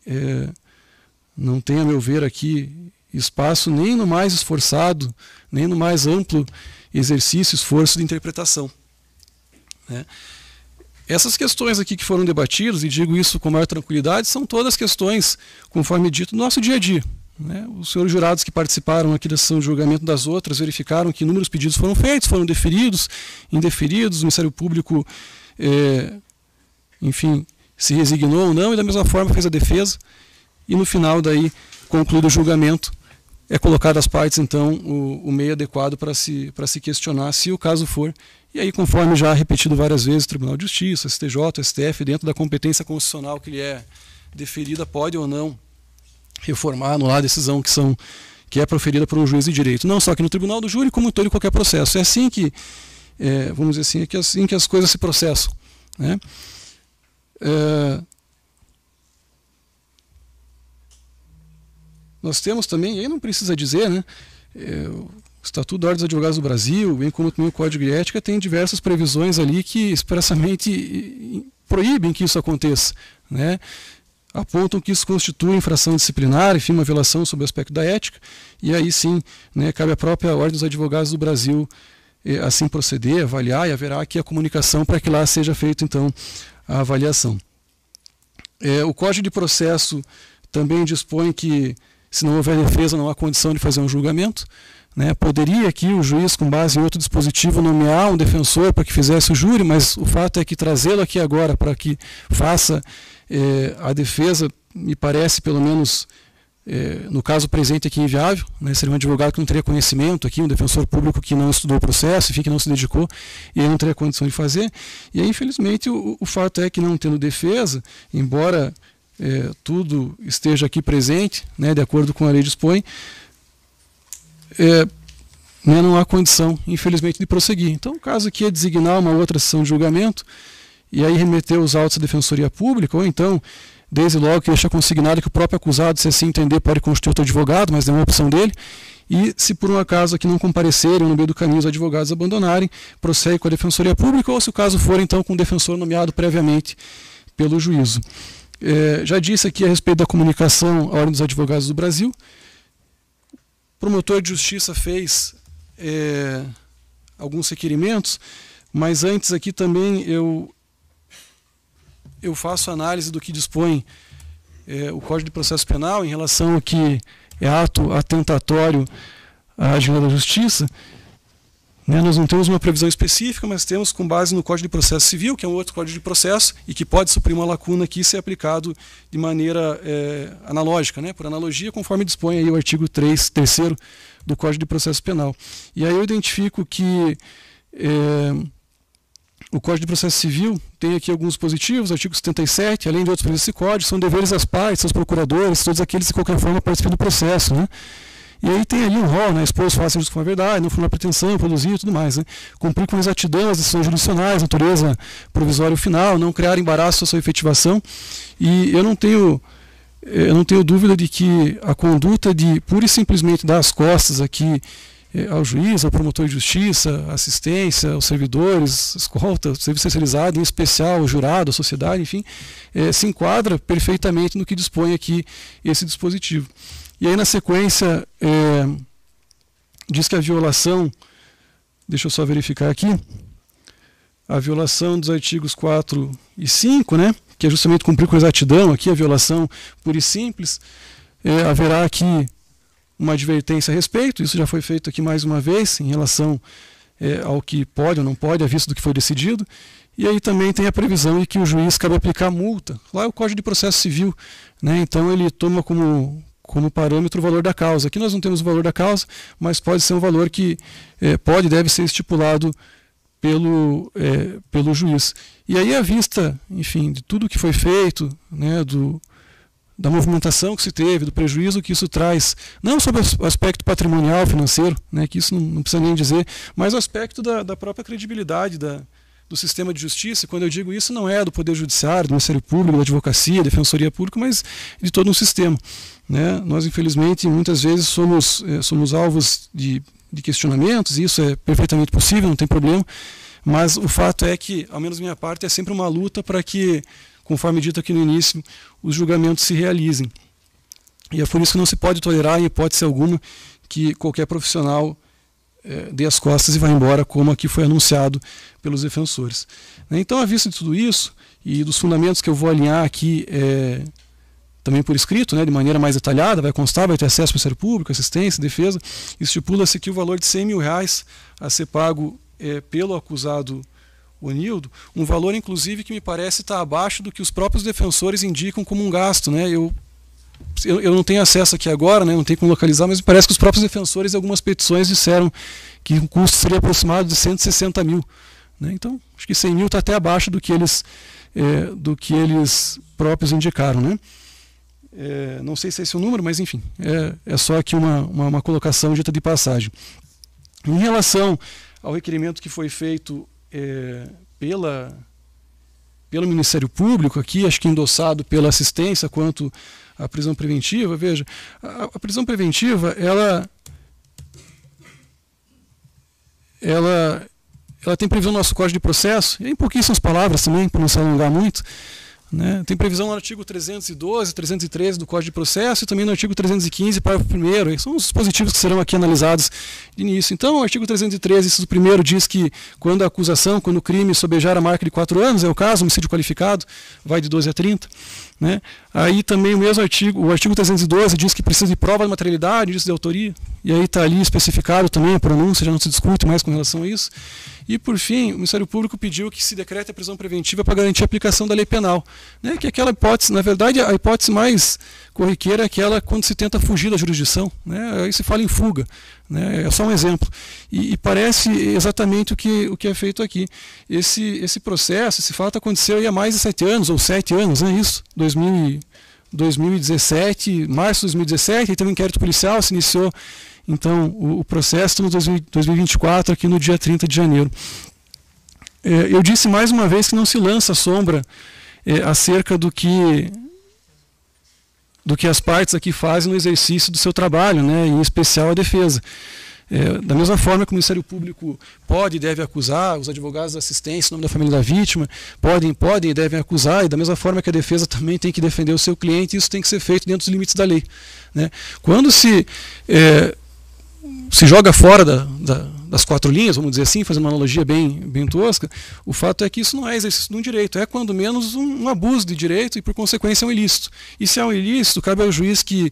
a meu ver, aqui espaço nem no mais esforçado, nem no mais amplo exercício, esforço de interpretação, né? Essas questões aqui que foram debatidas, e digo isso com maior tranquilidade, são todas questões, conforme dito, do nosso dia a dia, né? Os senhores jurados que participaram aqui da sessão de julgamento das outras verificaram que inúmeros pedidos foram feitos, foram deferidos, indeferidos, o Ministério Público, enfim, se resignou ou não, e da mesma forma fez a defesa, e no final daí concluído o julgamento é colocado às partes, então, o meio adequado para se questionar, se o caso for. E aí, conforme já repetido várias vezes, Tribunal de Justiça, STJ, STF, dentro da competência constitucional que lhe é deferida, pode ou não reformar, anular a decisão que é proferida por um juiz de direito. Não só aqui no Tribunal do Júri, como em todo e qualquer processo. É assim que, vamos dizer assim, é assim que as coisas se processam, né? Nós temos também, e aí não precisa dizer, né, o Estatuto da Ordem dos Advogados do Brasil, bem como também o Código de Ética, tem diversas previsões ali que expressamente proíbem que isso aconteça, né? Apontam que isso constitui infração disciplinar, enfim, uma violação sobre o aspecto da ética, e aí sim, né, cabe à própria Ordem dos Advogados do Brasil assim proceder, avaliar, e haverá aqui a comunicação para que lá seja feita então a avaliação. O Código de Processo também dispõe que, se não houver defesa, não há condição de fazer um julgamento, né? Poderia aqui o juiz, com base em outro dispositivo, nomear um defensor para que fizesse o júri, mas o fato é que trazê-lo aqui agora para que faça a defesa, me parece, pelo menos no caso presente aqui, inviável, né? Seria um advogado que não teria conhecimento aqui, um defensor público que não estudou o processo, enfim, que não se dedicou, e aí não teria condição de fazer. E aí, infelizmente, o fato é que, não tendo defesa, embora tudo esteja aqui presente, né, de acordo com a lei dispõe, não há condição, infelizmente, de prosseguir. Então, o caso aqui é designar uma outra sessão de julgamento e aí remeter os autos à Defensoria Pública, ou então, desde logo, que deixa consignado que o próprio acusado, se assim entender, pode constituir outro advogado, mas é uma opção dele, e se por um acaso aqui não comparecerem, no meio do caminho os advogados abandonarem, prossegue com a Defensoria Pública, ou se o caso for, então, com o defensor nomeado previamente pelo juízo. Já disse aqui a respeito da comunicação à Ordem dos Advogados do Brasil. O promotor de justiça fez alguns requerimentos, mas antes aqui também eu faço análise do que dispõe o Código de Processo Penal em relação ao que é ato atentatório à dignidade da justiça. Nós não temos uma previsão específica, mas temos com base no Código de Processo Civil, que é um outro Código de Processo, e que pode suprir uma lacuna aqui e ser aplicado de maneira analógica, né, por analogia, conforme dispõe aí o artigo 3º do Código de Processo Penal. E aí eu identifico que o Código de Processo Civil tem aqui alguns dispositivos, artigo 77, além de outros previstos nesse código, são deveres das partes, seus procuradores, todos aqueles que de qualquer forma participam do processo, né? E aí tem ali um rol, né? Expor os fatos com a verdade, não formar pretensão, produzir e tudo mais, né? Cumprir com exatidão as decisões jurisdicionais, natureza provisória final, não criar embaraço à sua efetivação. E eu não tenho dúvida de que a conduta de pura e simplesmente dar as costas aqui ao juiz, ao promotor de justiça, assistência, aos servidores, escolta, serviço especializado, em especial ao jurado, à sociedade, enfim, se enquadra perfeitamente no que dispõe aqui esse dispositivo. E aí, na sequência, diz que a violação, deixa eu só verificar aqui, a violação dos artigos 4 e 5, né, que é justamente cumprir com exatidão, aqui a violação pura e simples, haverá aqui uma advertência a respeito, isso já foi feito aqui mais uma vez, em relação ao que pode ou não pode, à vista do que foi decidido, e aí também tem a previsão de que o juiz cabe aplicar multa. Lá é o Código de Processo Civil, né, então ele toma como parâmetro o valor da causa. Aqui nós não temos o valor da causa, mas pode ser um valor que deve ser estipulado pelo juiz. E aí, à vista, enfim, de tudo que foi feito, né, da movimentação que se teve, do prejuízo que isso traz, não sobre o aspecto patrimonial, financeiro, né, que isso não precisa nem dizer, mas o aspecto da própria credibilidade do sistema de justiça. Quando eu digo isso, não é do Poder Judiciário, do Ministério Público, da Advocacia, da Defensoria Pública, mas de todo um sistema, né? Nós, infelizmente, muitas vezes somos alvos de questionamentos, e isso é perfeitamente possível, não tem problema, mas o fato é que, ao menos da minha parte, é sempre uma luta para que, conforme dito aqui no início, os julgamentos se realizem. E é por isso que não se pode tolerar, em hipótese alguma, que qualquer profissional dê as costas e vá embora, como aqui foi anunciado pelos defensores. Então, à vista de tudo isso, e dos fundamentos que eu vou alinhar aqui também por escrito, né, de maneira mais detalhada, vai constar, vai ter acesso ao Ministério Público, assistência, defesa, estipula-se aqui o valor de R$100 mil a ser pago pelo acusado Onildo, um valor, inclusive, que me parece estar abaixo do que os próprios defensores indicam como um gasto, né? Eu eu não tenho acesso aqui agora, né, não tenho como localizar, mas parece que os próprios defensores em algumas petições disseram que o custo seria aproximado de 160 mil. Né? Então, acho que 100 mil está até abaixo do que eles próprios indicaram. Né? Não sei se esse é o número, mas enfim, é só aqui uma colocação dita de passagem. Em relação ao requerimento que foi feito pelo Ministério Público, aqui, acho que endossado pela assistência quanto à prisão preventiva, veja, a prisão preventiva, ela tem previsão no nosso Código de Processo, e em pouquíssimas palavras também, para não se alongar muito, né? Tem previsão no artigo 312, 313 do Código de Processo e também no artigo 315, parágrafo 1º. São os dispositivos que serão aqui analisados de início. Então, o artigo 313, inciso 1º, diz que quando a acusação, quando o crime sobejar a marca de 4 anos, é o caso, homicídio qualificado, vai de 12 a 30. Né? Aí também o mesmo artigo, o artigo 312, diz que precisa de prova de materialidade, diz de autoria, e aí está ali especificado também a pronúncia, já não se discute mais com relação a isso. E, por fim, o Ministério Público pediu que se decrete a prisão preventiva para garantir a aplicação da lei penal. Né? Que é aquela hipótese, na verdade, a hipótese mais corriqueira é aquela quando se tenta fugir da jurisdição. Né? Aí se fala em fuga. Né? É só um exemplo. E parece exatamente o que é feito aqui. Esse processo, esse fato aconteceu aí há mais de 7 anos, ou 7 anos, né? Isso, 2017, março de 2017, aí teve um inquérito policial, se iniciou então o processo no 2024, aqui no dia 30 de janeiro. Eu disse mais uma vez que não se lança sombra acerca do que as partes aqui fazem no exercício do seu trabalho, né, em especial a defesa. Da mesma forma que o Ministério Público pode e deve acusar, os advogados da assistência, em nome da família da vítima, podem e devem acusar, e da mesma forma que a defesa também tem que defender o seu cliente, isso tem que ser feito dentro dos limites da lei. Né? Quando se joga fora das 4 linhas, vamos dizer assim, fazendo uma analogia bem tosca, o fato é que isso não é exercício de um direito, é quando menos um abuso de direito e por consequência é um ilícito. E se é um ilícito, cabe ao juiz que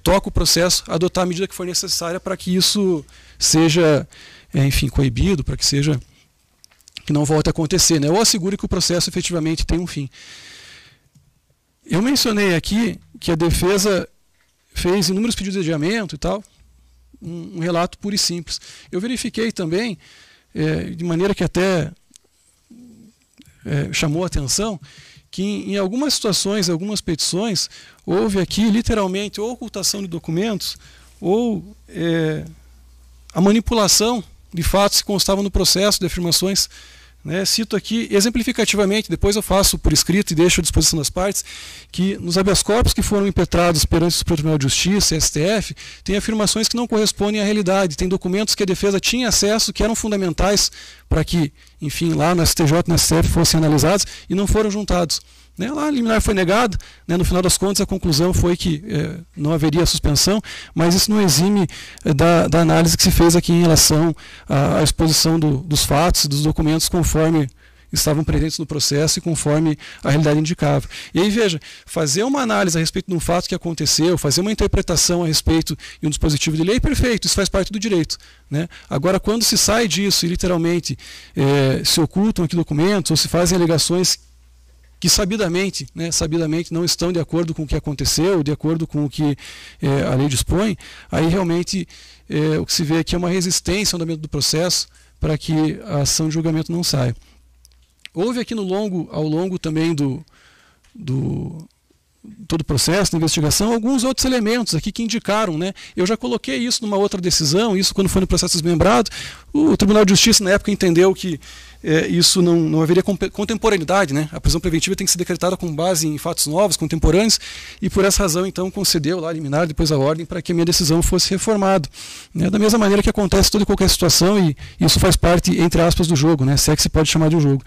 toca o processo adotar a medida que for necessária para que isso seja, enfim, coibido, para que não volte a acontecer, né? Ou assegure que o processo efetivamente tem um fim. Eu mencionei aqui que a defesa fez inúmeros pedidos de adiamento e tal, um relato puro e simples. Eu verifiquei também, de maneira que até chamou a atenção, que em algumas situações, algumas petições, houve aqui literalmente ou ocultação de documentos ou a manipulação de fatos que constavam no processo de afirmações. Né? Cito aqui exemplificativamente, depois eu faço por escrito e deixo à disposição das partes, que nos habeas corpus que foram impetrados perante o Supremo Tribunal de Justiça, STF, tem afirmações que não correspondem à realidade, tem documentos que a defesa tinha acesso que eram fundamentais para que, enfim, lá no STJ e no STF fossem analisados e não foram juntados. Né? Lá a liminar foi negada, né? No final das contas a conclusão foi que não haveria suspensão, mas isso não exime da análise que se fez aqui em relação à exposição dos fatos e dos documentos conforme estavam presentes no processo e conforme a realidade indicava. E aí, veja, fazer uma análise a respeito de um fato que aconteceu, fazer uma interpretação a respeito de um dispositivo de lei, perfeito, isso faz parte do direito. Né? Agora, quando se sai disso e literalmente se ocultam aqui documentos ou se fazem alegações que sabidamente não estão de acordo com o que aconteceu, de acordo com o que a lei dispõe, aí realmente o que se vê aqui é uma resistência ao andamento do processo para que a ação de julgamento não saia. Houve aqui ao longo também todo o processo de investigação, alguns outros elementos aqui que indicaram, né? Eu já coloquei isso numa outra decisão, isso quando foi no processo desmembrado, o Tribunal de Justiça na época entendeu que isso não haveria contemporaneidade, né? A prisão preventiva tem que ser decretada com base em fatos novos, contemporâneos, e por essa razão então concedeu lá a liminar, depois a ordem, para que a minha decisão fosse reformada. Né? Da mesma maneira que acontece em toda e qualquer situação, e isso faz parte, entre aspas, do jogo, né? Se é que se pode chamar de um jogo.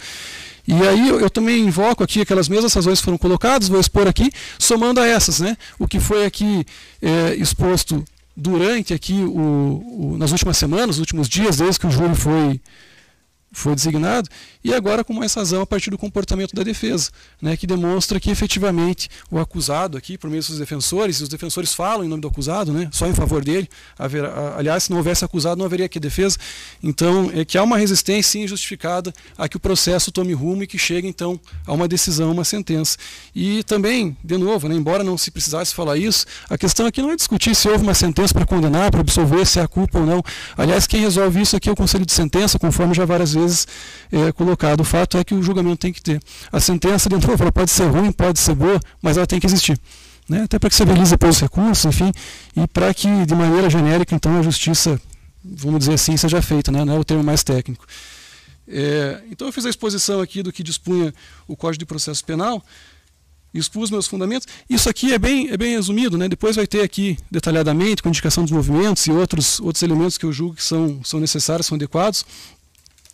E aí eu também invoco aqui aquelas mesmas razões que foram colocadas, vou expor aqui, somando a essas, né? O que foi aqui exposto durante aqui nas últimas semanas, nos últimos dias, desde que o júri foi designado, e agora com mais razão a partir do comportamento da defesa, né, que demonstra que efetivamente o acusado aqui, por meio dos defensores, e os defensores falam em nome do acusado, né, só em favor dele, aliás, se não houvesse acusado não haveria aqui defesa, então é que há uma resistência injustificada a que o processo tome rumo e que chegue então a uma decisão, uma sentença. E também, de novo, né, embora não se precisasse falar isso, a questão aqui não é discutir se houve uma sentença para condenar, para absolver, se há culpa ou não. Aliás, quem resolve isso aqui é o Conselho de Sentença, conforme já várias vezes colocado. O fato é que o julgamento tem que ter. A sentença, de novo, ela pode ser ruim, pode ser boa, mas ela tem que existir, né? Até para que se avalize depois os recursos, enfim, e para que, de maneira genérica, então, a justiça, vamos dizer assim, seja feita, né? Não é o termo mais técnico. Então eu fiz a exposição aqui do que dispunha o Código de Processo Penal, expus meus fundamentos. Isso aqui é bem resumido, né? Depois vai ter aqui detalhadamente com indicação dos movimentos e outros elementos que eu julgo que são necessários, são adequados.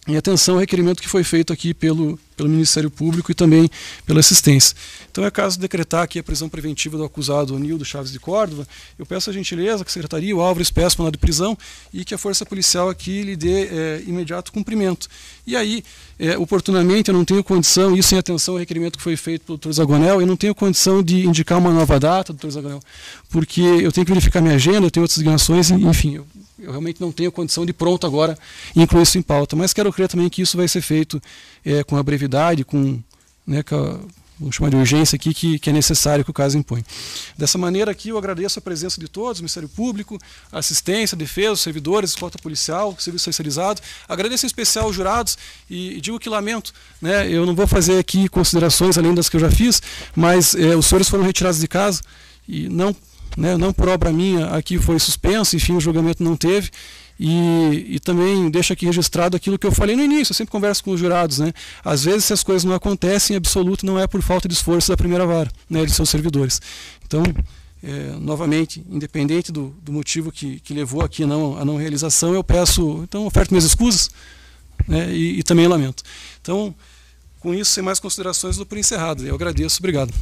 E atenção ao requerimento que foi feito aqui pelo Ministério Público e também pela assistência. Então é caso de decretar aqui a prisão preventiva do acusado Nildo Chaves de Córdova. Eu peço a gentileza que a Secretaria, o Álvares, peça mandado de prisão e que a Força Policial aqui lhe dê imediato cumprimento. E aí, oportunamente, eu não tenho condição, isso em atenção ao requerimento que foi feito pelo Dr. Zagonel, eu não tenho condição de indicar uma nova data, Dr. Zagonel, porque eu tenho que verificar minha agenda, eu tenho outras ligações, enfim, eu realmente não tenho condição de pronto agora incluir isso em pauta, mas quero crer também que isso vai ser feito com a brevidade, com a, vamos chamar de urgência aqui, que é necessário que o caso impõe. Dessa maneira aqui eu agradeço a presença de todos, o Ministério Público, a assistência, a defesa, os servidores, escolta policial, serviço especializado. Agradeço em especial aos jurados e digo que lamento, né, eu não vou fazer aqui considerações além das que eu já fiz, mas os senhores foram retirados de casa e não por obra minha, aqui foi suspenso, enfim, o julgamento não teve. E também deixo aqui registrado aquilo que eu falei no início, eu sempre converso com os jurados, né? Às vezes, se as coisas não acontecem, em absoluto não é por falta de esforço da primeira vara, né, de seus servidores. Então, novamente, independente do motivo que levou aqui a não realização, eu peço, então, oferto minhas escusas, né, e também lamento. Então, com isso, sem mais considerações, dou por encerrado. Eu agradeço, obrigado.